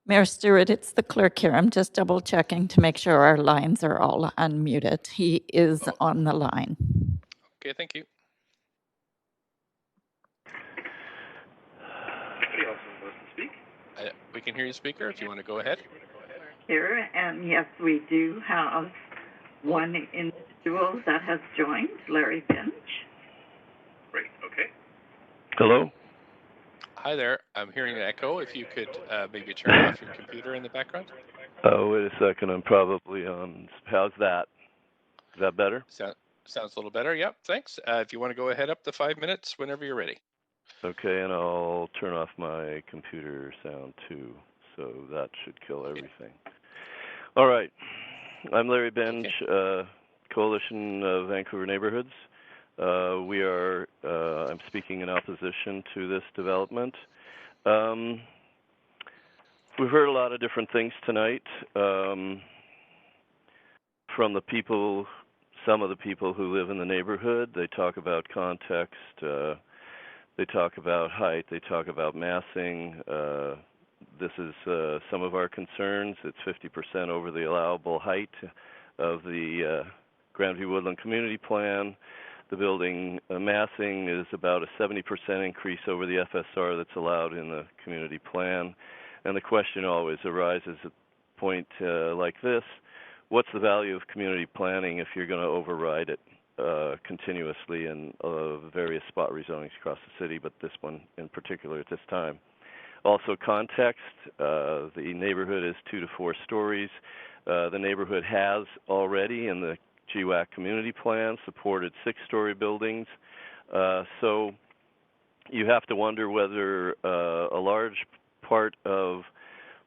Mayor Stewart, it's the clerk here. I'm just double checking to make sure our lines are all unmuted. He is on the line. Okay, thank you. We can hear you, speaker, if you want to go ahead. Here, and yes, we do have one individual that has joined, Larry Binch. Great, okay. Hello? Hi there. I'm hearing an echo. If you could maybe turn off your computer in the background. Oh, wait a second. I'm probably on. How's that? Is that better? Sounds a little better. Yep, thanks. If you want to go ahead up to 5 minutes whenever you're ready. Okay, and I'll turn off my computer sound too, so that should kill everything. All right. I'm Larry Binch, Coalition of Vancouver Neighborhoods. I'm speaking in opposition to this development. We've heard a lot of different things tonight from the people, some of the people who live in the neighborhood. They talk about context, they talk about height, they talk about massing. This is some of our concerns. It's 50% over the allowable height of the Grandview Woodland Community Plan. The building massing is about a 70% increase over the FSR that's allowed in the community plan. And the question always arises at a point like this: what's the value of community planning if you're going to override it continuously in various spot rezonings across the city, but this one in particular at this time? Also context, the neighborhood is 2 to 4 stories. The neighborhood has already in the GWAC community plan supported 6-story buildings. So you have to wonder whether a large part of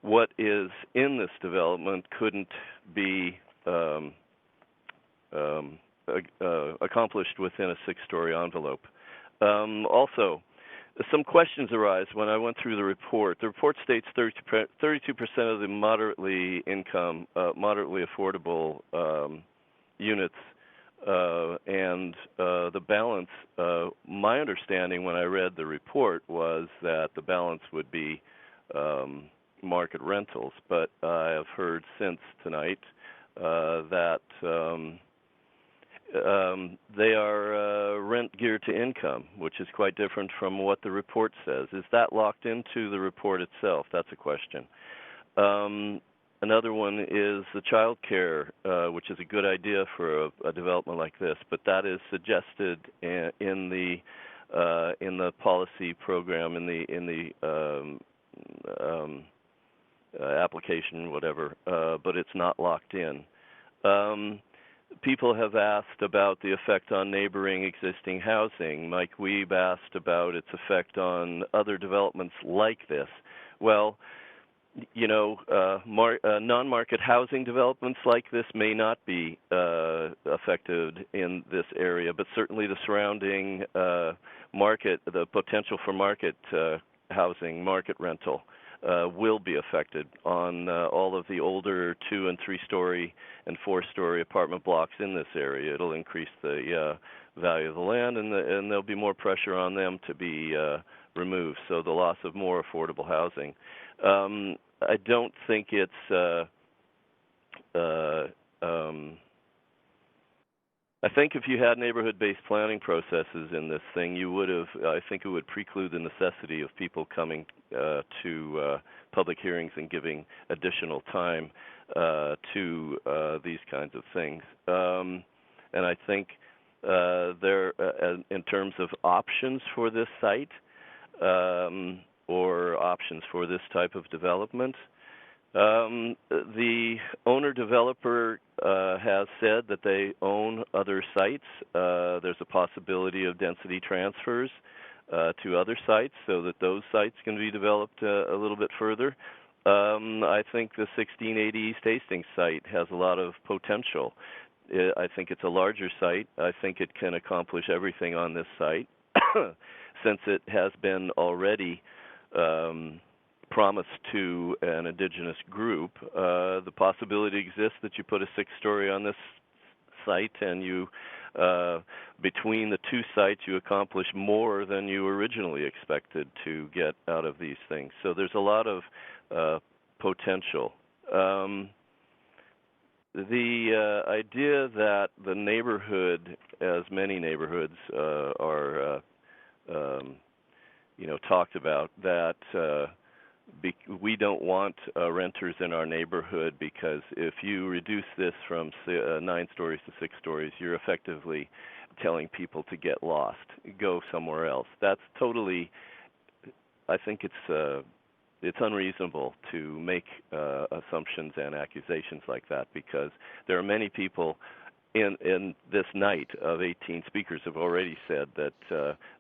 what is in this development couldn't be accomplished within a 6-story envelope. Also, some questions arise when I went through the report. The report states 32% of the moderately affordable units and the balance. My understanding when I read the report was that the balance would be market rentals, but I have heard since tonight that they are rent geared to income, which is quite different from what the report says. Is that locked into the report itself? That's a question. Another one is the child care, which is a good idea for a development like this, but that is suggested in the policy program, in the application, whatever, but it's not locked in. People have asked about the effect on neighboring existing housing. Mike Wiebe asked about its effect on other developments like this. Well, you know, non-market housing developments like this may not be affected in this area, but certainly the surrounding market, the potential for market housing, market rental, will be affected on all of the older 2- and 3-story and 4-story apartment blocks in this area. It'll increase the value of the land, and there'll be more pressure on them to be removed, so the loss of more affordable housing. I don't think it's I think if you had neighborhood-based planning processes in this thing, you would have, I think it would preclude the necessity of people coming to public hearings and giving additional time to these kinds of things. And I think in terms of options for this site or options for this type of development, the owner-developer has said that they own other sites. There's a possibility of density transfers. to other sites so that those sites can be developed a little bit further. I think the 1680 East Hastings site has a lot of potential. I think it's a larger site. I think it can accomplish everything on this site since it has been already promised to an Indigenous group. The possibility exists that you put a 6-story on this site and you between the two sites you accomplish more than you originally expected to get out of these things. So there's a lot of potential. The idea that the neighborhood, as many neighborhoods are talked about, that we don't want renters in our neighborhood because if you reduce this from 9 stories to 6 stories, you're effectively telling people to get lost, go somewhere else. That's totally, I think it's unreasonable to make assumptions and accusations like that because there are many people in this night of 18 speakers have already said that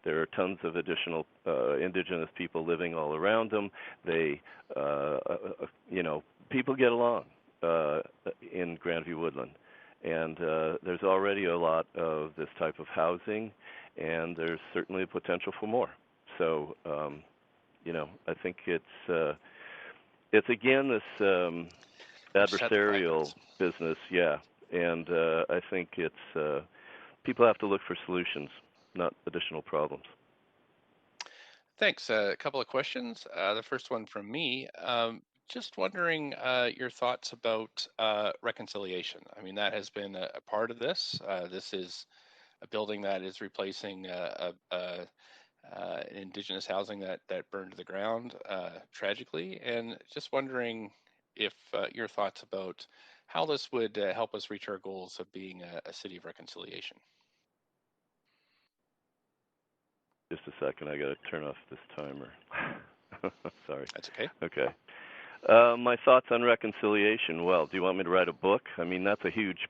there are tons of additional Indigenous people living all around them. They, people get along in Grandview Woodland. And there's already a lot of this type of housing, and there's certainly a potential for more. So, I think it's again this adversarial business, yeah. And I think it's people have to look for solutions, not additional problems. Thanks. A couple of questions. The first one from me. Just wondering your thoughts about reconciliation. I mean, that has been a part of this. This is a building that is replacing Indigenous housing that burned to the ground tragically. And just wondering if your thoughts about how this would help us reach our goals of being a city of reconciliation. Just a second, I got to turn off this timer. Sorry. That's okay. Okay. My thoughts on reconciliation. Well, do you want me to write a book? I mean, that's a huge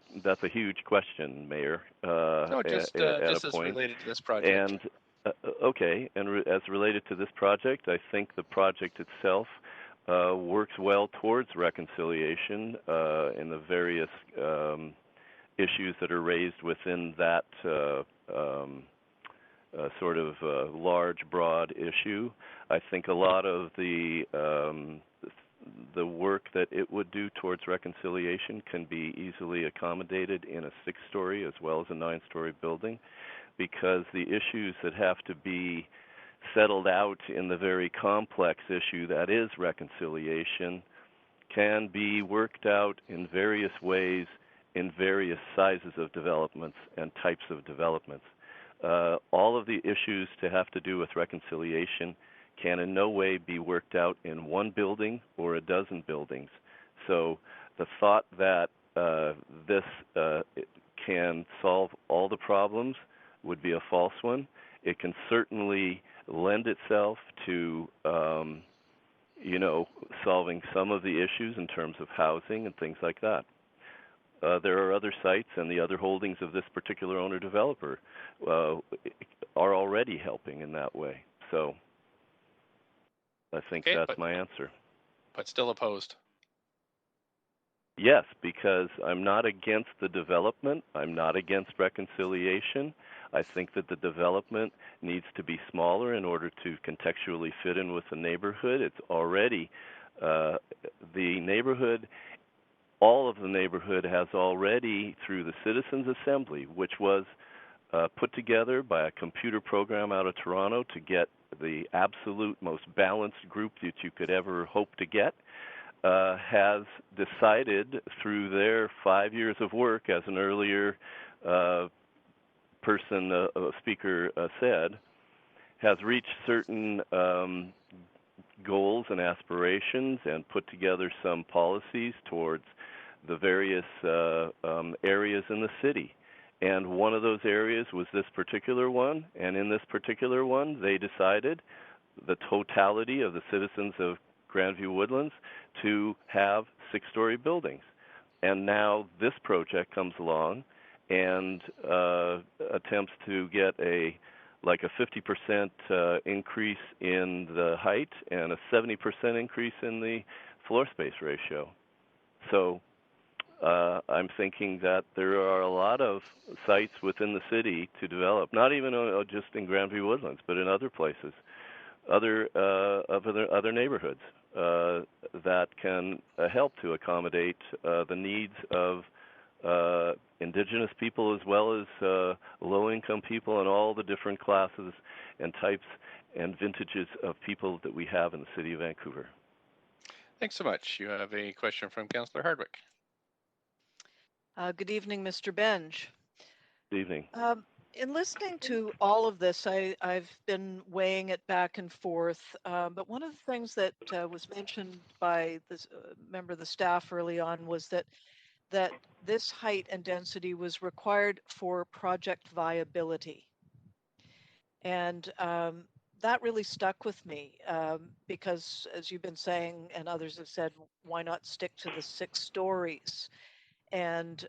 question, Mayor. No, just as related to this project. And okay, and as related to this project, I think the project itself works well towards reconciliation in the various issues that are raised within that sort of large, broad issue. I think a lot of the work that it would do towards reconciliation can be easily accommodated in a 6-story as well as a 9-story building, because the issues that have to be settled out in the very complex issue that is reconciliation can be worked out in various ways in various sizes of developments and types of developments. All of the issues to have to do with reconciliation can in no way be worked out in one building or a dozen buildings. So the thought that this can solve all the problems would be a false one. It can certainly lend itself to, solving some of the issues in terms of housing and things like that. There are other sites and the other holdings of this particular owner-developer are already helping in that way. So I think that's my answer. But still opposed? Yes, because I'm not against the development. I'm not against reconciliation. I think that the development needs to be smaller in order to contextually fit in with the neighborhood. It's already the neighborhood. All of the neighborhood has already, through the Citizens Assembly, which was put together by a computer program out of Toronto to get the absolute most balanced group that you could ever hope to get, has decided through their 5 years of work, as an earlier speaker said, has reached certain goals and aspirations and put together some policies towards the various areas in the city. And one of those areas was this particular one, and in this particular one, they decided, the totality of the citizens of Grandview Woodlands, to have 6-story buildings. And now this project comes along and attempts to get a like a 50% increase in the height and a 70% increase in the floor space ratio. So I'm thinking that there are a lot of sites within the city to develop, not even just in Grandview Woodlands, but in other places, other neighborhoods that can help to accommodate the needs of indigenous people as well as low-income people and all the different classes and types and vintages of people that we have in the city of Vancouver. Thanks so much. You have a question from Councillor Hardwick. Good evening, Mr. Benge. Good evening. In listening to all of this, I've been weighing it back and forth, but one of the things that was mentioned by this member of the staff early on was that this height and density was required for project viability. And that really stuck with me because, as you've been saying and others have said, why not stick to the 6 stories? And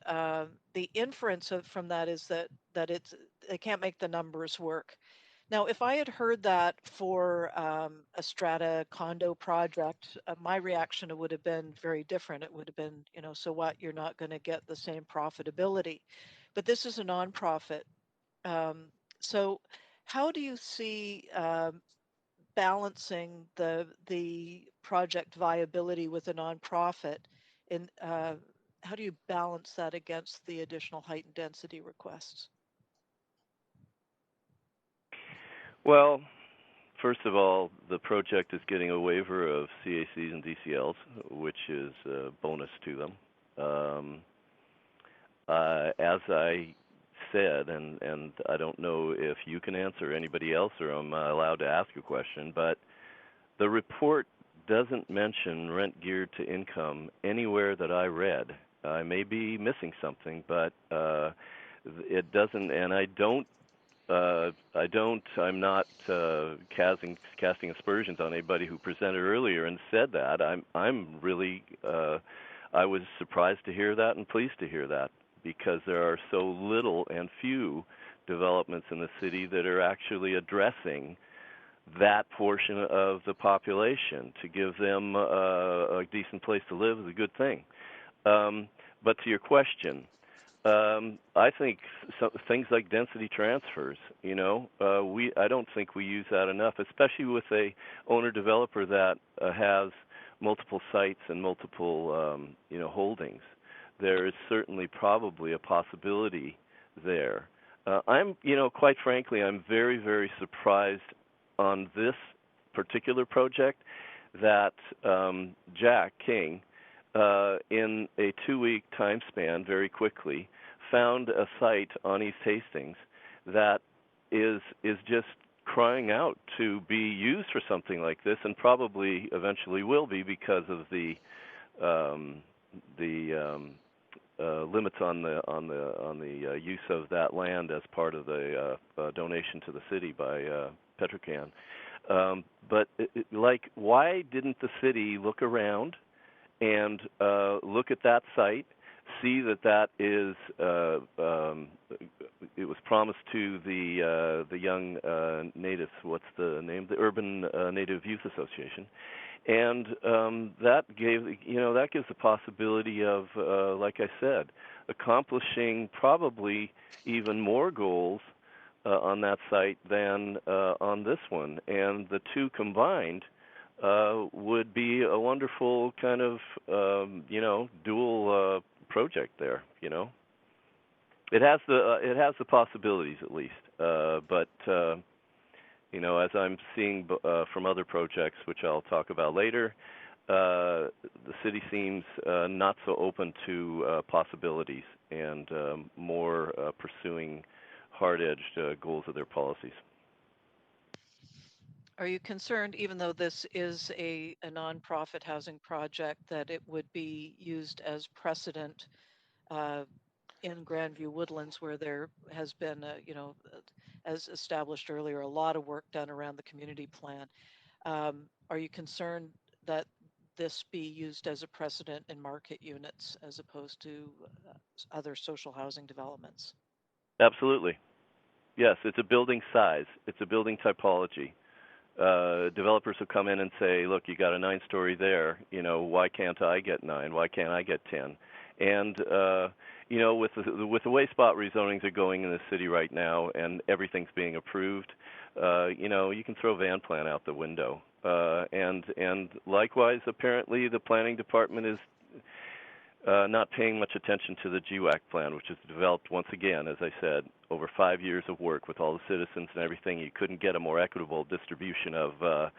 the inference from that is that they can't make the numbers work. Now, if I had heard that for a strata condo project, my reaction would have been very different. It would have been, so what? You're not going to get the same profitability. But this is a nonprofit. So how do you see balancing the project viability with a nonprofit? And how do you balance that against the additional height and density requests? Well, first of all, the project is getting a waiver of CACs and DCLs, which is a bonus to them. As I said, and I don't know if you can answer anybody else or I'm allowed to ask a question, but the report doesn't mention rent geared to income anywhere that I read. I may be missing something, but it doesn't, and I'm not casting aspersions on anybody who presented earlier and said that. I'm really, I was surprised to hear that and pleased to hear that, because there are so little and few developments in the city that are actually addressing that portion of the population. To give them a decent place to live is a good thing. But to your question, I think things like density transfers, I don't think we use that enough, especially with a owner-developer that has multiple sites and multiple, holdings. There is certainly probably a possibility there. I'm, quite frankly, I'm very, very surprised on this particular project that Jack King, in a 2-week time span, very quickly, found a site on East Hastings that is just crying out to be used for something like this, and probably eventually will be because of the limits on the use of that land as part of the donation to the city by Petrocan. But why didn't the city look around and look at that site, see that is it was promised to the young natives. What's the name? The Urban Native Youth Association, and that gives the possibility of, like I said, accomplishing probably even more goals on that site than on this one, and the two combined would be a wonderful kind of dual project there. It has the possibilities at least, but as I'm seeing from other projects, which I'll talk about later, the city seems not so open to possibilities and more pursuing hard-edged goals of their policies. Are you concerned, even though this is a nonprofit housing project, that it would be used as precedent in Grandview Woodlands, where there has been, as established earlier, a lot of work done around the community plan? Are you concerned that this be used as a precedent in market units as opposed to other social housing developments? Absolutely. Yes, it's a building size. It's a building typology. Developers will come in and say, look, you got a 9-story there. Why can't I get 9? Why can't I get 10? And, with the way spot rezonings are going in the city right now and everything's being approved, you can throw van plan out the window. And likewise, apparently, the planning department is not paying much attention to the GWAC plan, which is developed, once again, as I said, over 5 years of work with all the citizens and everything. You couldn't get a more equitable distribution of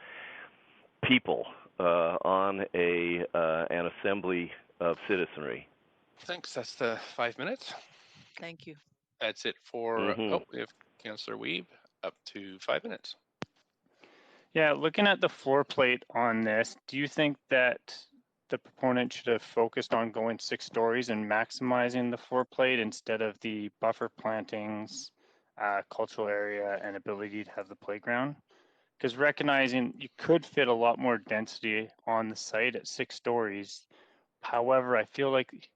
people on an assembly of citizenry. Thanks. That's the 5 minutes. Thank you. That's it for, Mm-hmm. we have Councillor Wiebe up to 5 minutes. Yeah, looking at the floor plate on this, do you think that the proponent should have focused on going 6 stories and maximizing the floor plate instead of the buffer plantings, cultural area, and ability to have the playground? Because recognizing you could fit a lot more density on the site at 6 stories. However, I feel like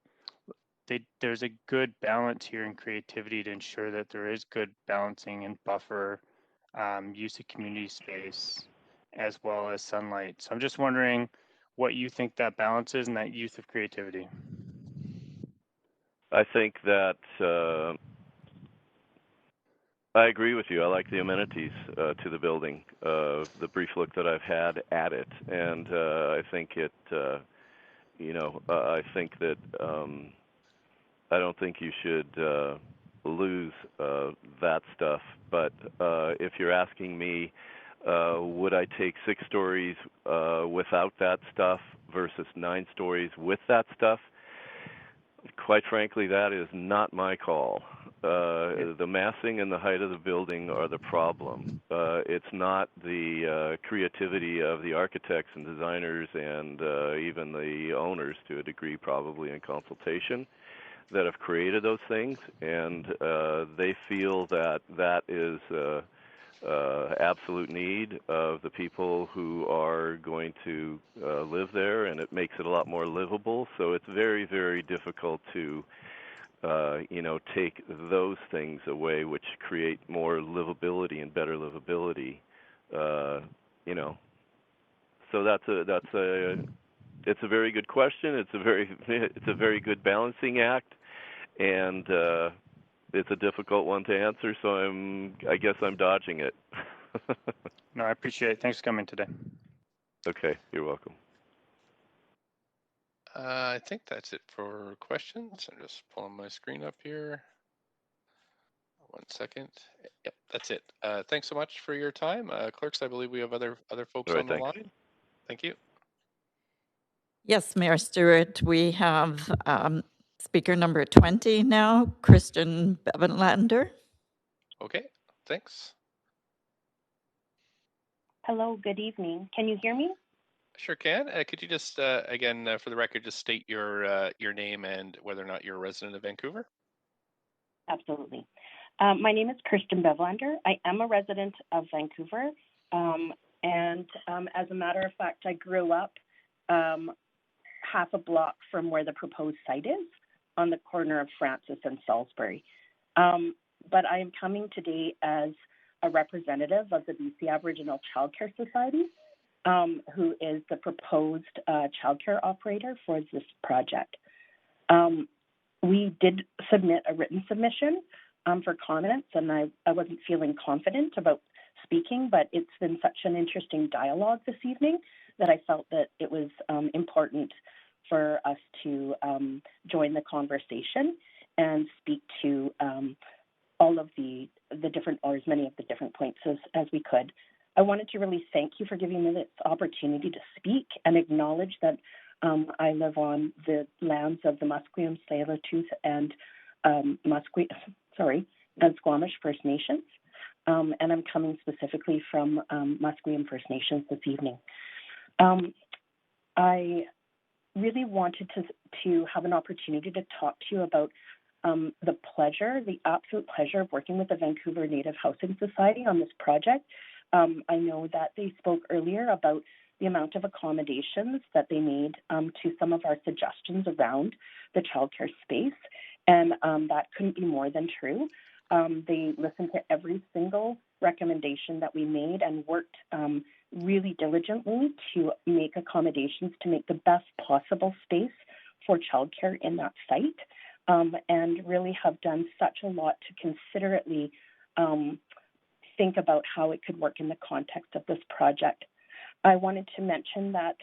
there's a good balance here in creativity to ensure that there is good balancing and buffer use of community space as well as sunlight. So I'm just wondering what you think that balance is and that use of creativity. I think that I agree with you. I like the amenities to the building, the brief look that I've had at it. And I think it, I think that I don't think you should lose that stuff. But if you're asking me, would I take 6 stories without that stuff versus 9 stories with that stuff? Quite frankly, that is not my call. The massing and the height of the building are the problem. It's not the creativity of the architects and designers and even the owners, to a degree probably in consultation, that have created those things, and they feel that that is absolute need of the people who are going to live there, and it makes it a lot more livable. So it's very, very difficult to take those things away, which create more livability and better livability. So it's a very good question. It's a very good balancing act, and it's a difficult one to answer. So I guess I'm dodging it. No, I appreciate it. Thanks for coming today. Okay, you're welcome. I think that's it for questions. I'm just pulling my screen up here. 1 second. Yep, that's it. Thanks so much for your time. Clerks, I believe we have other folks on the line. Thank you. Yes, Mayor Stewart, we have speaker number 20 now, Christian Bevanlander. Okay, thanks. Hello, good evening. Can you hear me? Sure can. Could you just, again, for the record, just state your name and whether or not you're a resident of Vancouver? Absolutely. My name is Christian Bevanlander. I am a resident of Vancouver. And as a matter of fact, I grew up half a block from where the proposed site is, on the corner of Francis and Salisbury. But I am coming today as a representative of the BC Aboriginal Childcare Society, who is the proposed childcare operator for this project. We did submit a written submission for comments, and I wasn't feeling confident about speaking, but it's been such an interesting dialogue this evening that I felt that it was important for us to join the conversation and speak to all of the different, or as many of the different points as we could. I wanted to really thank you for giving me this opportunity to speak and acknowledge that I live on the lands of the Musqueam, Tsleil-Waututh, and Squamish First Nations. And I'm coming specifically from Musqueam First Nations this evening. I really wanted to have an opportunity to talk to you about the absolute pleasure of working with the Vancouver Native Housing Society on this project. I know that they spoke earlier about the amount of accommodations that they made to some of our suggestions around the childcare space, and that couldn't be more than true. They listened to every single recommendation that we made and worked really diligently to make accommodations to make the best possible space for childcare in that site, and really have done such a lot to considerately think about how it could work in the context of this project. I wanted to mention that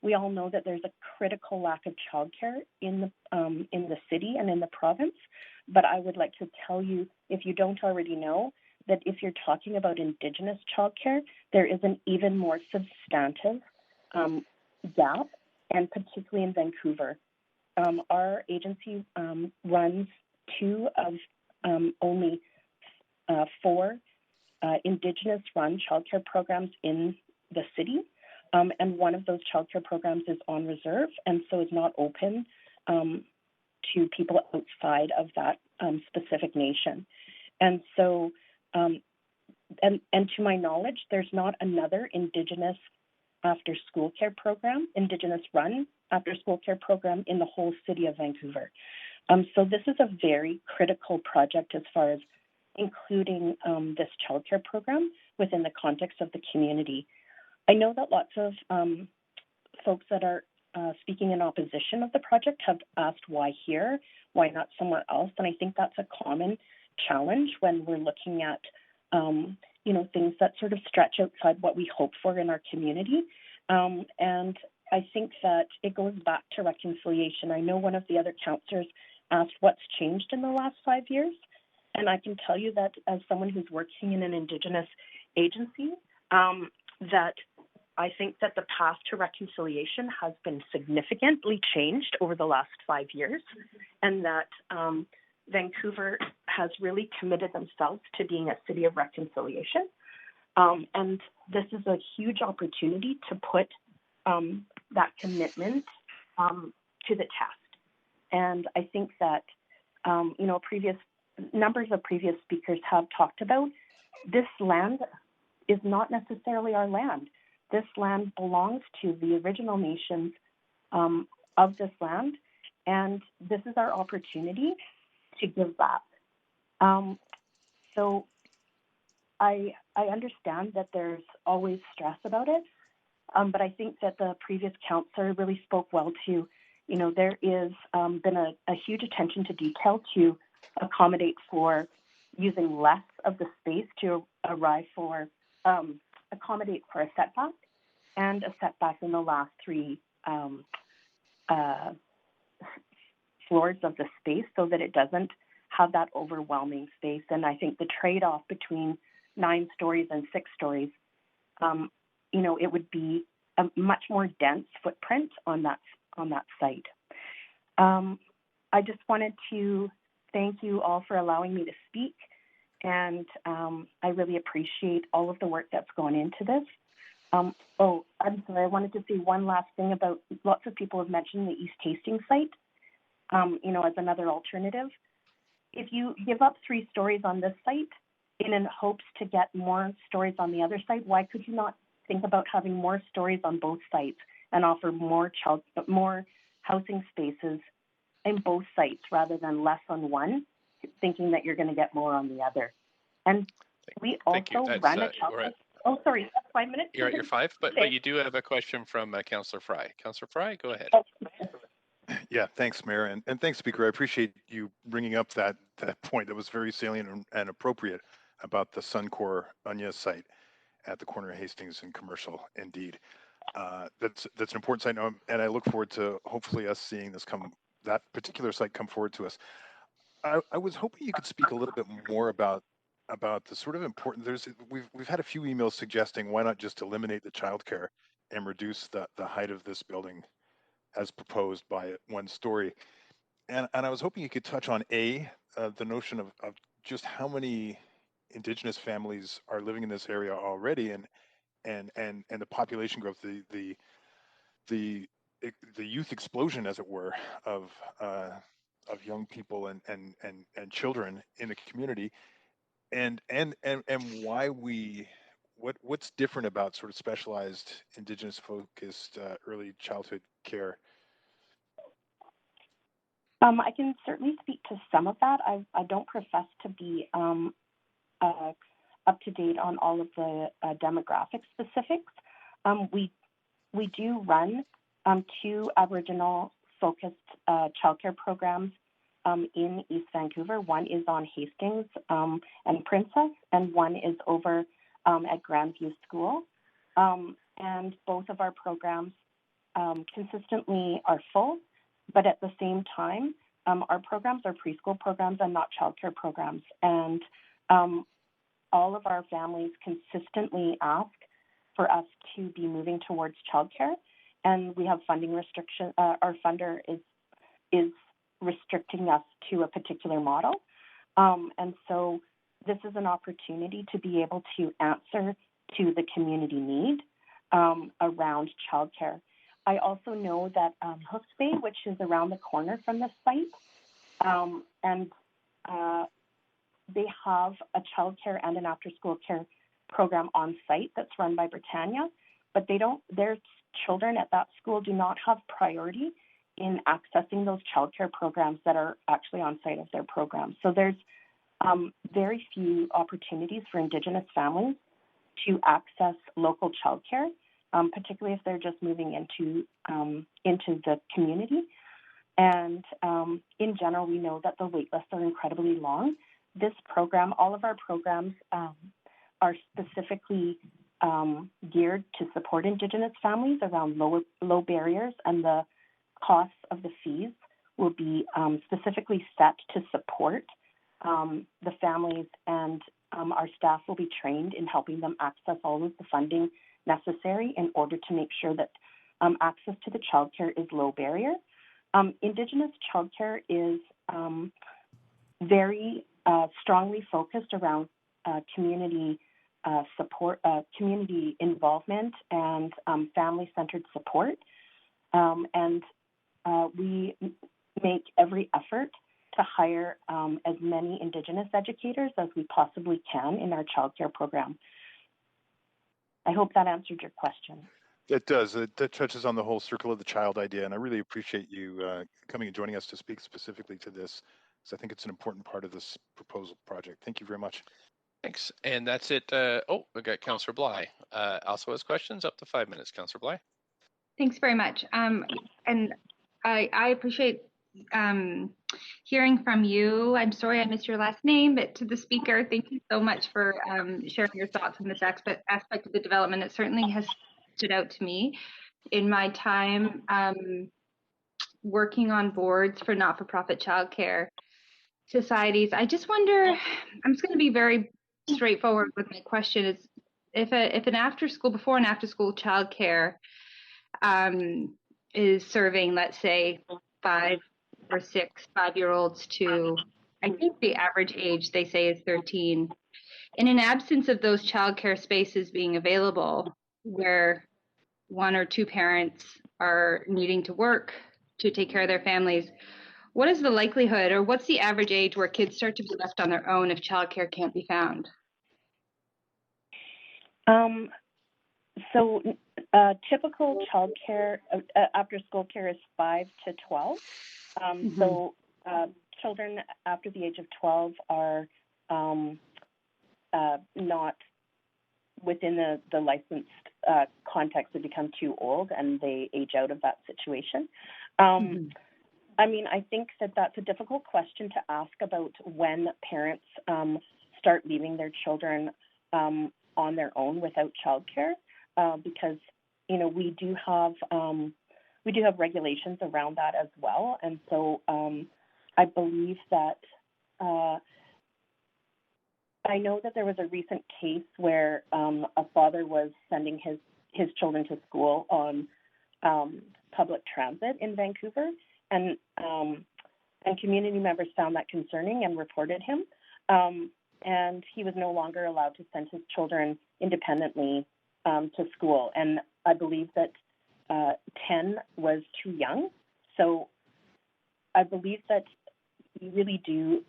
we all know that there's a critical lack of childcare in the city and in the province, but I would like to tell you, if you don't already know, that if you're talking about Indigenous childcare, there is an even more substantive gap, and particularly in Vancouver. Our agency runs 2 of only 4 Indigenous-run childcare programs in the city, and one of those childcare programs is on reserve, and so is not open to people outside of that specific nation. And so, and to my knowledge, there's not another Indigenous after-school care program, Indigenous-run after-school care program in the whole city of Vancouver. So this is a very critical project as far as including this childcare program within the context of the community. I know that lots of folks that are speaking in opposition of the project have asked why here, why not somewhere else, and I think that's a common challenge when we're looking at things that sort of stretch outside what we hope for in our community. And I think that it goes back to reconciliation. I know one of the other councillors asked what's changed in the last 5 years, and I can tell you that as someone who's working in an Indigenous agency, that I think that the path to reconciliation has been significantly changed over the last 5 years, and that Vancouver has really committed themselves to being a city of reconciliation. And this is a huge opportunity to put that commitment to the test. And I think that, numbers of previous speakers have talked about this land is not necessarily our land. This land belongs to the original nations of this land, and this is our opportunity to give back. So I understand that there's always stress about it, but I think that the previous councillor really spoke well to, there is been a huge attention to detail to accommodate for using less of the space to accommodate for a setback, and a setback in the last 3 floors of the space so that it doesn't have that overwhelming space. And I think the trade-off between 9 stories and 6 stories, it would be a much more dense footprint on that site. I just wanted to thank you all for allowing me to speak, and I really appreciate all of the work that's gone into this. I'm sorry, I wanted to say one last thing about, lots of people have mentioned the East Hastings site, as another alternative. If you give up 3 stories on this site in hopes to get more stories on the other site, why could you not think about having more stories on both sites and offer more housing spaces in both sites rather than less on one, thinking that you're going to get more on the other? And we also run a childcare. Oh, sorry, that's 5 minutes. You're at your 5, but you do have a question from Councillor Fry. Councillor Fry, go ahead. Yeah, thanks, Mayor, and thanks, Speaker. I appreciate you bringing up that point that was very salient and appropriate about the Suncor Anya site at the corner of Hastings and Commercial. Indeed, that's an important site, and I look forward to hopefully us seeing that particular site come forward to us. I was hoping you could speak a little bit more about the sort of important. We've had a few emails suggesting why not just eliminate the childcare and reduce the height of this building as proposed by 1 story. And I was hoping you could touch on the notion of just how many Indigenous families are living in this area already, and the population growth, the youth explosion, as it were, of young people and children in the community, and why what's different about sort of specialized Indigenous focused early childhood care? I can certainly speak to some of that. I don't profess to be up to date on all of the demographic specifics. We do run 2 Aboriginal-focused childcare programs in East Vancouver. One is on Hastings and Princess, and one is over at Grandview School. And both of our programs consistently are full, but at the same time, our programs are preschool programs and not childcare programs. And all of our families consistently ask for us to be moving towards childcare, and we have funding restriction. Our funder is restricting us to a particular model, and so this is an opportunity to be able to answer to the community need around childcare. I also know that Hooks Bay, which is around the corner from this site, and they have a childcare and an after-school care program on site that's run by Britannia, but their children at that school do not have priority in accessing those childcare programs that are actually on site of their program. So there's very few opportunities for Indigenous families to access local childcare, particularly if they're just moving into the community. And in general, we know that the wait lists are incredibly long. This program, all of our programs are specifically geared to support Indigenous families around low barriers, and the costs of the fees will be specifically set to support the families, and our staff will be trained in helping them access all of the funding necessary in order to make sure that access to the childcare is low barrier. Indigenous childcare is very strongly focused around community support, community involvement, and family-centered support. And we make every effort to hire as many Indigenous educators as we possibly can in our childcare program. I hope that answered your question. It does. That touches on the whole circle of the child idea, and I really appreciate you coming and joining us to speak specifically to this, because I think it's an important part of this proposal project. Thank you very much. Thanks. And that's it. We got Councillor Bly. Also has questions. Up to 5 minutes, Councillor Bly. Thanks very much. And I appreciate hearing from you. I'm sorry I missed your last name, but to the speaker, thank you so much for sharing your thoughts on this aspect of the development. It certainly has stood out to me in my time working on boards for not-for-profit childcare societies. I just wonder, I'm just going to be very straightforward with my question, is if an after-school, before and after-school childcare is serving, let's say, 5 or 6 5-year-olds to, I think the average age they say is 13. In an absence of those childcare spaces being available, where 1 or 2 parents are needing to work to take care of their families, what is the likelihood, or what's the average age where kids start to be left on their own if childcare can't be found? So typical childcare, after-school care is 5 to 12. So children after the age of 12 are not within the licensed context. They become too old and they age out of that situation. I mean, I think that's a difficult question to ask about when parents start leaving their children on their own without childcare, because we do have regulations around that as well, and so I believe that I know that there was a recent case where a father was sending his children to school on public transit in Vancouver, and community members found that concerning and reported him, and he was no longer allowed to send his children independently to school. And I believe that 10 was too young. So I believe that you really do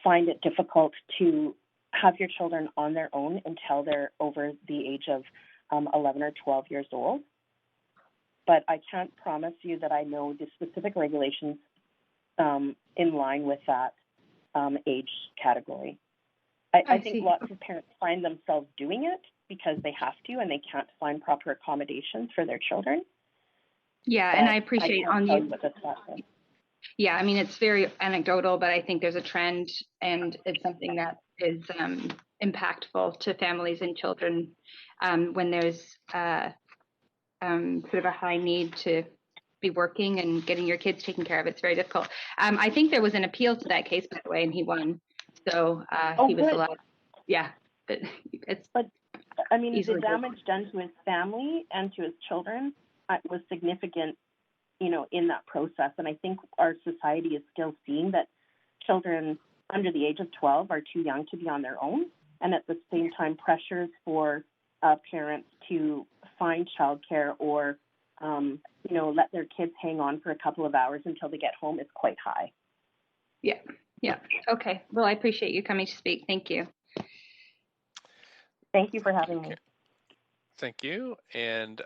find it difficult to have your children on their own until they're over the age of 11 or 12 years old. But I can't promise you that I know the specific regulations in line with that age category. I think lots of parents find themselves doing it because they have to and they can't find proper accommodations for their children. Yeah, and I appreciate on you. Yeah, I mean, it's very anecdotal, but I think there's a trend, and it's something that is impactful to families and children when there's sort of a high need to be working and getting your kids taken care of. It's very difficult. I think there was an appeal to that case, by the way, and he won. So he was allowed. Yeah, but I mean, the damage done to his family and to his children was significant, you know, in that process. And I think our society is still seeing that children under the age of 12 are too young to be on their own. And at the same time, pressures for parents to find childcare or, you know, let their kids hang on for a couple of hours until they get home is quite high. Yeah. Yeah. Okay. Well, I appreciate you coming to speak. Thank you. Thank you for having me. Thank you. And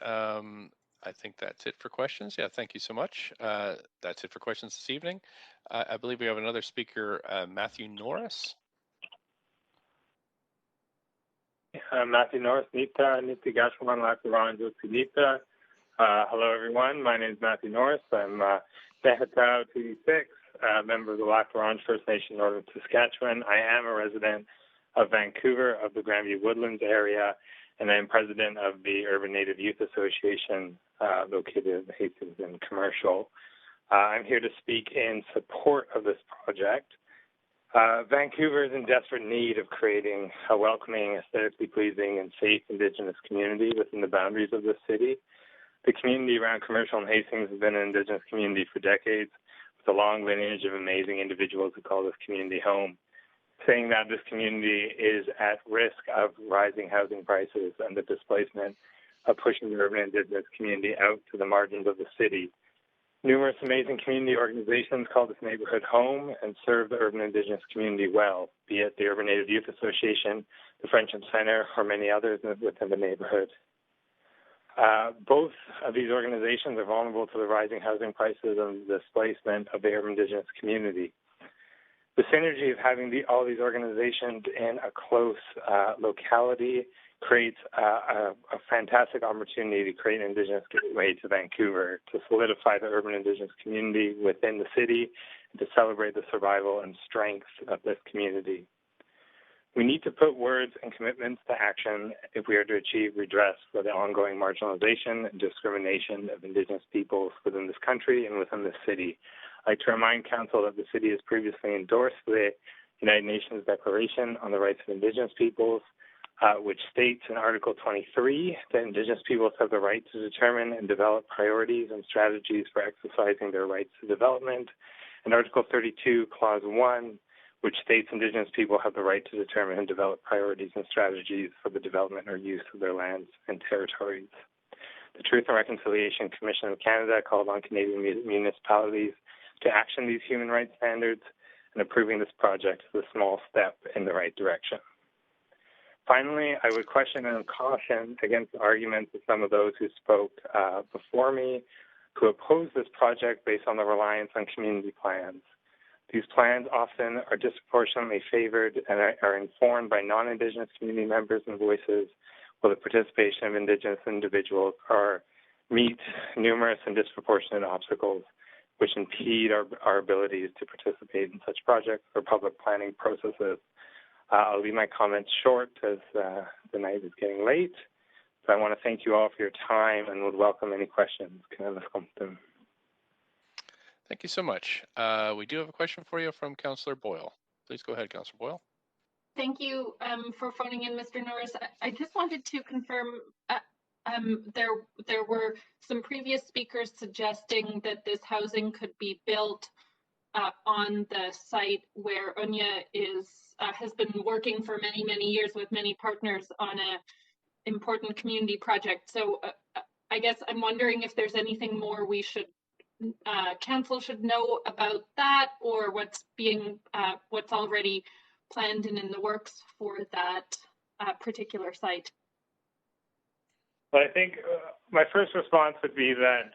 I think that's it for questions. Yeah, thank you so much. That's it for questions this evening. I believe we have another speaker, Matthew Norris. Matthew Norris, Nita Gashwan Lactaranjo Sinita. Hello, everyone. My name is Matthew Norris. I'm Behatau 26, member of the Lactaranjo First Nation, Northern Saskatchewan. I am a resident of Vancouver, of the Grandview Woodlands area, and I am president of the Urban Native Youth Association located in Hastings and Commercial. I'm here to speak in support of this project. Vancouver is in desperate need of creating a welcoming, aesthetically pleasing, and safe Indigenous community within the boundaries of the city. The community around Commercial and Hastings has been an Indigenous community for decades, with a long lineage of amazing individuals who call this community home. Saying that this community is at risk of rising housing prices and the displacement of pushing the urban Indigenous community out to the margins of the city. Numerous amazing community organizations call this neighborhood home and serve the urban Indigenous community well, be it the Urban Native Youth Association, the Friendship Center, or many others within the neighborhood. Both of these organizations are vulnerable to the rising housing prices and the displacement of the urban Indigenous community. The synergy of having all these organizations in a close locality creates a fantastic opportunity to create an Indigenous gateway to Vancouver, to solidify the urban Indigenous community within the city, and to celebrate the survival and strength of this community. We need to put words and commitments to action if we are to achieve redress for the ongoing marginalization and discrimination of Indigenous peoples within this country and within this city. I'd like to remind Council that the city has previously endorsed the United Nations Declaration on the Rights of Indigenous Peoples, which states in Article 23 that Indigenous peoples have the right to determine and develop priorities and strategies for exercising their rights to development, and Article 32, Clause 1, which states Indigenous people have the right to determine and develop priorities and strategies for the development or use of their lands and territories. The Truth and Reconciliation Commission of Canada called on Canadian municipalities to action these human rights standards, and approving this project is a small step in the right direction. Finally, I would question and caution against the arguments of some of those who spoke before me, who oppose this project based on the reliance on community plans. These plans often are disproportionately favored and are informed by non-Indigenous community members and voices, while the participation of Indigenous individuals meet numerous and disproportionate obstacles which impede our abilities to participate in such projects or public planning processes. I'll leave my comments short as the night is getting late. So I want to thank you all for your time and would welcome any questions. Thank you so much. We do have a question for you from Councillor Boyle. Please go ahead, Councillor Boyle. Thank you for phoning in, Mr. Norris. I just wanted to confirm there were some previous speakers suggesting that this housing could be built on the site where UNYA has been working for many years with many partners on an important community project. So I guess I'm wondering if there's anything more we should Council should know about that, or what's already planned and in the works for that particular site. Well, I think my first response would be that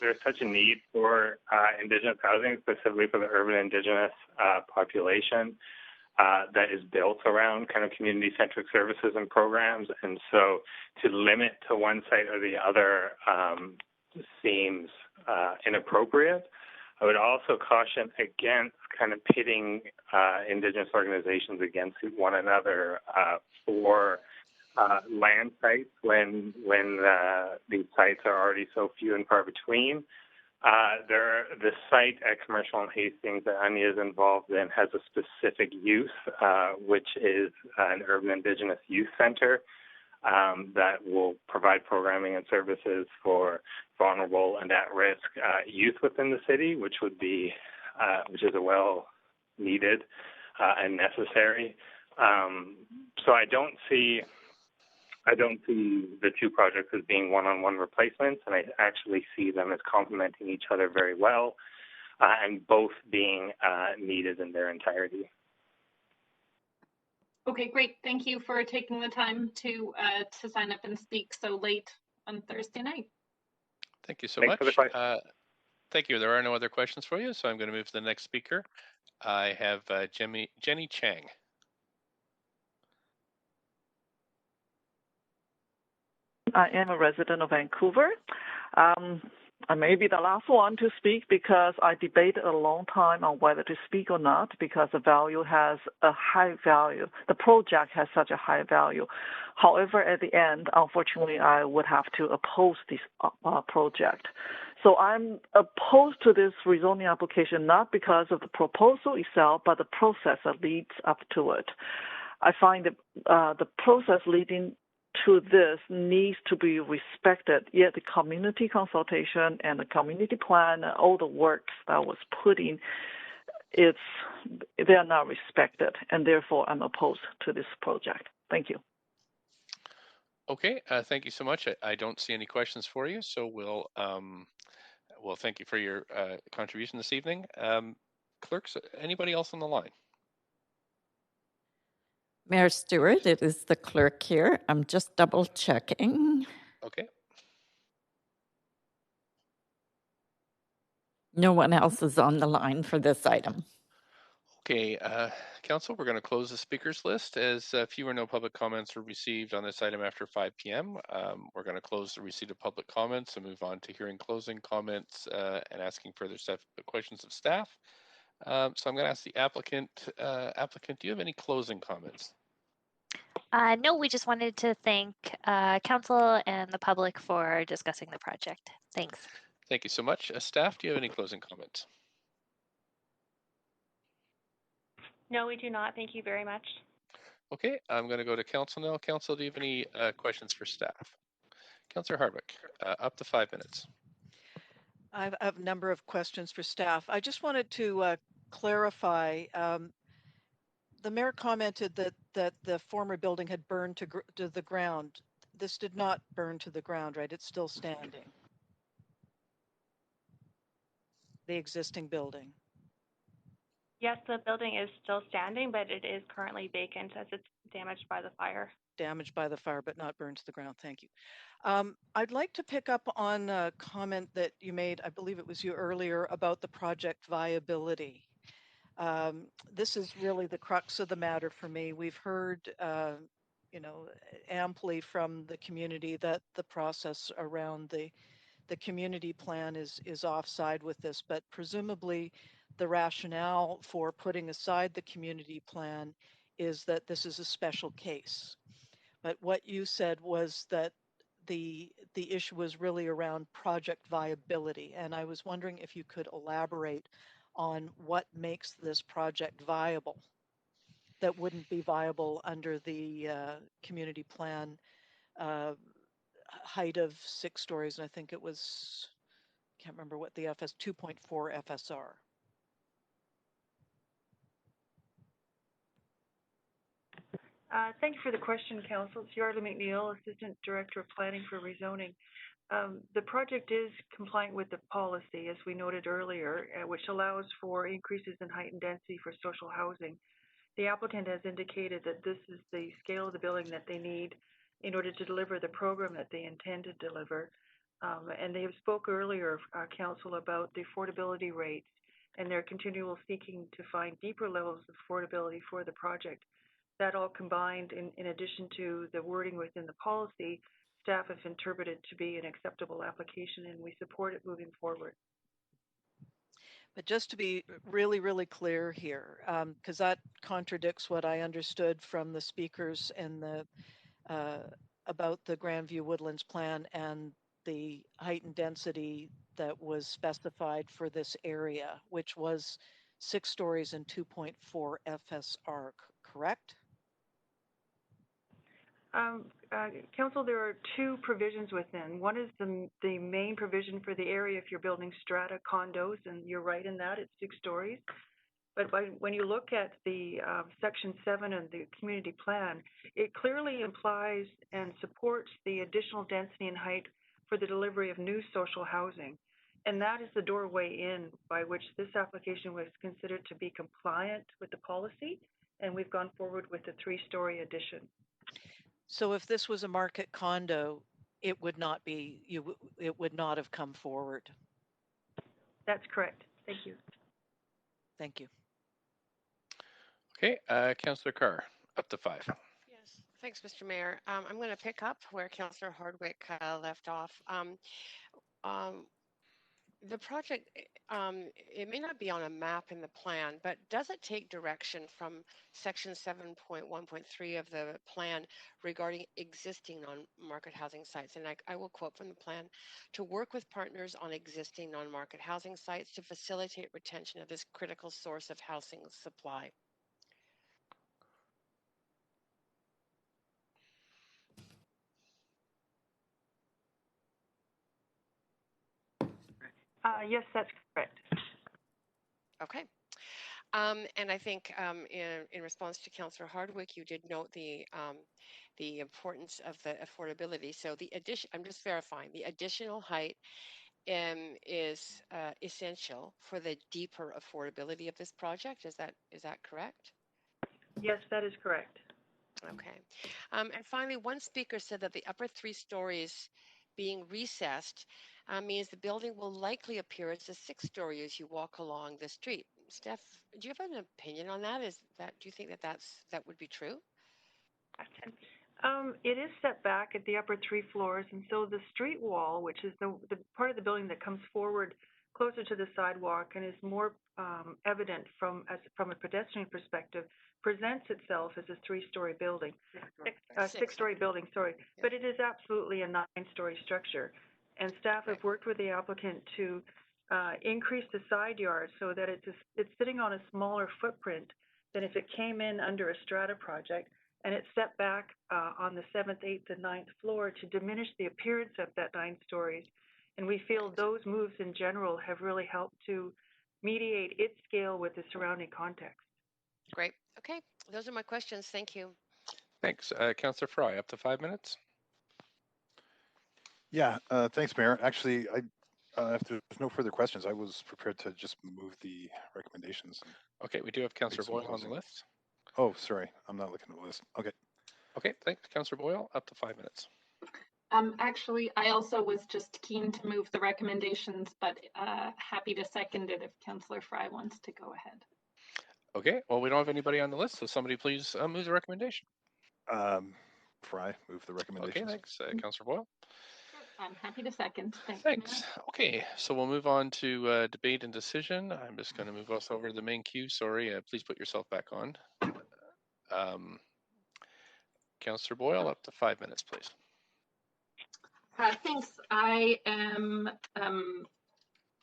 there's such a need for Indigenous housing, specifically for the urban Indigenous population, that is built around kind of community-centric services and programs. And so to limit to one site or the other seems inappropriate. I would also caution against kind of pitting Indigenous organizations against one another for land sites when these sites are already so few and far between. The site at Commercial and Hastings that Anya is involved in has a specific use, which is an urban Indigenous youth center that will provide programming and services for vulnerable and at-risk youth within the city, which is a well needed and necessary. So I don't see the two projects as being one-on-one replacements, and I actually see them as complementing each other very well, and both being needed in their entirety. Okay, great. Thank you for taking the time to sign up and speak so late on Thursday night. Thank you so Thanks much. for the question. Thank you. There are no other questions for you, so I'm going to move to the next speaker. I have Jenny Chang. I am a resident of Vancouver. I may be the last one to speak because I debated a long time on whether to speak or not because the value has a high value. The project has such a high value. However, at the end, unfortunately, I would have to oppose this project. So I'm opposed to this rezoning application not because of the proposal itself, but the process that leads up to it. I find that the process leading to this needs to be respected, yet the community consultation and the community plan and all the work that was put in, they are not respected, and therefore I'm opposed to this project. Thank you. Okay, thank you so much. I don't see any questions for you, so we'll thank you for your contribution this evening. Clerks, anybody else on the line? Mayor Stewart, it is the clerk here. I'm just double checking. Okay. No one else is on the line for this item. Okay, Council, we're going to close the speakers list as few or no public comments were received on this item after 5 p.m. We're going to close the receipt of public comments and move on to hearing closing comments and asking further questions of staff. So I'm going to ask the applicant, do you have any closing comments? No, we just wanted to thank council and the public for discussing the project. Thanks. Thank you so much. Staff, do you have any closing comments? No, we do not. Thank you very much. Okay, I'm going to go to council now. Council, do you have any questions for staff? Councillor Hardwick, up to 5 minutes. I have a number of questions for staff. I just wanted to clarify. The mayor commented that the former building had burned to the ground. This did not burn to the ground, right? It's still standing. The existing building. Yes, the building is still standing, but it is currently vacant as it's damaged by the fire. Damaged by the fire, but not burned to the ground. Thank you. I'd like to pick up on a comment that you made, I believe it was you earlier, about the project viability. This is really the crux of the matter for me. We've heard, amply from the community that the process around the community plan is offside with this, but presumably the rationale for putting aside the community plan is that this is a special case. But what you said was that the issue was really around project viability, and I was wondering if you could elaborate on what makes this project viable that wouldn't be viable under the community plan height of 6 stories, and I think it was, can't remember what the 2.4 FSR. Thank you for the question, Council. It's Yarla McNeil, Assistant Director of Planning for Rezoning. The project is compliant with the policy, as we noted earlier, which allows for increases in height and density for social housing. The applicant has indicated that this is the scale of the building that they need in order to deliver the program that they intend to deliver. And they have spoke earlier, Council, about the affordability rates and their continual seeking to find deeper levels of affordability for the project. That all combined, in addition to the wording within the policy, staff have interpreted to be an acceptable application, and we support it moving forward. But just to be really, really clear here, because that contradicts what I understood from the speakers and the about the Grandview Woodlands plan and the height and density that was specified for this area, which was 6 stories and 2.4 FSR, correct? Council, there are 2 provisions within. One is the main provision for the area if you're building strata condos, and you're right in that, it's 6 stories. But when you look at the Section 7 of the community plan, it clearly implies and supports the additional density and height for the delivery of new social housing. And that is the doorway in by which this application was considered to be compliant with the policy, and we've gone forward with the 3-story addition. So if this was a market condo, it would not be, it would not have come forward. That's correct. Thank you. Thank you. Okay, Councillor Carr, up to 5. Yes, thanks, Mr. Mayor. I'm going to pick up where Councillor Hardwick left off. The project, it may not be on a map in the plan, but does it take direction from section 7.1.3 of the plan regarding existing non-market housing sites? And I will quote from the plan: to work with partners on existing non-market housing sites to facilitate retention of this critical source of housing supply. Yes, that's correct. Okay. And I think in response to Councillor Hardwick, you did note the importance of the affordability. So the addition, I'm just verifying, the additional height is essential for the deeper affordability of this project. Is that correct? Yes, that is correct. Okay. And finally, one speaker said that the upper 3 stories being recessed means the building will likely appear as a 6-story as you walk along the street. Steph, do you have an opinion on that? Do you think that would be true? It is set back at the upper 3 floors, and so the street wall, which is the part of the building that comes forward closer to the sidewalk and is more evident from a pedestrian perspective, presents itself as a 3-story building, 6-story building, sorry. Yeah. But it is absolutely a 9-story structure. And staff have worked with the applicant to increase the side yard so that it's sitting on a smaller footprint than if it came in under a strata project, and it's set back on the 7th, 8th, and 9th floor to diminish the appearance of that 9 stories. And we feel those moves in general have really helped to mediate its scale with the surrounding context. Great. Okay. Those are my questions. Thank you. Thanks. Councillor Fry, up to 5 minutes. Yeah, thanks, Mayor. Actually, if there's no further questions, I was prepared to just move the recommendations. Okay, we do have Councillor Boyle on the list. Oh, sorry, I'm not looking at the list. Okay. Okay, thanks, Councillor Boyle. Up to 5 minutes. Actually, I also was just keen to move the recommendations, but happy to second it if Councillor Fry wants to go ahead. Okay, well, we don't have anybody on the list, so somebody please move the recommendation. Fry, move the recommendations. Okay, thanks, Councillor Boyle. I'm happy to second. Thanks. Okay, so we'll move on to debate and decision. I'm just going to move us over to the main queue. Sorry, please put yourself back on. Councillor Boyle, up to 5 minutes, please. Thanks. I am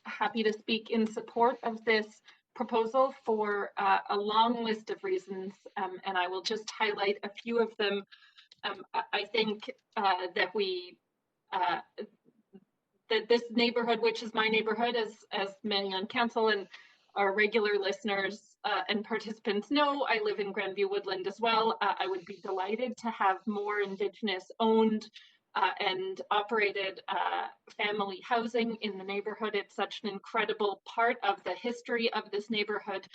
happy to speak in support of this proposal for a long list of reasons, and I will just highlight a few of them. I think that that this neighborhood, which is my neighborhood, as many on council and our regular listeners and participants know, I live in Grandview Woodland as well. I would be delighted to have more Indigenous owned and operated family housing in the neighborhood. It's such an incredible part of the history of this neighborhood.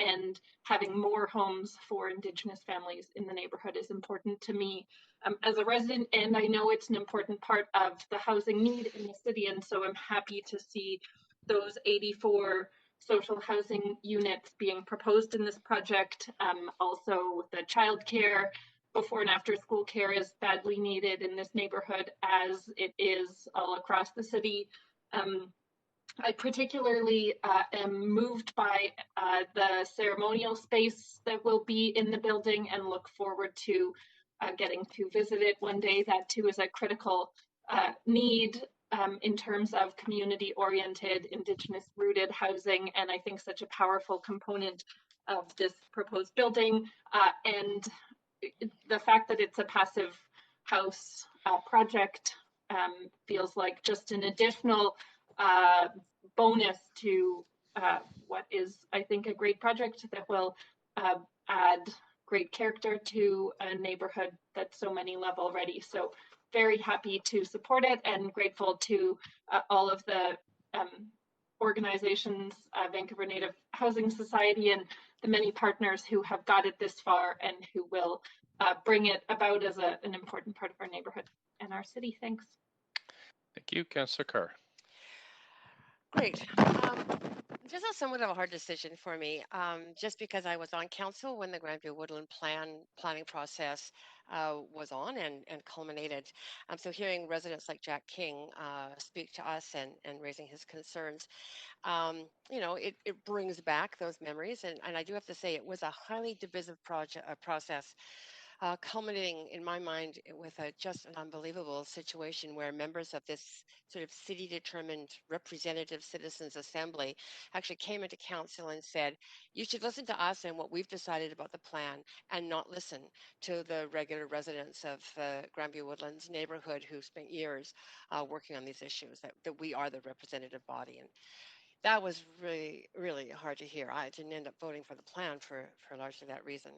and having more homes for Indigenous families in the neighborhood is important to me as a resident, and I know it's an important part of the housing need in the city, and so I'm happy to see those 84 social housing units being proposed in this project. Also, the childcare, before and after school care is badly needed in this neighborhood, as it is all across the city. I particularly am moved by the ceremonial space that will be in the building and look forward to getting to visit it one day. That too is a critical need in terms of community-oriented, Indigenous-rooted housing, and I think such a powerful component of this proposed building. And the fact that it's a passive house project feels like just an additional bonus to what is, I think, a great project that will add great character to a neighborhood that so many love already. So very happy to support it and grateful to all of the organizations, Vancouver Native Housing Society, and the many partners who have got it this far and who will bring it about as an important part of our neighborhood and our city. Thanks. Thank you, Councillor Carr. Great. This is somewhat of a hard decision for me, just because I was on council when the Grandview Woodland planning process was on and culminated. So hearing residents like Jack King speak to us and raising his concerns, it brings back those memories. And I do have to say, it was a highly divisive process. Culminating in my mind with just an unbelievable situation where members of this sort of city-determined representative citizens assembly actually came into council and said, you should listen to us and what we've decided about the plan and not listen to the regular residents of Grandview Woodlands neighborhood who spent years working on these issues, that we are the representative body. And that was really, really hard to hear. I didn't end up voting for the plan for largely that reason.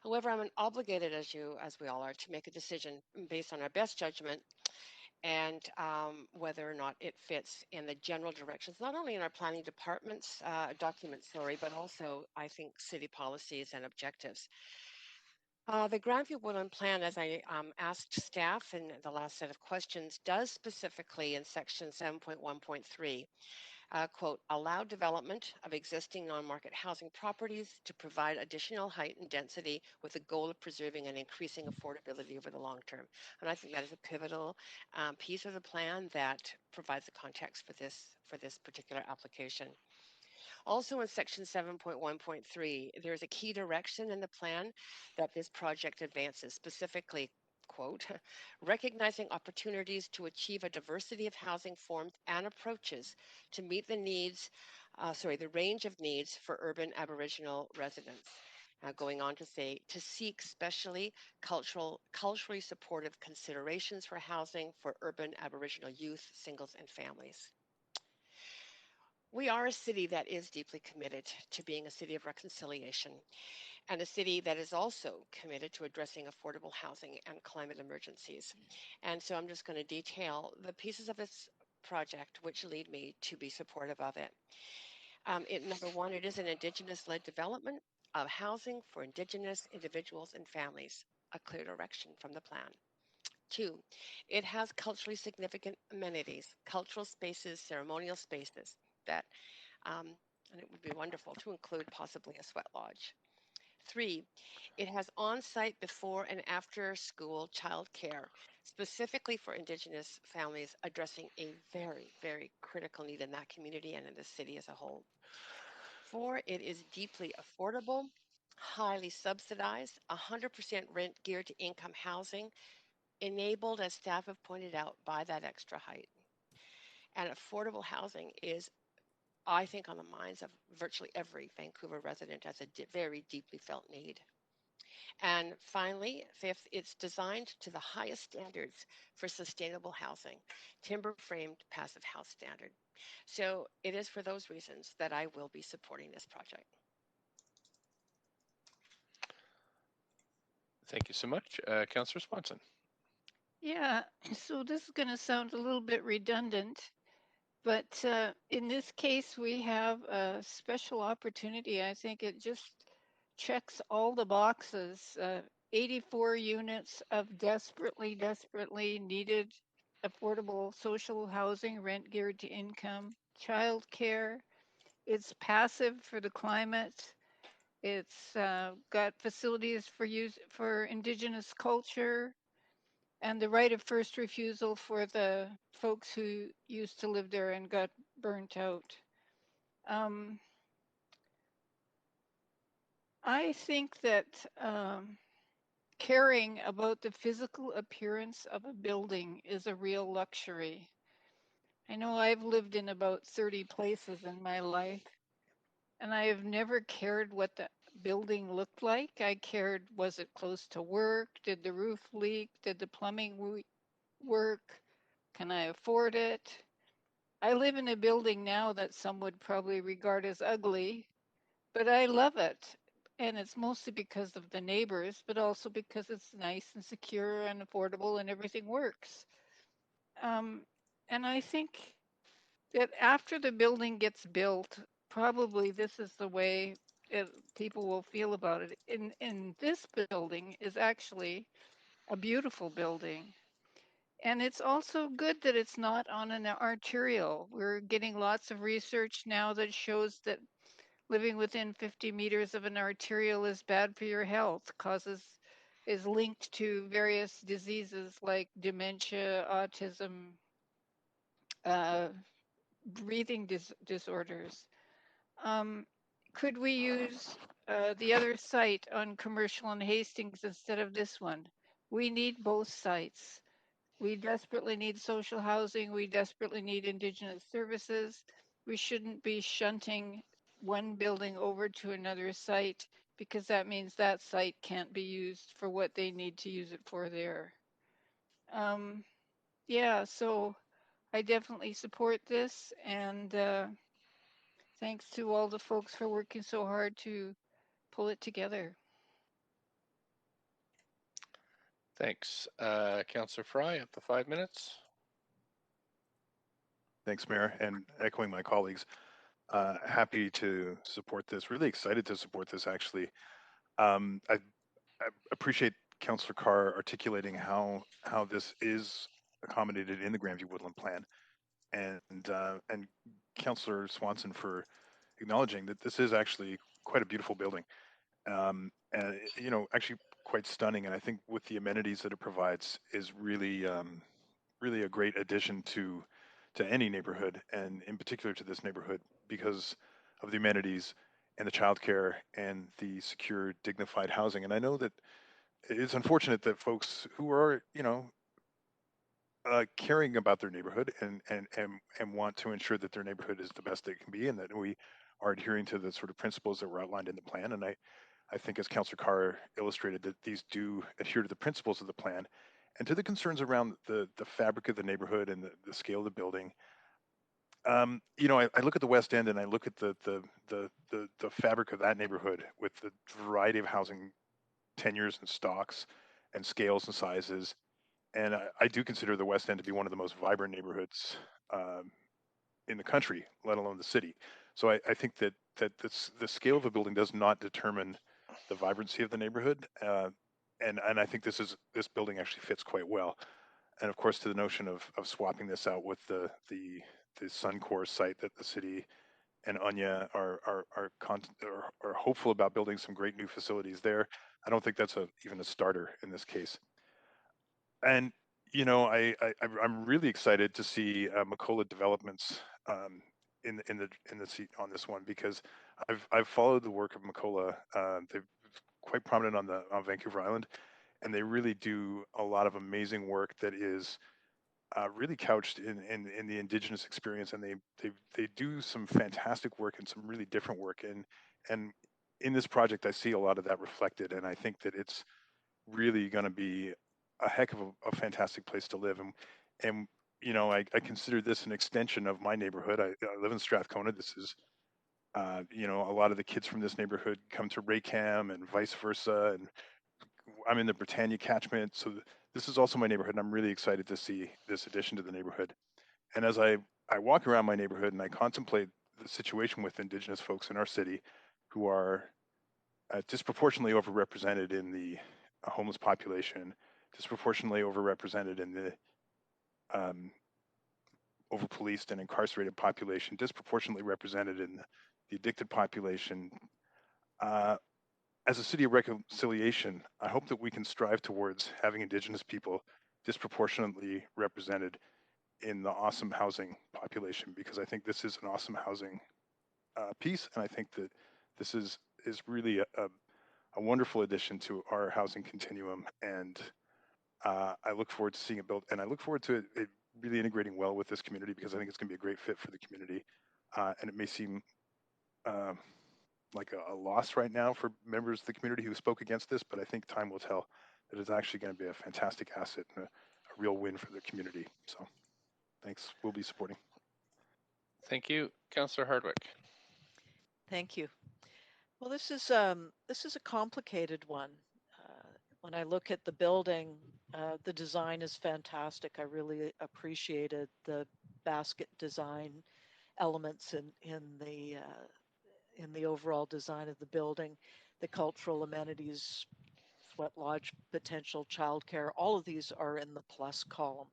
However, I'm obligated, as we all are, to make a decision based on our best judgment and whether or not it fits in the general directions, not only in our planning department's documents, but also, I think, city policies and objectives. The Grandview Woodland Plan, as I asked staff in the last set of questions, does specifically in section 7.1.3 quote, allow development of existing non-market housing properties to provide additional height and density with the goal of preserving and increasing affordability over the long term. And I think that is a pivotal piece of the plan that provides the context for this particular application. Also in section 7.1.3, there's a key direction in the plan that this project advances, specifically, quote, recognizing opportunities to achieve a diversity of housing forms and approaches to meet the needs, the range of needs for urban Aboriginal residents. Going on to say, to seek specially culturally supportive considerations for housing for urban Aboriginal youth, singles, and families. We are a city that is deeply committed to being a city of reconciliation, and a city that is also committed to addressing affordable housing and climate emergencies. And so I'm just going to detail the pieces of this project which lead me to be supportive of it. Number one, it is an Indigenous-led development of housing for Indigenous individuals and families, a clear direction from the plan. Two, it has culturally significant amenities, cultural spaces, ceremonial spaces that, and it would be wonderful to include possibly a sweat lodge. Three, it has on-site before and after school childcare, specifically for Indigenous families, addressing a very, very critical need in that community and in the city as a whole. Four, it is deeply affordable, highly subsidized, 100% rent geared to income housing, enabled, as staff have pointed out, by that extra height. And affordable housing is, I think, on the minds of virtually every Vancouver resident as a very deeply felt need. And finally, fifth, it's designed to the highest standards for sustainable housing, timber-framed passive house standard. So it is for those reasons that I will be supporting this project. Thank you so much. Councillor Swanson. Yeah, so this is going to sound a little bit redundant, But in this case, we have a special opportunity. I think it just checks all the boxes. 84 units of desperately needed affordable social housing, rent geared to income, child care. It's passive for the climate. It's got facilities for use for indigenous culture and the right of first refusal for the folks who used to live there and got burnt out. I think that caring about the physical appearance of a building is a real luxury. I know I've lived in about 30 places in my life, and I have never cared what the building looked like. I cared, was it close to work? Did the roof leak? Did the plumbing work? Can I afford it? I live in a building now that some would probably regard as ugly, but I love it. And it's mostly because of the neighbors, but also because it's nice and secure and affordable and everything works. And I think that after the building gets built, probably this is the way people will feel about it. In this building is actually a beautiful building. And it's also good that it's not on an arterial. We're getting lots of research now that shows that living within 50 meters of an arterial is bad for your health, is linked to various diseases like dementia, autism, breathing disorders. Could we use the other site on Commercial and Hastings instead of this one? We need both sites. We desperately need social housing. We desperately need Indigenous services. We shouldn't be shunting one building over to another site because that means that site can't be used for what they need to use it for there. Yeah, so I definitely support this, and thanks to all the folks for working so hard to pull it together. Thanks. Councillor Fry, up to 5 minutes. Thanks, Mayor, and echoing my colleagues, happy to support this. Really excited to support this, actually. I appreciate Councillor Carr articulating how this is accommodated in the Grandview Woodland Plan, and Councillor Swanson for acknowledging that this is actually quite a beautiful building, and actually quite stunning. And I think with the amenities that it provides is really really a great addition to any neighborhood, and in particular to this neighborhood, because of the amenities and the childcare and the secure, dignified housing. And I know that it's unfortunate that folks who are, caring about their neighborhood and want to ensure that their neighborhood is the best it can be, and that we are adhering to the sort of principles that were outlined in the plan. And I think, as Councillor Carr illustrated, that these do adhere to the principles of the plan and to the concerns around the fabric of the neighborhood and the scale of the building. I look at the West End and I look at the fabric of that neighborhood with the variety of housing tenures and stocks and scales and sizes. And I do consider the West End to be one of the most vibrant neighborhoods in the country, let alone the city. So I think that the scale of a building does not determine the vibrancy of the neighborhood. And I think this building actually fits quite well. And of course, to the notion of swapping this out with the Suncor site that the city and Anya are hopeful about building some great new facilities there. I don't think that's even a starter in this case. And I'm really excited to see Macola Developments in the seat on this one, because I've followed the work of Macola. They're quite prominent on Vancouver Island, and they really do a lot of amazing work that is really couched in the Indigenous experience, and they do some fantastic work and some really different work. And in this project, I see a lot of that reflected, and I think that it's really going to be a heck of a fantastic place to live. And I consider this an extension of my neighborhood. I live in Strathcona. This is a lot of the kids from this neighborhood come to Raycam and vice versa, and I'm in the Britannia catchment, so this is also my neighborhood, and I'm really excited to see this addition to the neighborhood. And as I I walk around my neighborhood and I contemplate the situation with Indigenous folks in our city who are disproportionately overrepresented in the homeless population, disproportionately overrepresented in the over-policed and incarcerated population, disproportionately represented in the addicted population. As a city of reconciliation, I hope that we can strive towards having Indigenous people disproportionately represented in the awesome housing population, because I think this is an awesome housing piece, and I think that this is really a wonderful addition to our housing continuum, and I look forward to seeing it built, and I look forward to it really integrating well with this community, because I think it's going to be a great fit for the community, and it may seem like a loss right now for members of the community who spoke against this, but I think time will tell that it's actually going to be a fantastic asset and a real win for the community. So thanks. We'll be supporting. Thank you. Councillor Hardwick. Thank you. Well, this is a complicated one. When I look at the building, the design is fantastic. I really appreciated the basket design elements in the overall design of the building, the cultural amenities, sweat lodge potential, childcare. All of these are in the plus column.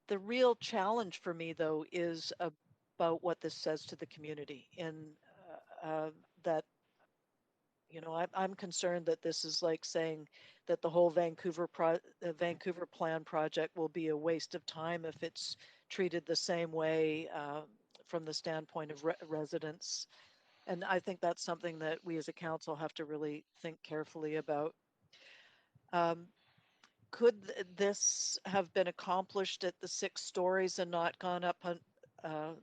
The real challenge for me, though, is about what this says to the community. In that, you know, I'm concerned that this is like saying that the whole Vancouver Plan project will be a waste of time if it's treated the same way from the standpoint of residents. And I think that's something that we as a council have to really think carefully about. Could this have been accomplished at the 6 stories and not gone up on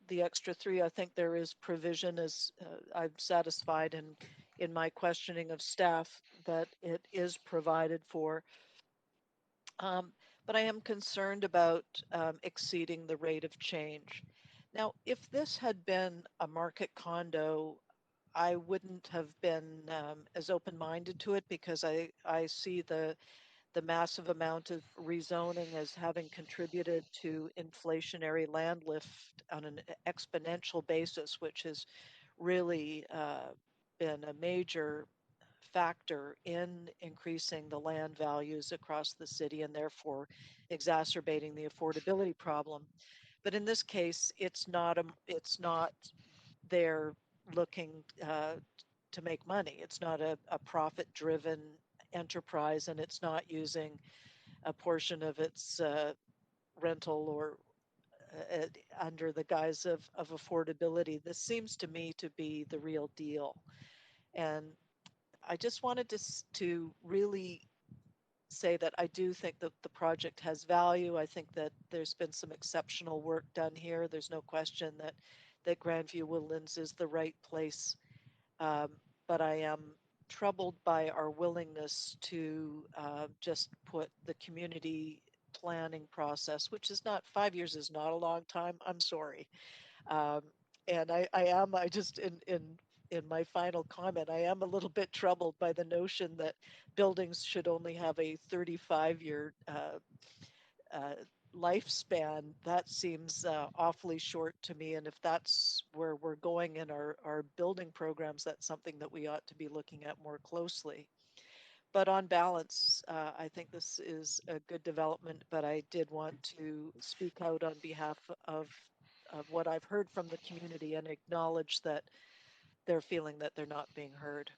the extra 3? I think there is provision, as I'm satisfied in my questioning of staff, that it is provided for. But I am concerned about exceeding the rate of change. Now, if this had been a market condo, I wouldn't have been as open-minded to it, because I see the massive amount of rezoning as having contributed to inflationary land lift on an exponential basis, which has really been a major factor in increasing the land values across the city and therefore exacerbating the affordability problem. But in this case, it's not there looking to make money. It's not a profit-driven enterprise, and it's not using a portion of its rental or under the guise of affordability. This seems to me to be the real deal. And I just wanted to really say that I do think that the project has value. I think that there's been some exceptional work done here. There's no question that Grandview Woodlands is the right place. But I am troubled by our willingness to just put the community planning process, which is not, 5 years is not a long time. I'm sorry. And I just, in my final comment, I am a little bit troubled by the notion that buildings should only have a 35-year lifespan. That seems awfully short to me. And if that's where we're going in our building programs, that's something that we ought to be looking at more closely. But on balance, I think this is a good development, but I did want to speak out on behalf of what I've heard from the community and acknowledge that they're feeling that they're not being heard.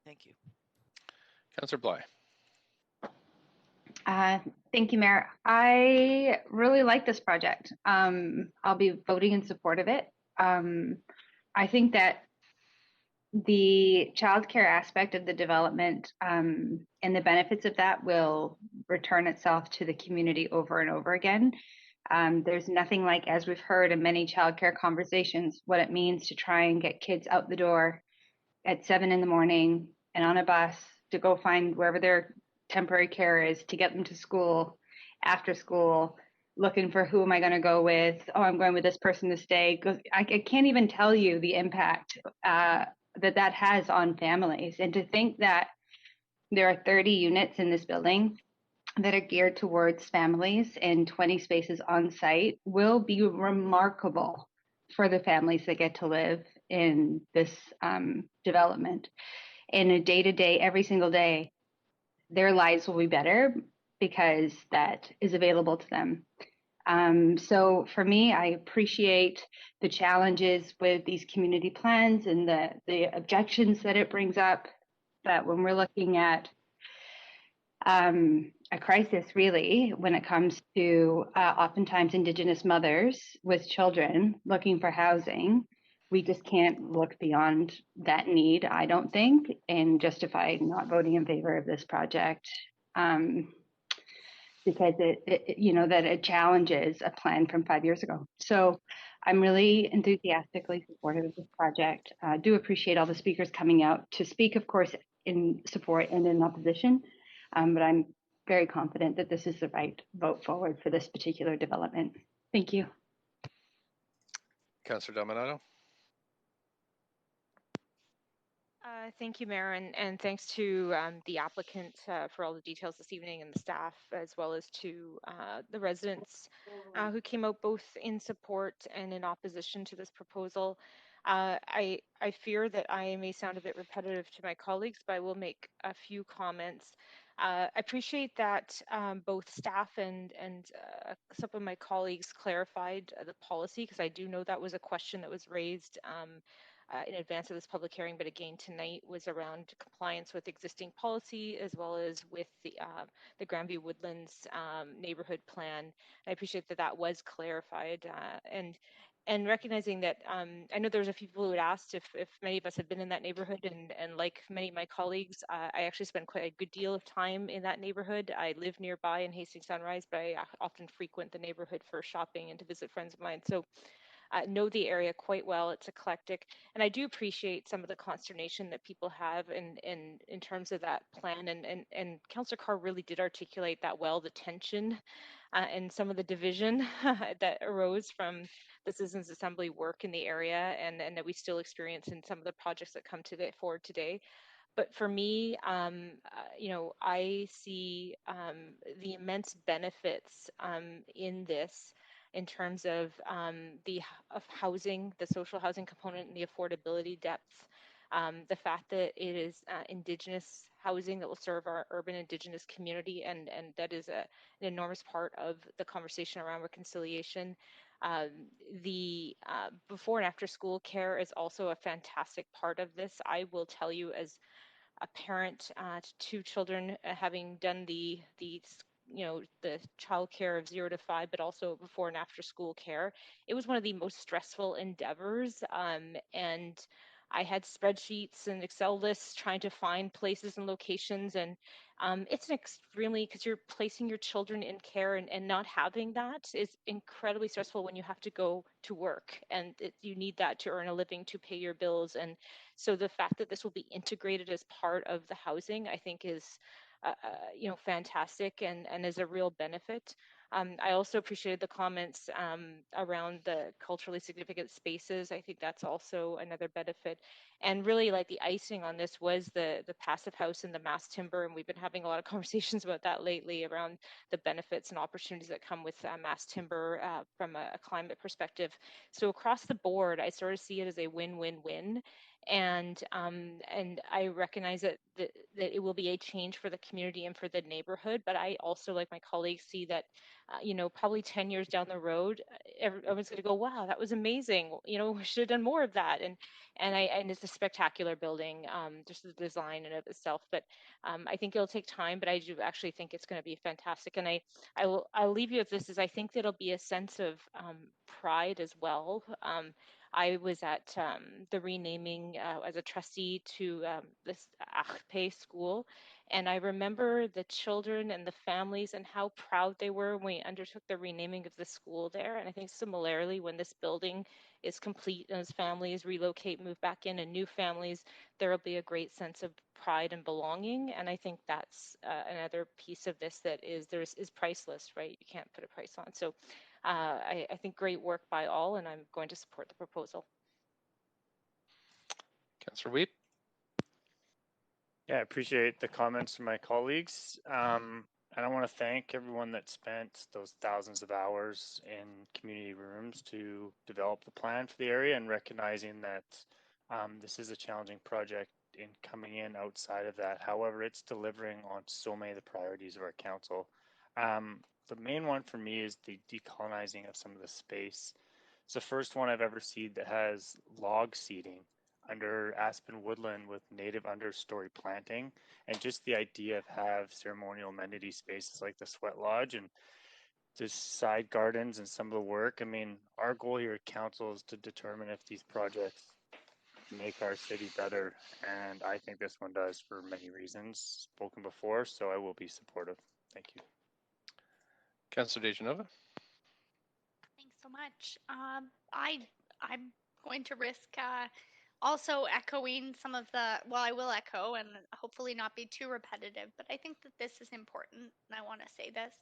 Thank you. Councillor Bly. Thank you, Mayor. I really like this project. I'll be voting in support of it. I think that the childcare aspect of the development and the benefits of that will return itself to the community over and over again. There's nothing like, as we've heard in many childcare conversations, what it means to try and get kids out the door at 7 in the morning and on a bus to go find wherever their temporary care is, to get them to school, after school, looking for who am I going to go with? Oh, I'm going with this person to stay. I can't even tell you the impact that has on families. And to think that there are 30 units in this building, that are geared towards families and 20 spaces on site will be remarkable for the families that get to live in this development. In a day-to-day, every single day, their lives will be better because that is available to them. So for me, I appreciate the challenges with these community plans and the objections that it brings up. But when we're looking at a crisis, really, when it comes to oftentimes Indigenous mothers with children looking for housing, we just can't look beyond that need, I don't think, and justify not voting in favor of this project. Because it challenges a plan from 5 years ago. So I'm really enthusiastically supportive of this project. I do appreciate all the speakers coming out to speak, of course, in support and in opposition, but I'm very confident that this is the right vote forward for this particular development. Thank you. Councillor Dominato. Thank you, Mayor, and thanks to the applicant for all the details this evening and the staff, as well as to the residents who came out both in support and in opposition to this proposal. I fear that I may sound a bit repetitive to my colleagues, but I will make a few comments. I appreciate that both staff and some of my colleagues clarified the policy, because I do know that was a question that was raised in advance of this public hearing, but again tonight was around compliance with existing policy as well as with the Grandview Woodlands neighborhood plan. I appreciate that that was clarified and recognizing that I know there was a few people who had asked if many of us had been in that neighborhood, and like many of my colleagues, I actually spend quite a good deal of time in that neighborhood. I live nearby in Hastings Sunrise, but I often frequent the neighborhood for shopping and to visit friends of mine. So know the area quite well. It's eclectic, and I do appreciate some of the consternation that people have in terms of that plan. And Councillor Carr really did articulate that well, the tension and some of the division that arose from the Citizens Assembly work in the area, and that we still experience in some of the projects that come forward today. But for me, I see the immense benefits in this, in terms of of housing, the social housing component, and the affordability depth. The fact that it is Indigenous housing that will serve our urban Indigenous community, and that is an enormous part of the conversation around reconciliation. The before and after school care is also a fantastic part of this. I will tell you, as a parent to two children, having done the childcare of 0 to 5, but also before and after school care, it was one of the most stressful endeavors. And I had spreadsheets and Excel lists trying to find places and locations, and it's an extremely, because you're placing your children in care, and not having that is incredibly stressful when you have to go to work, and you need that to earn a living, to pay your bills. And so the fact that this will be integrated as part of the housing, I think is fantastic, and is a real benefit. I also appreciated the comments around the culturally significant spaces. I think that's also another benefit. And really, like, the icing on this was the passive house and the mass timber, and we've been having a lot of conversations about that lately, around the benefits and opportunities that come with mass timber from a climate perspective. So across the board, I sort of see it as a win-win-win. And I recognize that it will be a change for the community and for the neighborhood, but I also, like my colleagues, see that probably 10 years down the road, everyone's going to go, wow, that was amazing, we should have done more of that. And it's a spectacular building, just the design in of itself. But I think it'll take time, but I do actually think it's going to be fantastic. And I'll leave you with this, is I think that'll be a sense of pride as well. I was at the renaming as a trustee to this Achpe school, and I remember the children and the families and how proud they were when we undertook the renaming of the school there. And I think similarly, when this building is complete and as families relocate, move back in, and new families, there will be a great sense of pride and belonging. And I think that's another piece of this that is priceless, right? You can't put a price on. So I think great work by all, and I'm going to support the proposal. Councillor Weed. Yeah, I appreciate the comments from my colleagues. And I want to thank everyone that spent those thousands of hours in community rooms to develop the plan for the area, and recognizing that this is a challenging project in coming in outside of that. However, it's delivering on so many of the priorities of our council. The main one for me is the decolonizing of some of the space. It's the first one I've ever seen that has log seating under aspen woodland with native understory planting, and just the idea of have ceremonial amenity spaces like the sweat lodge and the side gardens and some of the work. I mean, our goal here at council is to determine if these projects make our city better, and I think this one does for many reasons spoken before, so I will be supportive. Thank you. Councilor DeGenova. Thanks so much. I'm going to risk also echoing some of the, well, I will echo and hopefully not be too repetitive, but I think that this is important, and I want to say this.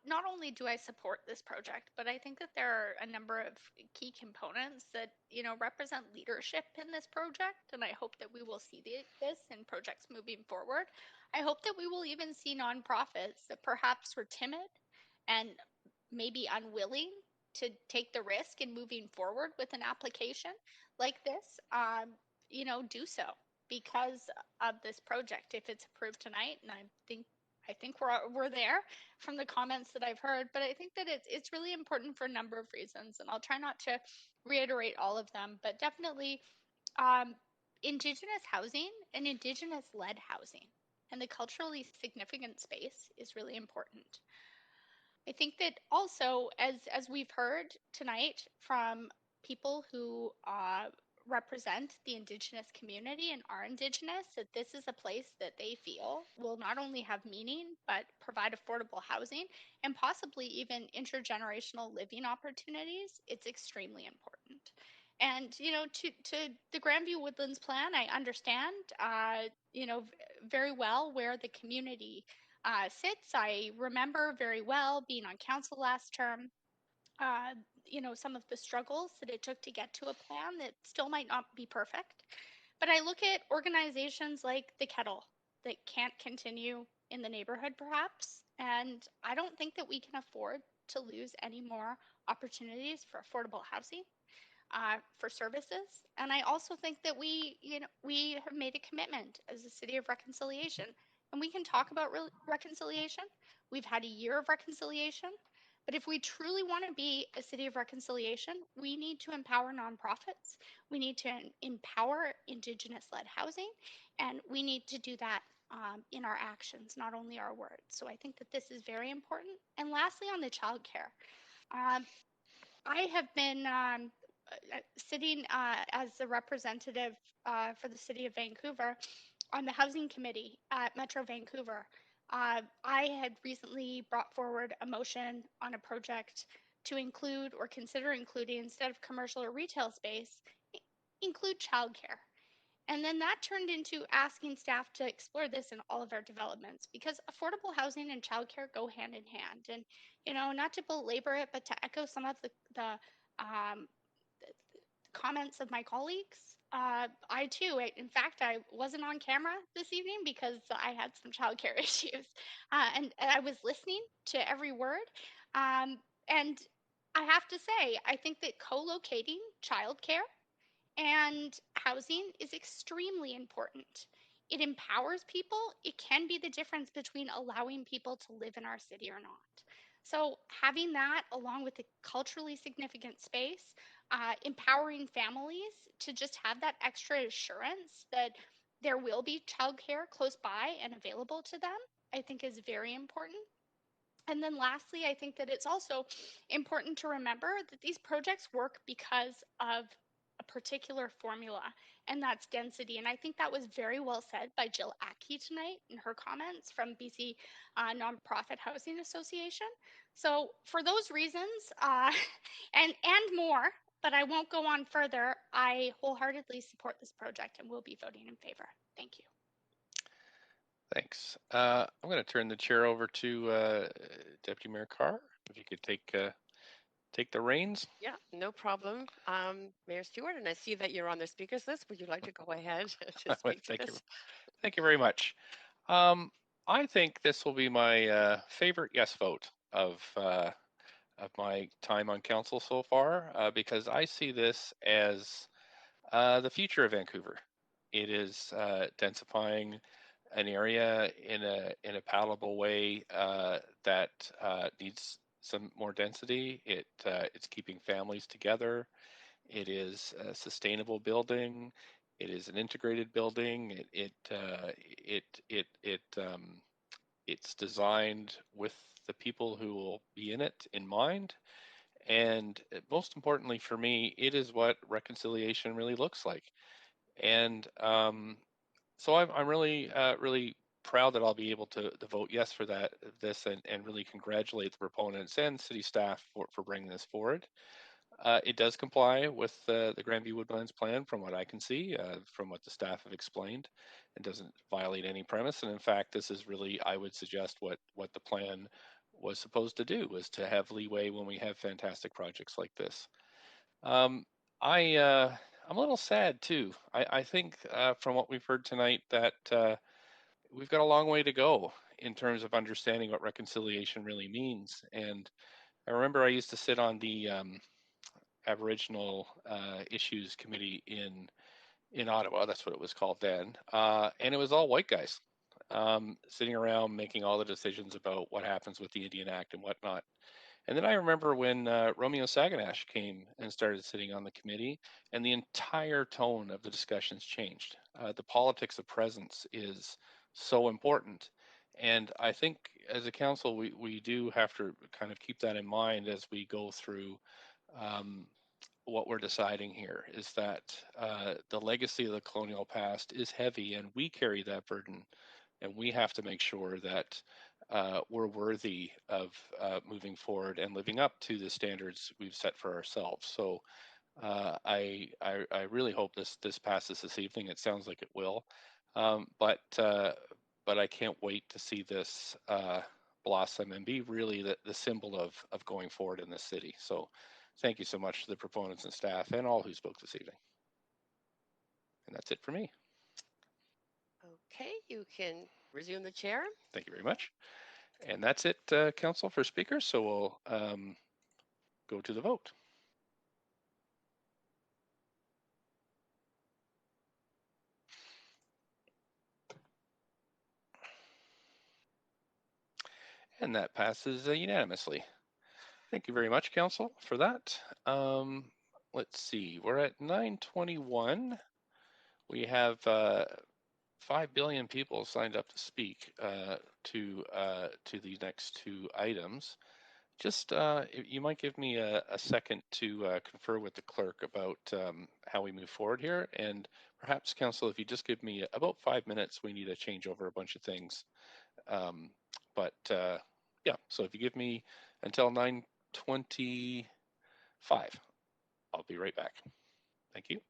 Not only do I support this project, but I think that there are a number of key components that, you know, represent leadership in this project, and I hope that we will see this in projects moving forward. I hope that we will even see nonprofits that perhaps were timid and maybe unwilling to take the risk in moving forward with an application like this, you know, do so because of this project if it's approved tonight. And I think we're there from the comments that I've heard, but I think that it's really important for a number of reasons, and I'll try not to reiterate all of them, but definitely Indigenous housing and Indigenous-led housing and the culturally significant space is really important. I think that also, as we've heard tonight from people who represent the Indigenous community and are Indigenous, that this is a place that they feel will not only have meaning, but provide affordable housing and possibly even intergenerational living opportunities. It's extremely important. And, you know, to the Grandview Woodlands plan, I understand, you know, very well where the community sits. I remember very well being on council last term, you know, some of the struggles that it took to get to a plan that still might not be perfect. But I look at organizations like the Kettle that can't continue in the neighborhood, perhaps. And I don't think that we can afford to lose any more opportunities for affordable housing. For services, and I also think that we have made a commitment as a city of reconciliation, and we can talk about reconciliation. We've had a year of reconciliation, but if we truly want to be a city of reconciliation, we need to empower nonprofits. We need to empower Indigenous-led housing, and we need to do that in our actions, not only our words. So I think that this is very important. And lastly, on the childcare. I have been sitting as a representative for the City of Vancouver on the Housing Committee at Metro Vancouver. I had recently brought forward a motion on a project to include or consider including, instead of commercial or retail space, include childcare. And then that turned into asking staff to explore this in all of our developments, because affordable housing and childcare go hand in hand. And, you know, not to belabor it, but to echo some of the comments of my colleagues, I too, in fact, I wasn't on camera this evening because I had some childcare issues, and I was listening to every word. And I have to say, I think that co-locating childcare and housing is extremely important. It empowers people. It can be the difference between allowing people to live in our city or not. So having that along with a culturally significant space, empowering families to just have that extra assurance that there will be childcare close by and available to them, I think is very important. And then lastly, I think that it's also important to remember that these projects work because of a particular formula, and that's density. And I think that was very well said by Jill Aki tonight in her comments from BC Nonprofit Housing Association. So for those reasons, and more, but I won't go on further, I wholeheartedly support this project and will be voting in favor. Thank you. Thanks. I'm going to turn the chair over to Deputy Mayor Carr. If you could take the reins. Yeah, no problem. Mayor Stewart, and I see that you're on the speakers list. Would you like to go ahead to speak to this? Thank you very much. I think this will be my favorite yes vote of my time on council so far, because I see this as the future of Vancouver. It is densifying an area in a palatable way that needs some more density. It's keeping families together. It is a sustainable building. It is an integrated building. It's designed with the people who will be in it in mind. And most importantly for me, it is what reconciliation really looks like. And so I'm really really proud that I'll be able to vote yes for this and really congratulate the proponents and city staff for bringing this forward. It does comply with the Grandview Woodlands plan from what I can see, from what the staff have explained. It doesn't violate any premise. And in fact, this is really, I would suggest, what the plan was supposed to do, was to have leeway when we have fantastic projects like this. Um, I'm a little sad too. I think from what we've heard tonight that we've got a long way to go in terms of understanding what reconciliation really means. And I remember I used to sit on the Aboriginal Issues Committee in Ottawa. That's what it was called then, and it was all white guys sitting around making all the decisions about what happens with the Indian Act and whatnot. And then I remember when Romeo Saganash came and started sitting on the committee, and the entire tone of the discussions changed. The politics of presence is so important. And I think as a council, we do have to kind of keep that in mind as we go through um, what we're deciding here, is that the legacy of the colonial past is heavy, and we carry that burden, and we have to make sure that we're worthy of moving forward and living up to the standards we've set for ourselves. So I really hope this passes this evening. It sounds like it will, but I can't wait to see this blossom and be really the symbol of going forward in this city. So thank you so much to the proponents and staff and all who spoke this evening. And that's it for me. Okay, you can resume the chair. Thank you very much. And that's it, Council, for speakers. So we'll go to the vote. And that passes unanimously. Thank you very much, Council, for that. Let's see, we're at 9:21. We have 5 billion people signed up to speak to the next two items. Just you might give me a second to confer with the clerk about how we move forward here, and perhaps, Council, if you just give me about 5 minutes, we need to change over a bunch of things. But yeah, so if you give me until 9:25, I'll be right back. Thank you.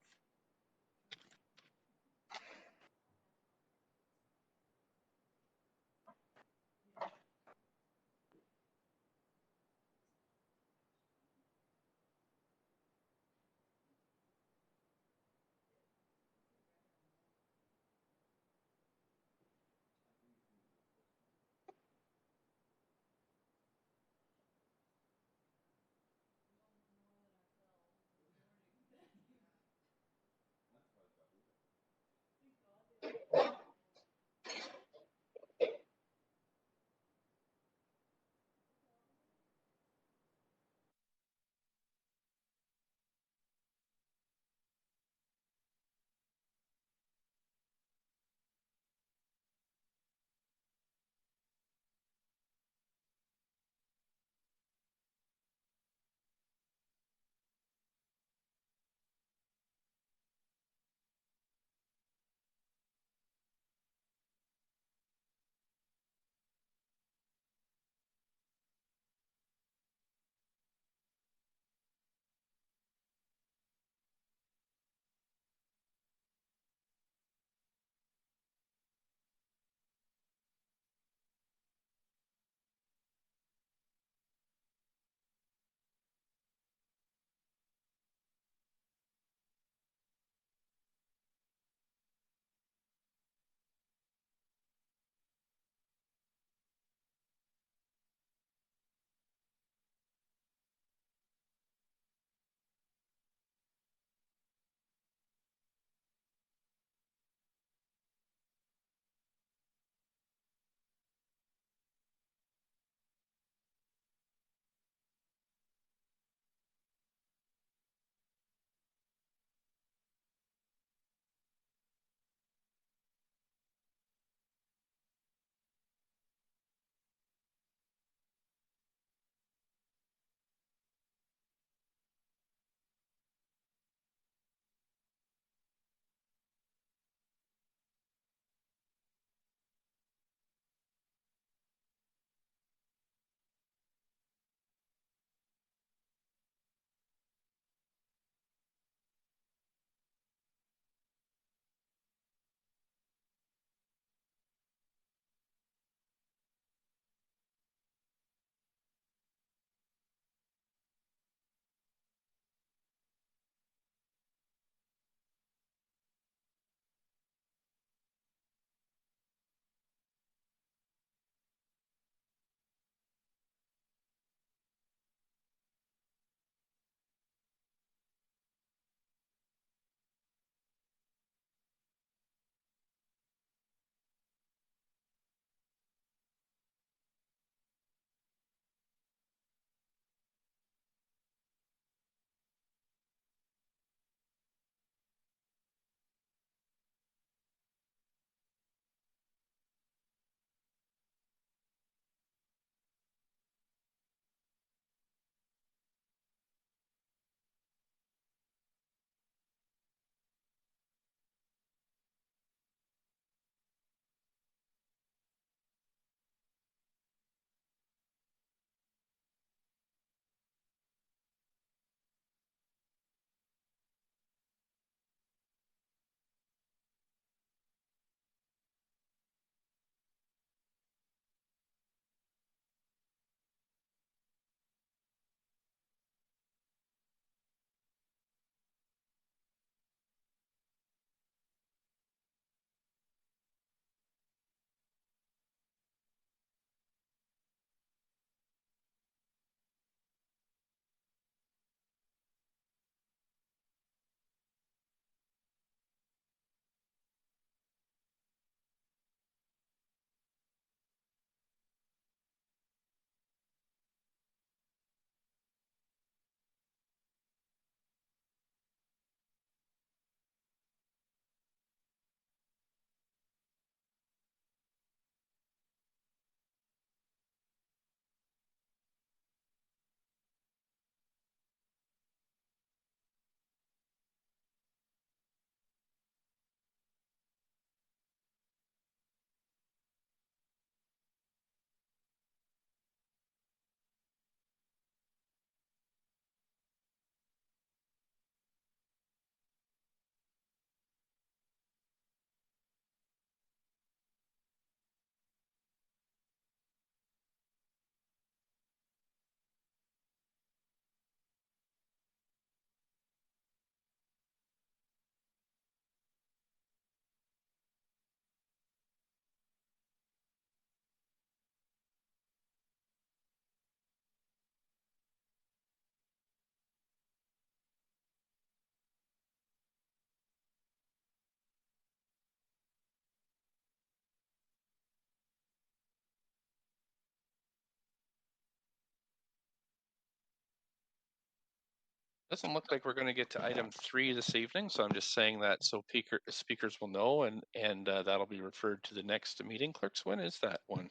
Doesn't look like we're going to get to item 3 this evening, so I'm just saying that so speakers will know, and that'll be referred to the next meeting. Clerks, when is that one?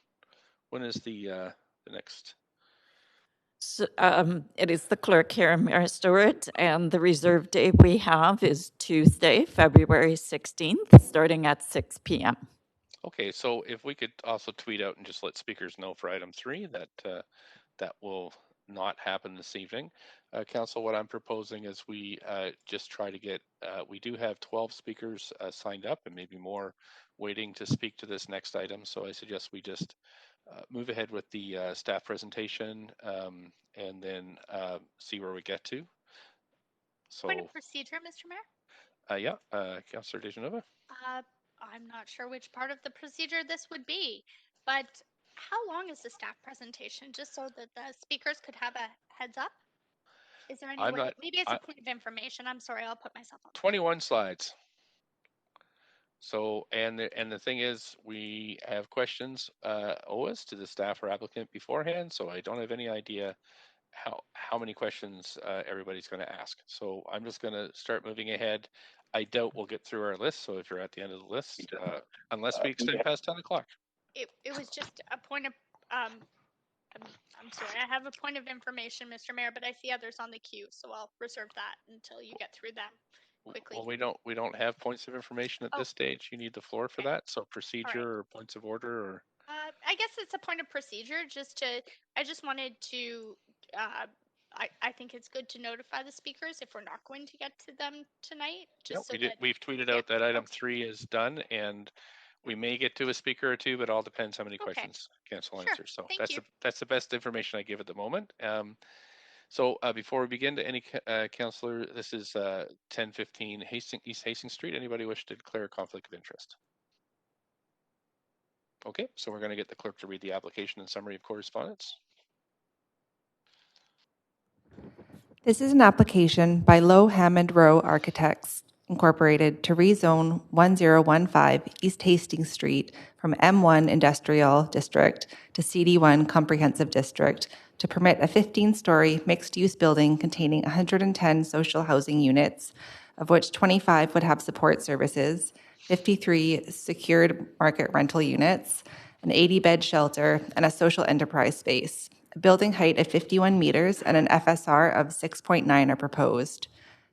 When is the next? So, it is the clerk here, Mayor Stewart, and the reserve date we have is Tuesday, February 16th, starting at 6 p.m. Okay, so if we could also tweet out and just let speakers know for item 3 that that will not happen this evening. Council, what I'm proposing is we just try to get, we do have 12 speakers signed up and maybe more waiting to speak to this next item. So I suggest we just move ahead with the staff presentation and then see where we get to. So, Point of procedure, Mr. Mayor? yeah, Councillor Dejanova. I'm not sure which part of the procedure this would be, but how long is the staff presentation, just so that the speakers could have a heads up? Is there any I'm way? not, Maybe it's a point of information. I'm sorry, I'll put myself on. 21 slides. So, and the thing is, we have questions always to the staff or applicant beforehand, so I don't have any idea how many questions everybody's going to ask. So I'm just going to start moving ahead. I doubt we'll get through our list, so if you're at the end of the list, unless we extend past 10 o'clock. It was just a point of, I'm sorry, I have a point of information, Mr. Mayor, but I see others on the queue, so I'll reserve that until you get through them quickly. Well, we don't have points of information at this stage. You need the floor for that. So procedure or points of order or. I guess it's a point of procedure. I just wanted to. I think it's good to notify the speakers if we're not going to get to them tonight. Just We've tweeted out that item 3 is done, and we may get to a speaker or two, but all depends how many questions Council answers. So that's the best information I give at the moment. So before we begin, to any councillor, this is 1015 East Hastings Street. Anybody wish to declare a conflict of interest? Okay, so we're going to get the clerk to read the application and summary of correspondence. This is an application by Low Hammond Rowe Architects Incorporated to rezone 1015 East Hastings Street from M1 Industrial District to CD1 Comprehensive District to permit a 15-story mixed-use building containing 110 social housing units, of which 25 would have support services, 53 secured market rental units, an 80-bed shelter, and a social enterprise space. A building height of 51 meters and an FSR of 6.9 are proposed.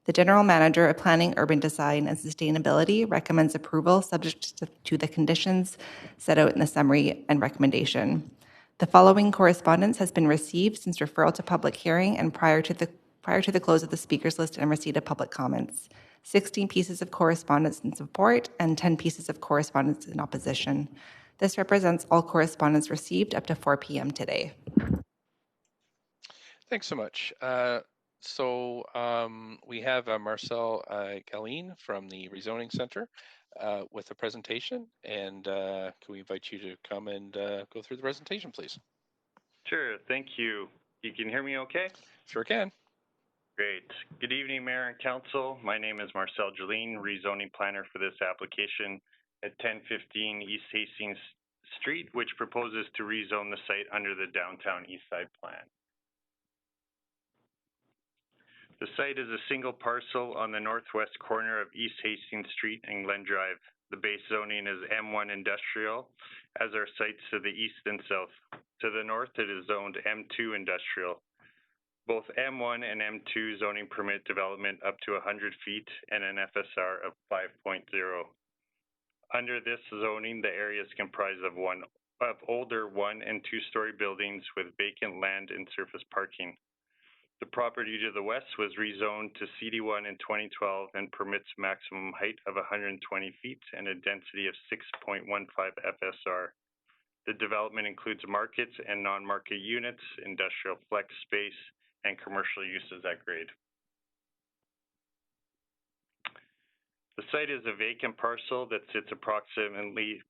The General Manager of Planning, Urban Design, and Sustainability recommends approval subject to the conditions set out in the summary and recommendation. The following correspondence has been received since referral to public hearing and prior to the close of the speakers list and receipt of public comments. 16 pieces of correspondence in support and 10 pieces of correspondence in opposition. This represents all correspondence received up to 4 p.m. today. Thanks so much. We have Marcel Galline from the Rezoning Center with a presentation, and can we invite you to come and go through the presentation, please? Sure, thank you. You can hear me okay? Sure can. Great. Good evening, Mayor and Council. My name is Marcel Galline, rezoning planner for this application at 1015 East Hastings Street, which proposes to rezone the site under the Downtown Eastside Plan. The site is a single parcel on the northwest corner of East Hastings Street and Glen Drive. The base zoning is M1 Industrial, as are sites to the east and south. To the north, it is zoned M2 Industrial. Both M1 and M2 zoning permit development up to 100 feet and an FSR of 5.0. Under this zoning, the area is comprised of older 1- and 2-story buildings with vacant land and surface parking. The property to the west was rezoned to CD1 in 2012 and permits maximum height of 120 feet and a density of 6.15 FSR. The development includes markets and non-market units, industrial flex space, and commercial uses at grade. The site is a vacant parcel that sits approximately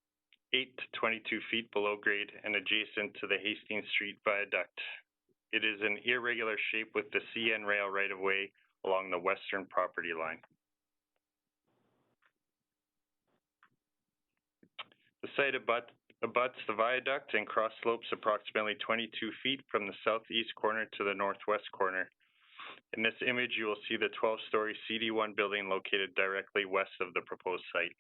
8 to 22 feet below grade and adjacent to the Hastings Street Viaduct. It is an irregular shape with the CN rail right-of-way along the western property line. The site abuts the viaduct and cross slopes approximately 22 feet from the southeast corner to the northwest corner. In this image, you will see the 12-story CD1 building located directly west of the proposed site.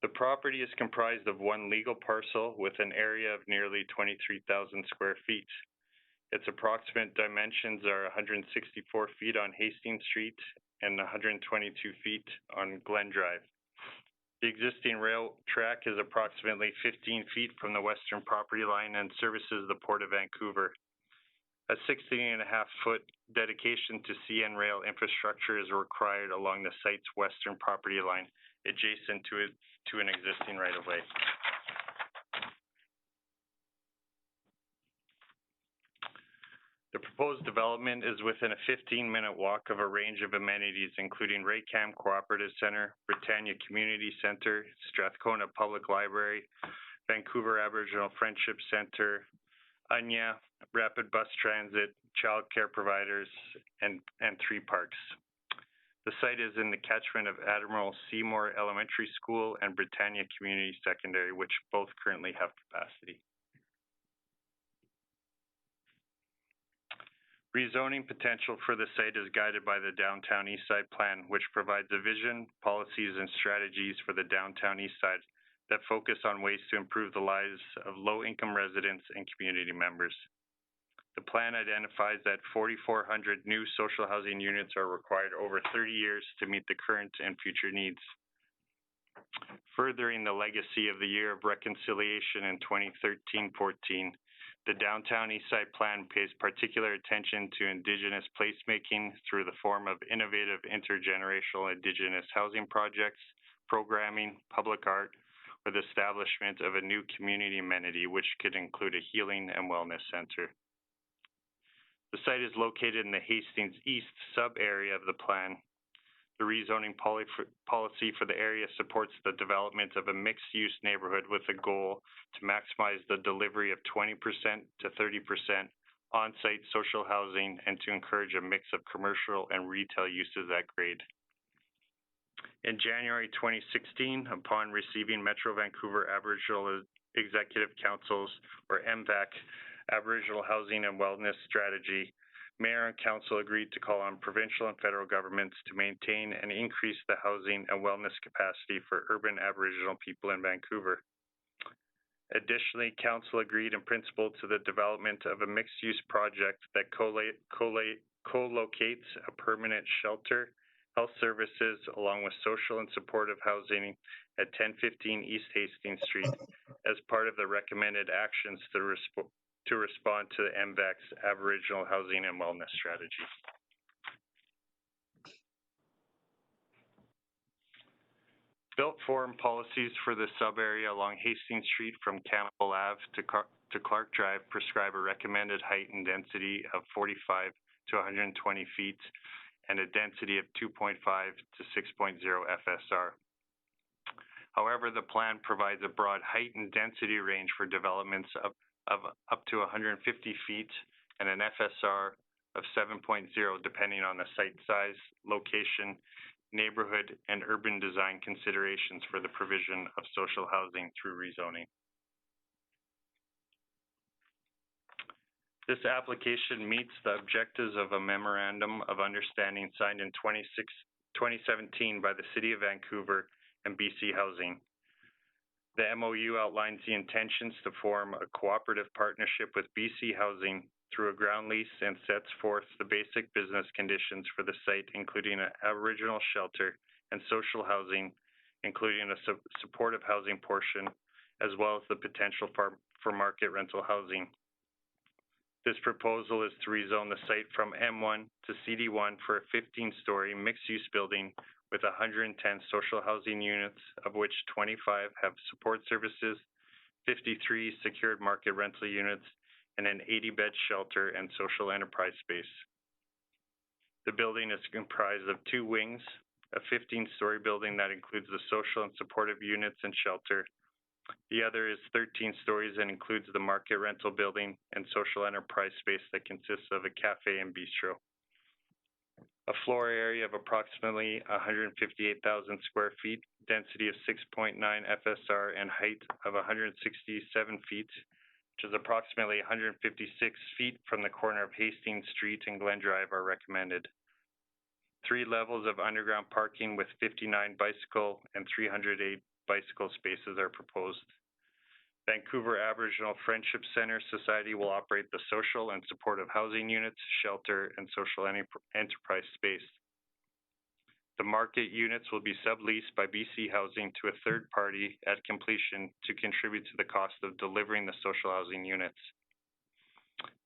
The property is comprised of one legal parcel with an area of nearly 23,000 square feet. Its approximate dimensions are 164 feet on Hastings Street and 122 feet on Glen Drive. The existing rail track is approximately 15 feet from the western property line and services the Port of Vancouver. A 16.5-foot dedication to CN rail infrastructure is required along the site's western property line, adjacent to an existing right-of-way. The proposed development is within a 15-minute walk of a range of amenities, including Raycam Cooperative Center, Britannia Community Center, Strathcona Public Library, Vancouver Aboriginal Friendship Center, UNYA, Rapid Bus Transit, child care providers, and 3 parks. The site is in the catchment of Admiral Seymour Elementary School and Britannia Community Secondary, which both currently have capacity. Rezoning potential for the site is guided by the Downtown Eastside Plan, which provides a vision, policies, and strategies for the Downtown Eastside that focus on ways to improve the lives of low-income residents and community members. The plan identifies that 4,400 new social housing units are required over 30 years to meet the current and future needs. Furthering the legacy of the Year of Reconciliation in 2013-14, the Downtown Eastside Plan pays particular attention to Indigenous placemaking through the form of innovative intergenerational Indigenous housing projects, programming, public art, or the establishment of a new community amenity, which could include a healing and wellness center. The site is located in the Hastings East sub-area of the plan. The rezoning policy for the area supports the development of a mixed-use neighborhood with a goal to maximize the delivery of 20% to 30% on-site social housing and to encourage a mix of commercial and retail uses at grade. In January 2016, upon receiving Metro Vancouver Aboriginal Executive Council's, or MVAC, Aboriginal Housing and Wellness Strategy, Mayor and Council agreed to call on provincial and federal governments to maintain and increase the housing and wellness capacity for urban Aboriginal people in Vancouver. Additionally, Council agreed in principle to the development of a mixed-use project that co-locates a permanent shelter, health services, along with social and supportive housing at 1015 East Hastings Street as part of the recommended actions to respond to the MVAC's Aboriginal Housing and Wellness Strategy. Built form policies for the sub-area along Hastings Street from Campbell Ave to Clark Drive prescribe a recommended height and density of 45 to 120 feet and a density of 2.5 to 6.0 FSR. However, the plan provides a broad height and density range for developments of up to 150 feet and an FSR of 7.0 depending on the site size, location, neighborhood, and urban design considerations for the provision of social housing through rezoning. This application meets the objectives of a Memorandum of Understanding signed in 2017 by the City of Vancouver and BC Housing. The MOU outlines the intentions to form a cooperative partnership with BC Housing through a ground lease and sets forth the basic business conditions for the site, including an Aboriginal shelter and social housing, including a supportive housing portion, as well as the potential for market rental housing. This proposal is to rezone the site from M1 to CD1 for a 15-story mixed-use building with 110 social housing units, of which 25 have support services, 53 secured market rental units, and an 80-bed shelter and social enterprise space. The building is comprised of 2 wings, a 15-story building that includes the social and supportive units and shelter. The other is 13 stories and includes the market rental building and social enterprise space that consists of a cafe and bistro. A floor area of approximately 158,000 square feet, density of 6.9 FSR, and height of 167 feet which is approximately 156 feet from the corner of Hastings Street and Glen Drive, are recommended. 3 levels of underground parking with 59 bicycle and 308 bicycle spaces are proposed. Vancouver Aboriginal Friendship Center Society will operate the social and supportive housing units, shelter, and social enterprise space. The market units will be subleased by BC Housing to a third party at completion to contribute to the cost of delivering the social housing units.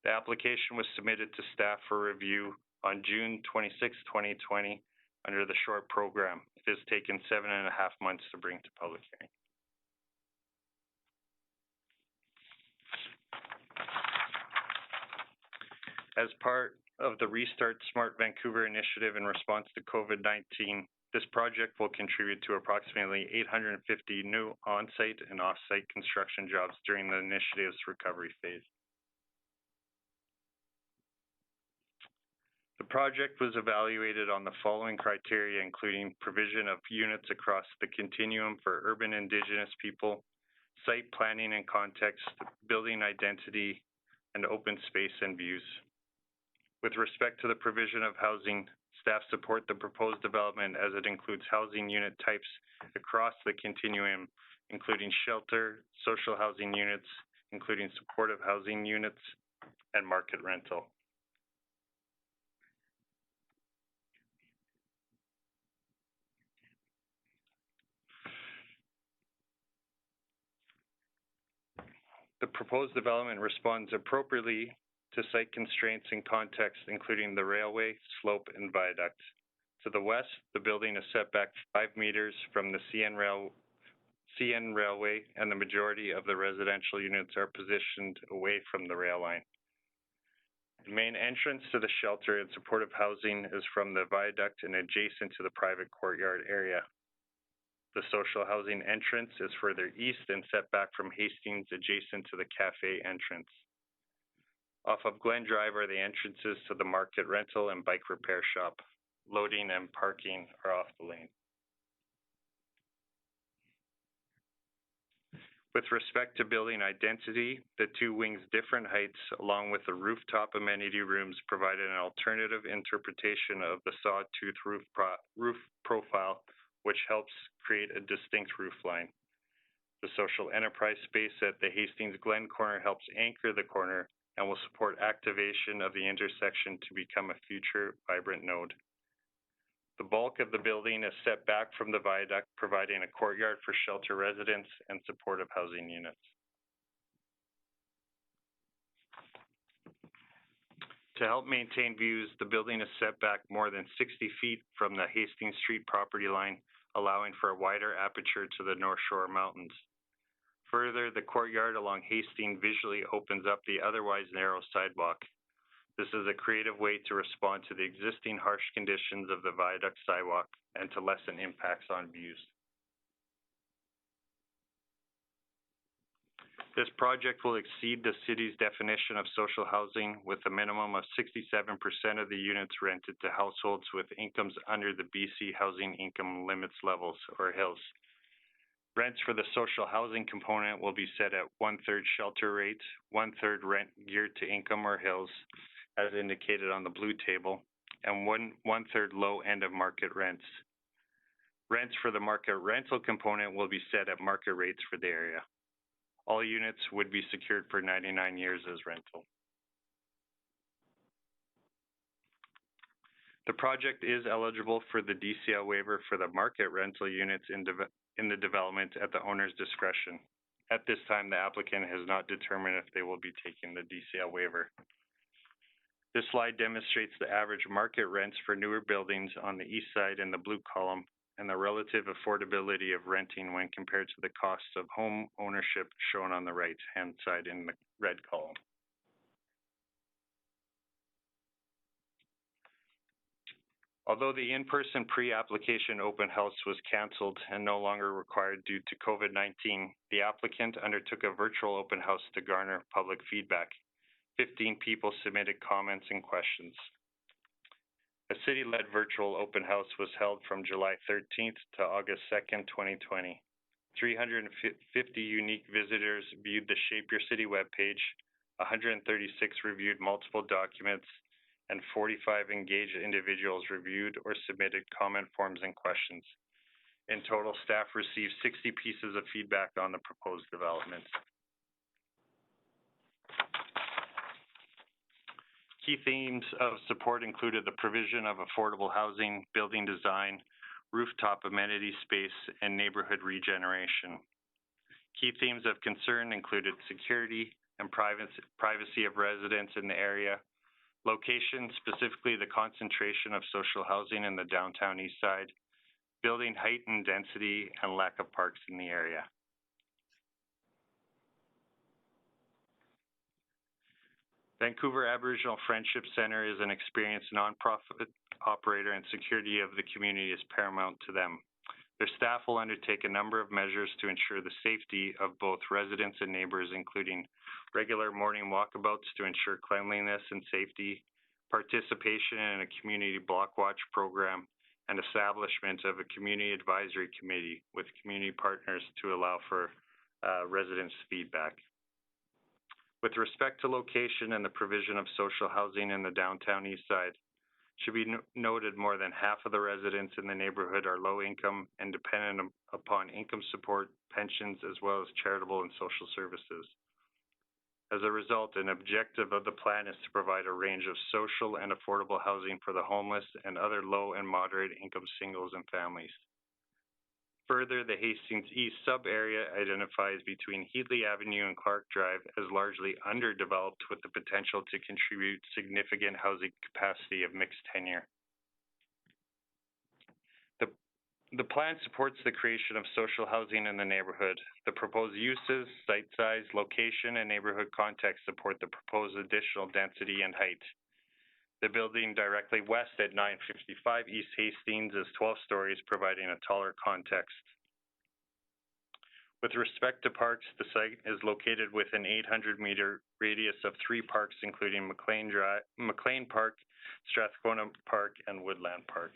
The application was submitted to staff for review on June 26, 2020, under the short program. It has taken 7.5 months to bring to public hearing. As part of the Restart Smart Vancouver initiative in response to COVID-19, this project will contribute to approximately 850 new on-site and off-site construction jobs during the initiative's recovery phase. The project was evaluated on the following criteria, including provision of units across the continuum for urban Indigenous people, site planning and context, building identity, and open space and views. With respect to the provision of housing, staff support the proposed development as it includes housing unit types across the continuum, including shelter, social housing units, including supportive housing units, and market rental. The proposed development responds appropriately to site constraints and context, including the railway, slope, and viaduct. To the west, the building is set back 5 meters from the CN Railway, and the majority of the residential units are positioned away from the rail line. The main entrance to the shelter and supportive housing is from the viaduct and adjacent to the private courtyard area. The social housing entrance is further east and set back from Hastings, adjacent to the cafe entrance. Off of Glen Drive are the entrances to the market rental and bike repair shop. Loading and parking are off the lane. With respect to building identity, the 2 wings' different heights, along with the rooftop amenity rooms, provided an alternative interpretation of the sawtooth roof profile, which helps create a distinct roof line. The social enterprise space at the Hastings Glen corner helps anchor the corner and will support activation of the intersection to become a future vibrant node. The bulk of the building is set back from the viaduct, providing a courtyard for shelter residents and supportive housing units. To help maintain views, the building is set back more than 60 feet from the Hastings Street property line, allowing for a wider aperture to the North Shore Mountains. Further, the courtyard along Hastings visually opens up the otherwise narrow sidewalk. This is a creative way to respond to the existing harsh conditions of the viaduct sidewalk and to lessen impacts on views. This project will exceed the city's definition of social housing, with a minimum of 67% of the units rented to households with incomes under the BC Housing Income Limits levels, or HILLS. Rents for the social housing component will be set at 1/3 shelter rate, 1/3 rent geared to income or HILLS, as indicated on the blue table, and 1/3 low end of market rents. Rents for the market rental component will be set at market rates for the area. All units would be secured for 99 years as rental. The project is eligible for the DCL waiver for the market rental units in the development at the owner's discretion. At this time, the applicant has not determined if they will be taking the DCL waiver. This slide demonstrates the average market rents for newer buildings on the east side in the blue column and the relative affordability of renting when compared to the costs of home ownership shown on the right-hand side in the red column. Although the in-person pre-application open house was canceled and no longer required due to COVID-19, the applicant undertook a virtual open house to garner public feedback. 15 people submitted comments and questions. A city-led virtual open house was held from July 13th to August 2nd, 2020. 350 unique visitors viewed the Shape Your City webpage, 136 reviewed multiple documents, and 45 engaged individuals reviewed or submitted comment forms and questions. In total, staff received 60 pieces of feedback on the proposed development. Key themes of support included the provision of affordable housing, building design, rooftop amenity space, and neighborhood regeneration. Key themes of concern included security and privacy of residents in the area, location, specifically the concentration of social housing in the downtown east side, building height and density, and lack of parks in the area. Vancouver Aboriginal Friendship Center is an experienced nonprofit operator, and security of the community is paramount to them. Their staff will undertake a number of measures to ensure the safety of both residents and neighbors, including regular morning walkabouts to ensure cleanliness and safety, participation in a community block watch program, and establishment of a community advisory committee with community partners to allow for residents' feedback. With respect to location and the provision of social housing in the downtown east side, should be noted more than half of the residents in the neighborhood are low income and dependent upon income support, pensions, as well as charitable and social services. As a result, an objective of the plan is to provide a range of social and affordable housing for the homeless and other low and moderate income singles and families. Further, the Hastings East sub-area identifies between Heatley Avenue and Clark Drive as largely underdeveloped, with the potential to contribute significant housing capacity of mixed tenure. The plan supports the creation of social housing in the neighborhood. The proposed uses, site size, location, and neighborhood context support the proposed additional density and height. The building directly west at 955 East Hastings is 12 stories, providing a taller context. With respect to parks, the site is located within 800-meter radius of 3 parks, including McLean Park, Strathcona Park, and Woodland Park.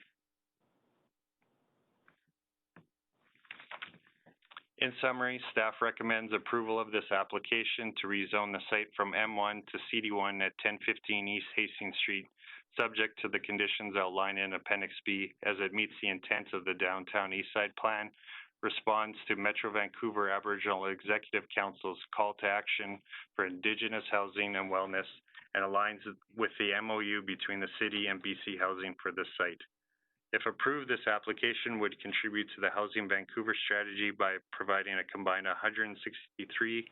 In summary, staff recommends approval of this application to rezone the site from M1 to CD1 at 1015 East Hastings Street, subject to the conditions outlined in Appendix B, as it meets the intent of the Downtown Eastside Plan, responds to Metro Vancouver Aboriginal Executive Council's call to action for Indigenous housing and wellness, and aligns with the MOU between the city and BC Housing for this site. If approved, this application would contribute to the Housing Vancouver strategy by providing a combined 163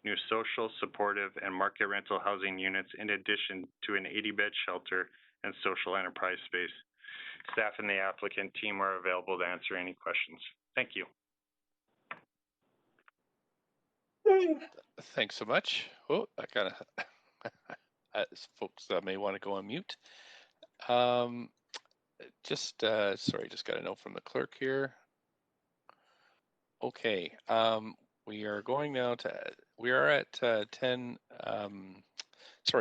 new social, supportive, and market rental housing units, in addition to an 80-bed shelter and social enterprise space. Staff and the applicant team are available to answer any questions. Thank you. Thanks so much. Oh, I kind of, folks may want to go on mute. Sorry, just got a note from the clerk here. Okay, we are going now to, we are at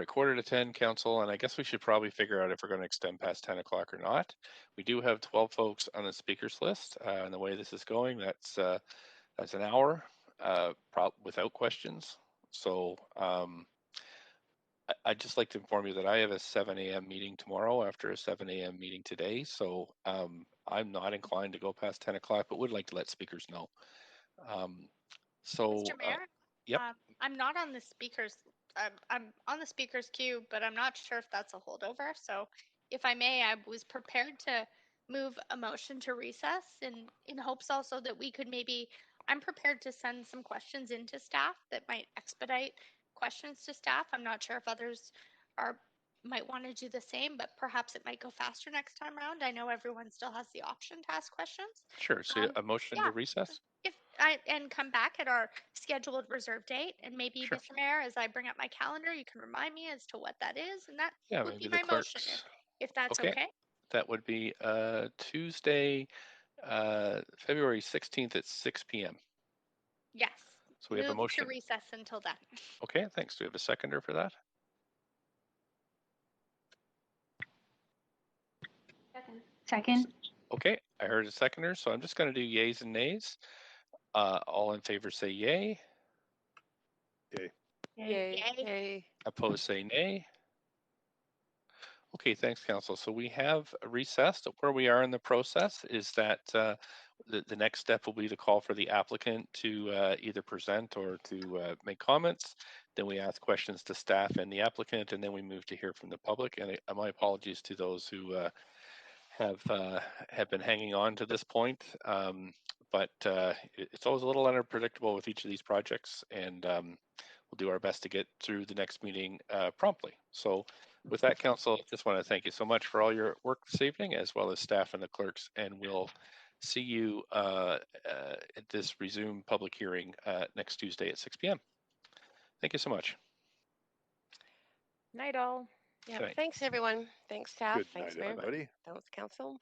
quarter to 10, council, and I guess we should probably figure out if we're going to extend past 10 o'clock or not. We do have 12 folks on the speakers list, and the way this is going, that's an hour without questions. So I'd just like to inform you that I have a 7 a.m. meeting tomorrow after a 7 a.m. meeting today. So I'm not inclined to go past 10 o'clock, but would like to let speakers know. Mr. Mayor, yep. I'm not on the speakers. I'm on the speakers queue, but I'm not sure if that's a holdover. So if I may, I was prepared to move a motion to recess in hopes also that we could maybe, I'm prepared to send some questions into staff that might expedite questions to staff. I'm not sure if others might want to do the same, but perhaps it might go faster next time around. I know everyone still has the option to ask questions. Sure. So a motion to recess? And come back at our scheduled reserve date, and maybe, sure. Mr. Mayor, as I bring up my calendar, you can remind me as to what that is, and that would be my clerks. motion, if that's okay. That would be Tuesday, February 16th at 6 p.m. Yes. So we have a motion to recess until then. Okay, thanks. Do we have a seconder for that? Second. Okay, I heard a seconder, so I'm just going to do yays and nays. All in favor say yay. Yay. Yay. Yay. Opposed say nay. Okay, thanks, Council. So we have recessed. Where we are in the process is that the next step will be to call for the applicant to either present or to make comments. Then we ask questions to staff and the applicant, and then we move to hear from the public. And my apologies to those who have been hanging on to this point. But it's always a little unpredictable with each of these projects, and we'll do our best to get through the next meeting promptly. So with that, Council, just want to thank you so much for all your work this evening, as well as staff and the clerks, and we'll see you at this resumed public hearing next Tuesday at 6 p.m. Thank you so much. Night all. Yeah. Good night. Thanks, everyone. Thanks, staff. Good Thanks, night, Mayor. everybody. Thanks, Council.